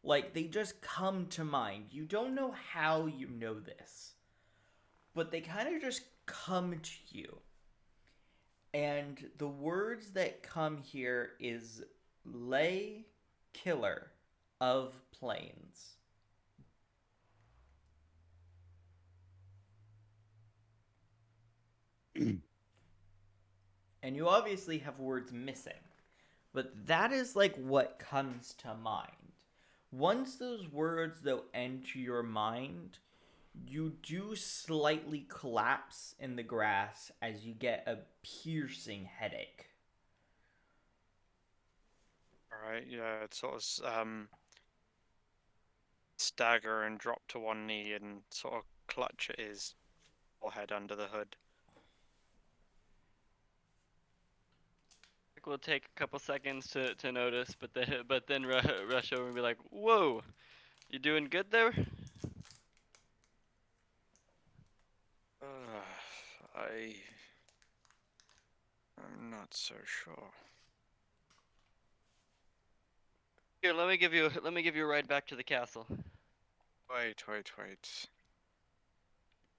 Like they just come to mind. You don't know how you know this, but they kind of just come to you. And the words that come here is lay killer of plains. And you obviously have words missing, but that is like what comes to mind. Once those words though enter your mind, you do slightly collapse in the grass as you get a piercing headache. Alright, yeah, it sort of stagger and drop to one knee and sort of clutch at his forehead under the hood. Will take a couple seconds to notice, but then rush over and be like, "Whoa, you doing good there?" I'm not so sure. Here, let me give you a ride back to the castle. Wait.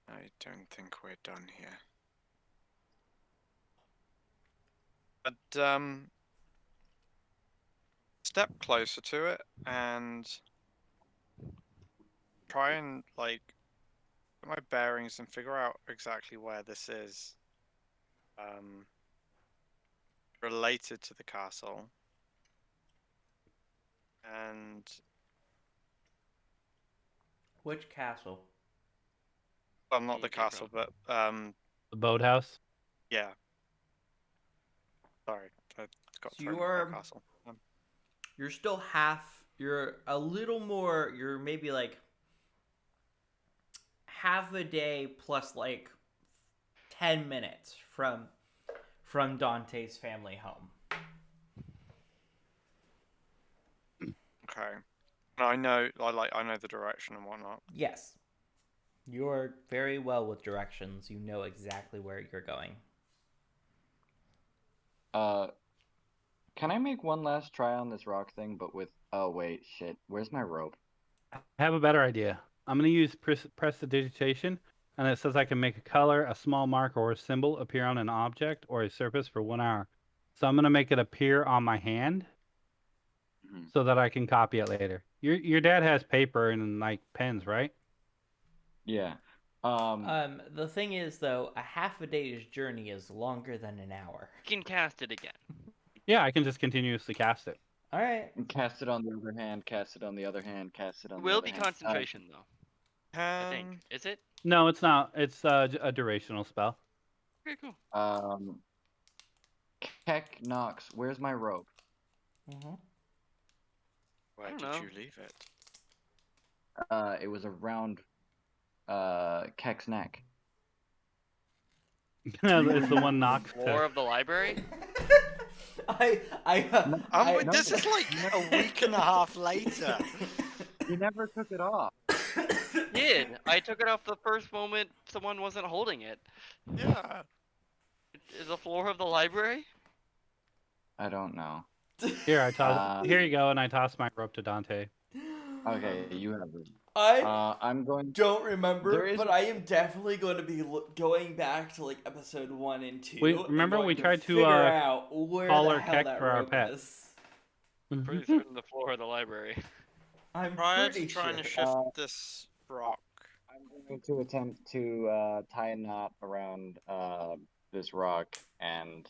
I don't think we're done here. But step closer to it and try and like get my bearings and figure out exactly where this is. Related to the castle. And Which castle? well, not the you came castle, from. but The boathouse. Yeah. Sorry, I got So thrown you off are- my castle. You're still half. You're a little more. You're maybe like half a day plus like 10 minutes from Dante's family home. Okay. I know. I know the direction and whatnot. Yes, you're very well with directions. You know exactly where you're going. Can I make one last try on this rock thing, but with... Oh, wait, shit. Where's my rope? I have a better idea. I'm going to use prestidigitation, and it says I can make a color, a small mark, or a symbol appear on an object or a surface for 1 hour. So I'm going to make it appear on my hand Mhm. so that I can copy it later. Your dad has paper and like pens, right? Yeah. The thing is, though, a half a day's journey is longer than an hour. You can cast it again. Yeah, I can just continuously cast it. All right. Cast it on the other hand, cast it on the other hand, cast it on It the will other be hand. concentration though. I think. Is it? No, it's not. It's a durational spell. Okay, cool. Keck Knox, where's my rope? Mm-hmm. Where don't did know. you leave it? It was around Keck's neck. It's the one Knox Floor took. of the library. This is like a week and a half later. You never took it off. Did I took it off the first moment someone wasn't holding it? Yeah. Is the floor of the library? I don't know. Here, I toss. Here you go, and I toss my rope to Dante. Okay, you have it. I I'm going. don't remember, There is- but I am definitely going to be going back to like episode 1 and 2. We- and remember going we to tried to, figure out where call the our hell Keck that for our rope pet. is. Pretty certain the floor of the library. I'm Prior pretty to trying sure. to shift this rock. I'm going to attempt to tie a knot around this rock and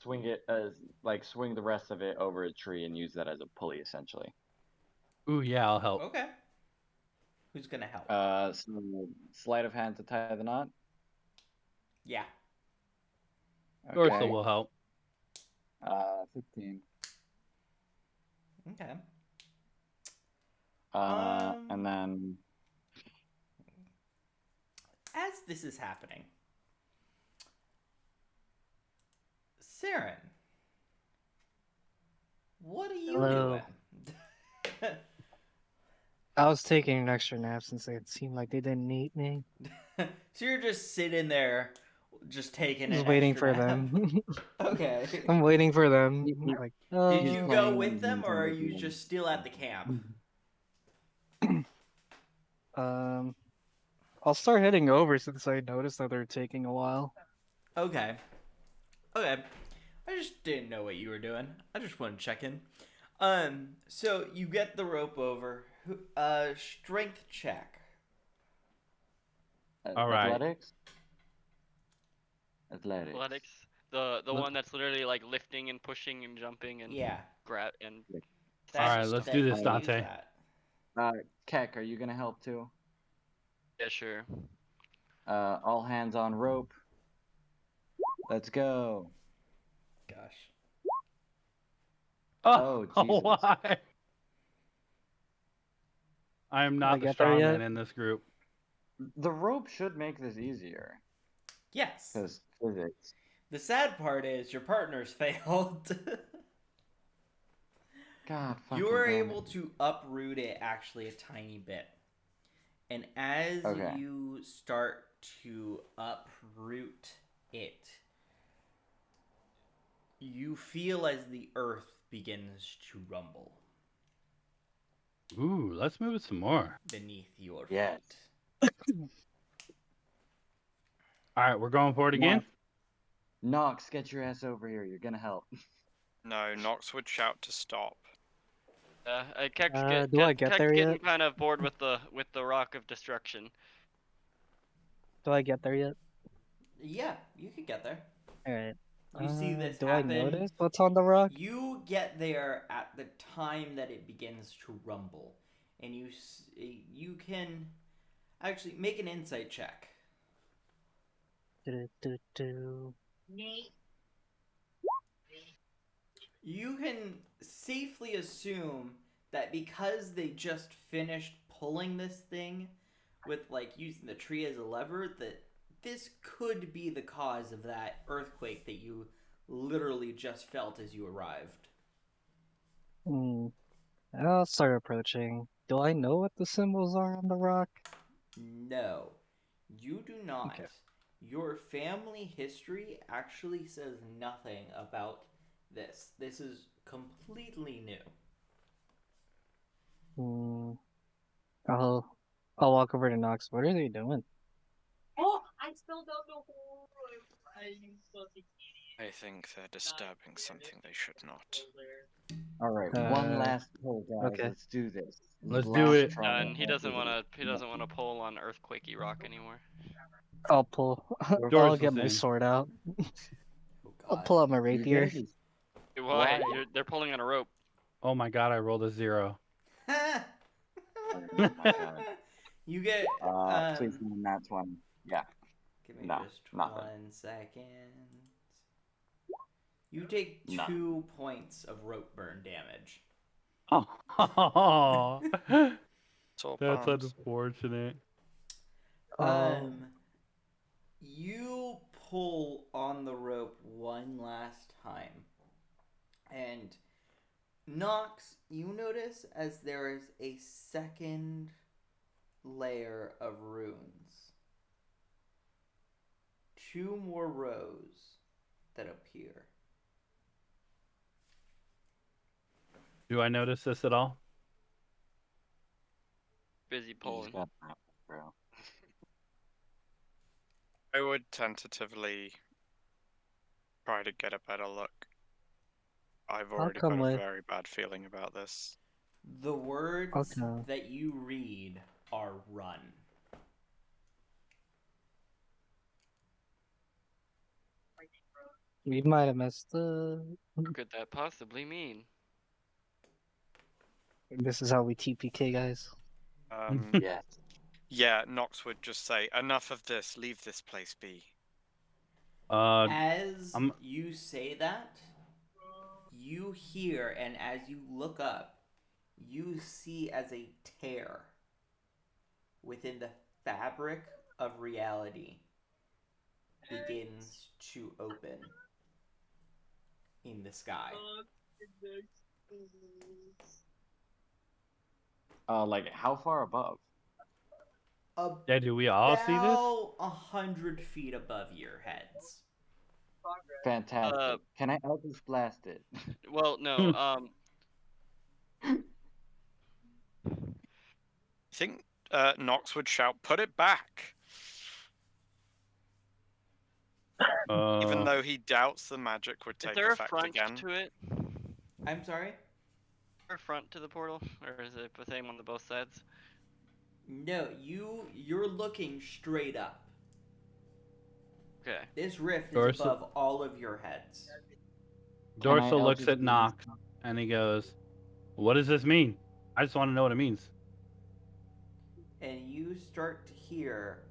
swing it swing the rest of it over a tree and use that as a pulley, essentially. Ooh, yeah, I'll help. Okay. Who's gonna help? So sleight of hand to tie the knot. Yeah. Dorsa will help. 15. Okay. And then As this is happening, Saren, what are you Hello. doing? I was taking an extra nap since it seemed like they didn't need me. So you're just sitting there, just taking Just an waiting extra for nap. them. Okay. I'm waiting for them. You- Like, Did He's you go playing with them, or are Nintendo you games. just still at the camp? I'll start heading over since I noticed that they're taking a while. Okay. Okay. I just didn't know what you were doing. I just wanted to check in. So you get the rope over. Strength check. All right. Athletics. Athletics. Athletics. The Let- one that's literally like lifting and pushing and jumping and Yeah. grab and. Alright, let's do this, use Dante. that. Keck, are you gonna help too? Yeah, sure. All hands on rope. Let's go. Gosh. Oh, Jesus. Why? I am not the get there strong yet? man in this group. The rope should make this easier. Yes. Because physics. The sad part is your partner's failed. God, fucking You were damn able it. to uproot it actually a tiny bit. And as Okay. you start to uproot it, you feel as the earth begins to rumble Ooh, let's move it some more. beneath your Yes. feet. Alright, we're going for it again? Nox, get your ass over here. You're gonna help. No, Nox would shout to stop. Keck's do I get Keck's there getting yet? kind of bored with the rock of destruction. Do I get there yet? Yeah, you could get there. Alright. You see this Do happen. I notice what's on the rock? You get there at the time that it begins to rumble, and you can actually make an insight check. Do-do-do-do. You can safely assume that because they just finished pulling this thing with like using the tree as a lever, that this could be the cause of that earthquake that you literally just felt as you arrived. Hmm. I'll start approaching. Do I know what the symbols are on the rock? No, you do not. Okay. Your family history actually says nothing about this. This is completely new. Hmm. I'll walk over to Nox. What are they doing? I think they're disturbing something they should not. All right, one Uh, last pull, guys. okay. Let's do this. Let's Last do it. try. And he doesn't want to. He doesn't want to pull on earthquakey rock anymore. I'll pull. Doors I'll get my listening. sword out. Oh I'll god. pull out my You're rapier. gonna be- Why? Why? They're pulling on a rope. Oh my god, I rolled a 0. Oh my god. You get Please give me that 20. Yeah. give me No, just nothing. 1 second. You take No. 2 points of rope burn damage. Oh, Sore that's palms. unfortunate. You pull on the rope one last time, and Nox, you notice as there is a second layer of runes. 2 more rows that appear. Do I notice this at all? Busy You just pulling. got that, bro. I would tentatively try to get a better look. I've I'll already come got a with. very bad feeling about this. The words Okay. that you read are run. We might have messed up. What could that possibly mean? This is how we TPK, guys. Yes. Yeah, Nox would just say, "Enough of this. Leave this place be." As I'm- you say that, you hear, and as you look up, you see as a tear within the fabric of reality begins to open in the sky. Like how far above? Yeah, do we all see this? About 100 feet above your heads. Fantastic. Can I Eldritch Blast it? Well, no. I think Nox would shout, "Put it back!" Even though he doubts the magic would Is take there a effect front again. to it? I'm sorry? Is there a front to the portal, or is it the same on the both sides? No, you're looking straight up. Okay. This rift is Dorsal- above all of your heads. Dorsal looks Eldritch at Nox Blast? and he goes, "What does this mean? I just want to know what it means." And you start to hear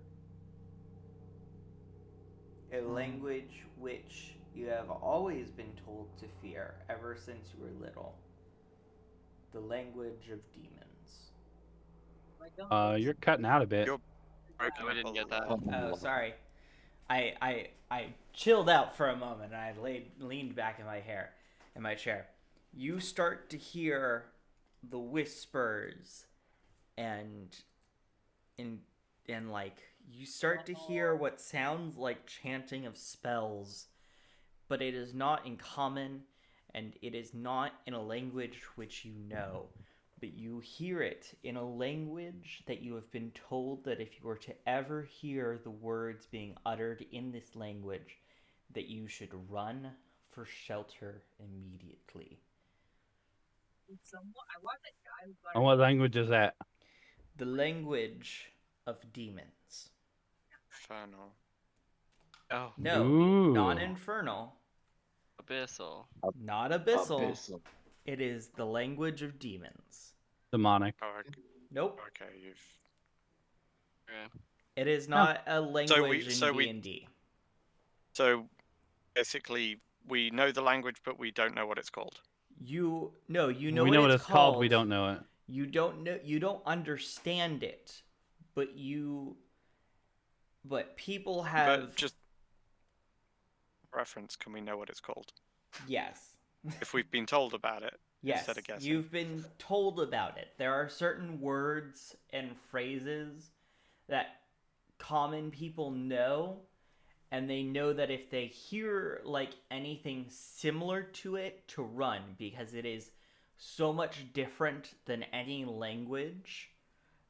a language which you have always been told to fear ever since you were little. The language of demons. You're cutting out a bit. You're breaking we up didn't a get that. lot. Oh, sorry. I chilled out for a moment and I leaned back in my chair. You start to hear the whispers and like you start to hear what sounds like chanting of spells, but it is not in common and it is not in a language which you know. But you hear it in a language that you have been told that if you were to ever hear the words being uttered in this language, that you should run for shelter immediately. And what language is that? The language of demons. Infernal. Oh, No, Ooh. not infernal, abyssal. not abyssal. Abyssal. It is the language of demons. Demonic. Oh, Nope. okay, you've. Okay. It is not a language so in we- D&D. So basically, we know the language, but we don't know what it's called. You we know know what what it's it's called. We don't know it. You don't understand it, but people have But just reference, can we know what it's called? yes. If we've been told about it Yes, instead of guessing. you've been told about it. There are certain words and phrases that common people know, and they know that if they hear like anything similar to it, to run, because it is so much different than any language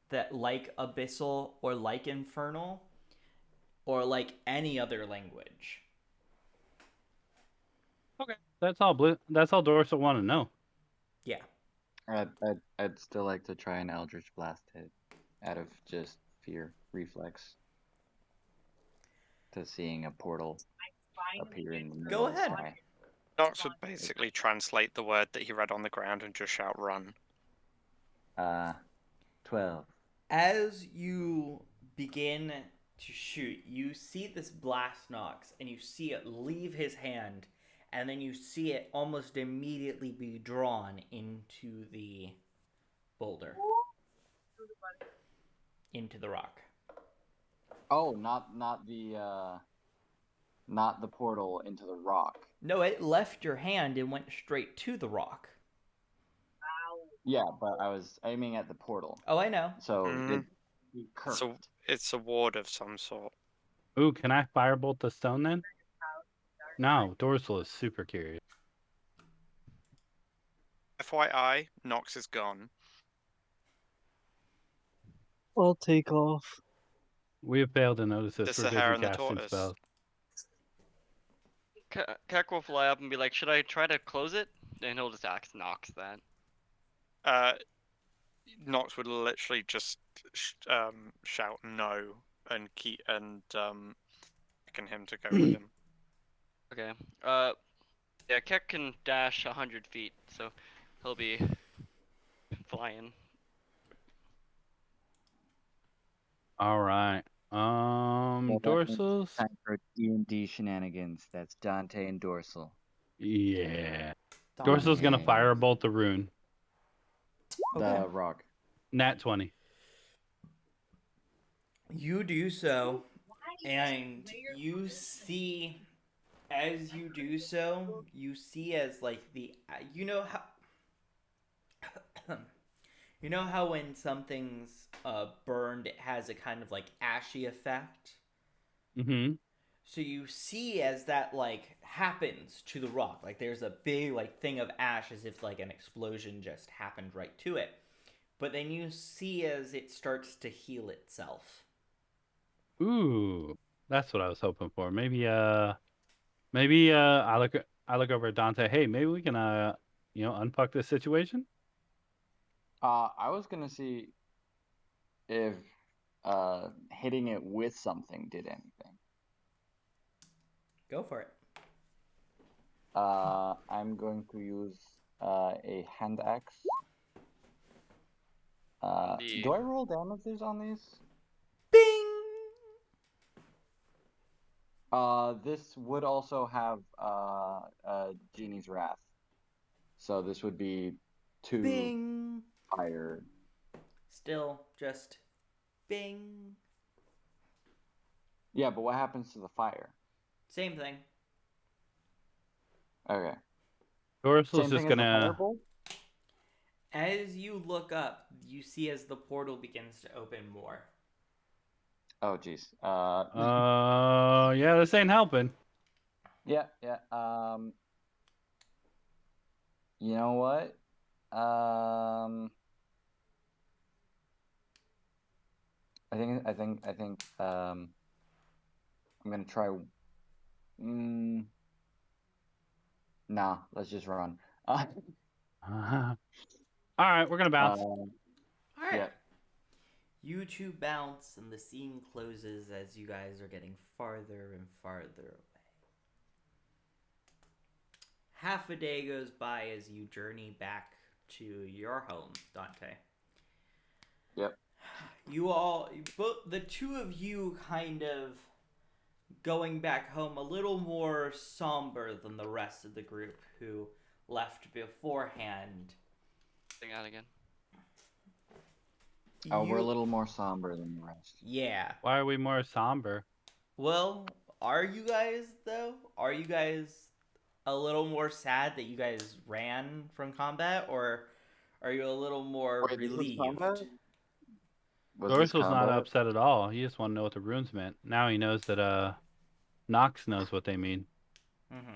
that like abyssal or like infernal or like any other language. Okay, that's all. That's all Dorsal want to know. Yeah. I'd still like to try an Eldritch Blast hit out of just fear reflex to seeing a portal appear in the middle Go of the ahead. sky. Knox would basically translate the word that he read on the ground and just shout "run." 12. As you begin to shoot, you see this blast Nox, and you see it leave his hand, and then you see it almost immediately be drawn into the boulder, into the rock. Oh, not the portal into the rock. No, it left your hand and went straight to the rock. Yeah, but I was aiming at the portal. Oh, I know. So Mhm. it curved. So it's a ward of some sort. Ooh, can I firebolt the stone then? No, Dorsal is super curious. FYI, Knox is gone. I'll take off. We have failed to notice this. The We're Sahara busy and the casting tortoise. spells. Keck will fly up and be like, "Should I try to close it?" And he'll just ask Nox that. Knox would literally just shout no and beckon him to go with him. Okay. Yeah, Keck can dash 100 feet, so he'll be flying. All right. Dorsals. Time for D&D shenanigans. That's Dante and Dorsal. Yeah. Dorsal's gonna Okay. firebolt the rune. Okay. The rock. Nat 20. You do so, and you see, as you do so, you see as like you know how you know how when something's burned, it has a kind of like ashy effect. Mm-hmm. So you see as that like happens to the rock, like there's a big like thing of ash, as if like an explosion just happened right to it. But then you see as it starts to heal itself. Ooh, that's what I was hoping for. Maybe I look over at Dante. Hey, maybe we can unfuck this situation. I was gonna see if hitting it with something did anything. Go for it. I'm going to use a hand axe. Do I roll damages on these? Bing! This would also have Genie's Wrath. So this would be 2 Bing! higher. Still just bing. Yeah, but what happens to the fire? Same thing. Okay. Dorsal's Same just thing as the gonna. firebolt? As you look up, you see as the portal begins to open more. Oh, jeez. Yeah, this ain't helping. Yeah. You know what? I think I'm gonna try. Nah, let's just run. All right, we're gonna bounce. All right. Yeah. You two bounce, and the scene closes as you guys are getting farther and farther away. Half a day goes by as you journey back to your home, Dante. Yep. The two of you kind of going back home a little more somber than the rest of the group who left beforehand. Thing out again. Oh, we're a You- little more somber than the rest. Yeah. Why are we more somber? Well, are you guys though? Are you guys a little more sad that you guys ran from combat, or are you a little more Wait, this was relieved? combat? Was this Dorsal's not combat? upset at all. He just wanted to know what the runes meant. Now he knows that Nox knows what they mean. Mm-hmm.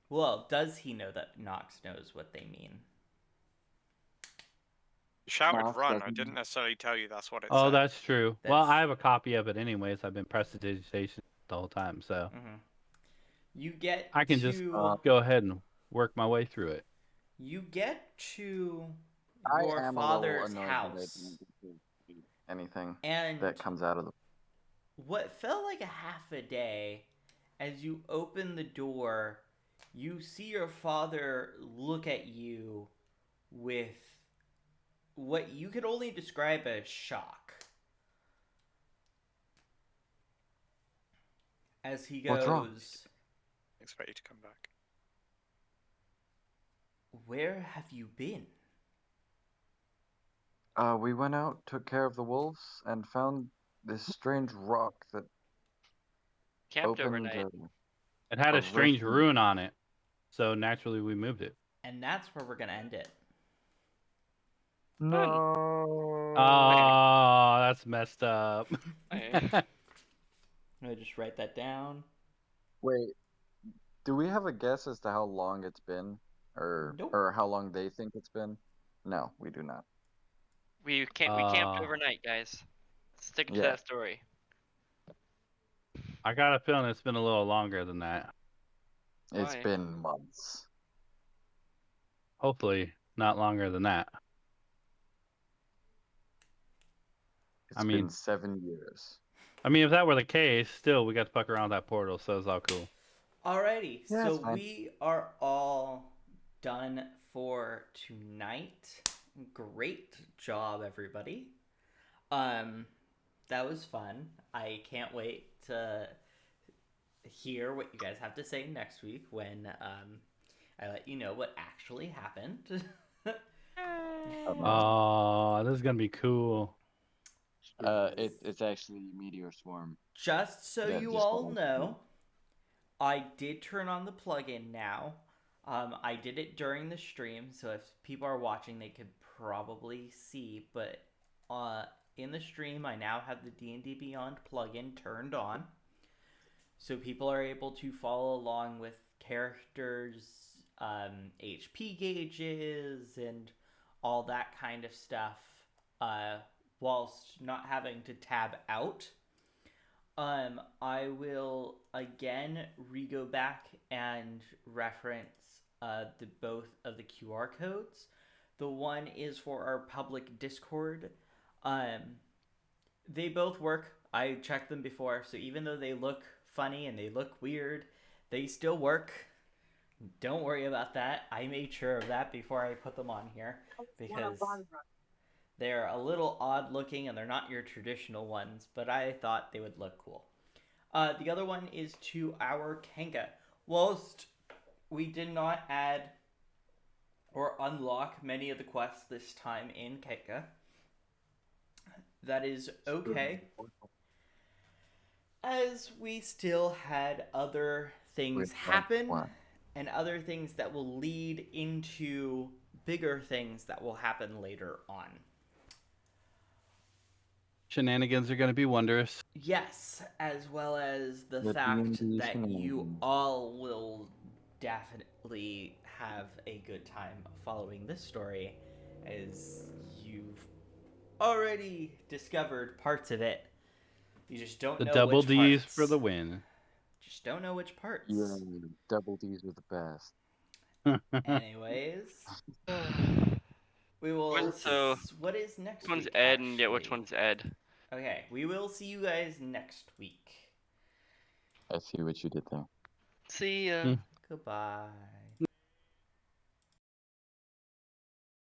Well, does he know that Nox knows what they mean? You shouted Nox run. I doesn't- didn't necessarily tell you that's what it Oh, said. that's true. Well, That's- I have a copy of it anyways. I've been prestidigitation the whole time, so Mm-hmm. You get I can to just go ahead and work my way through it. you get to I your am a little father's annoyed that they house, didn't get to eat anything and that comes out of the. what felt like a half a day, as you open the door, you see your father look at you with what you could only describe as shock. As he What's wrong? goes, Expect you to come back. "Where have you been?" We went out, took care of the wolves, and found this strange rock that Camped opened. overnight. It had A a strange rift in- rune on it, so naturally we moved it. And that's where we're gonna end it. No. Oh, that's messed up. I- Let me just write that down. Wait, do we have a guess as to how long it's been, or Nope. or how long they think it's been? No, we do not. we camped overnight, guys. Stick to Yeah. that story. I got a feeling it's been a little longer than that. It's Why? been months. Hopefully, not longer than that. It's I mean- been 7 years. I mean, if that were the case, still we got to fuck around that portal, so it's all cool. Alrighty, Yeah, so it's fine. we are all done for tonight. Great job, everybody. That was fun. I can't wait to hear what you guys have to say next week when I let you know what actually happened. Oh, this is gonna be cool. It's actually Meteor Swarm. Just so That you just all went know, I did turn on the plugin now. I did it during the stream, so if people are watching, they could probably see. But in the stream, I now have the D&D Beyond plugin turned on, so people are able to follow along with characters' HP gauges and all that kind of stuff, whilst not having to tab out. I will again go back and reference the both of the QR codes. The one is for our public Discord. They both work. I checked them before, so even though they look funny and they look weird, they still work. Don't worry about that. I made sure of that before I put them on here because they're a little odd looking and they're not your traditional ones, but I thought they would look cool. The other one is to our Kenga. Whilst we did not add or unlock many of the quests this time in Kenga, that is okay, as we still had other things happen and other things that will lead into bigger things that will happen later on. Shenanigans are gonna be wondrous. Yes, as well as the The fact D&D that you shenanigans. all will definitely have a good time following this story, as you've already discovered parts of it. You just don't The know double which D's parts. for the win. Just don't know which parts. Yeah, double D's are the best. Anyways, we will. So, What is next Which one's week? Ed and yeah, which actually? one's Ed? Okay, we will see you guys next week. I see what you did there. See ya. Hmm. Goodbye.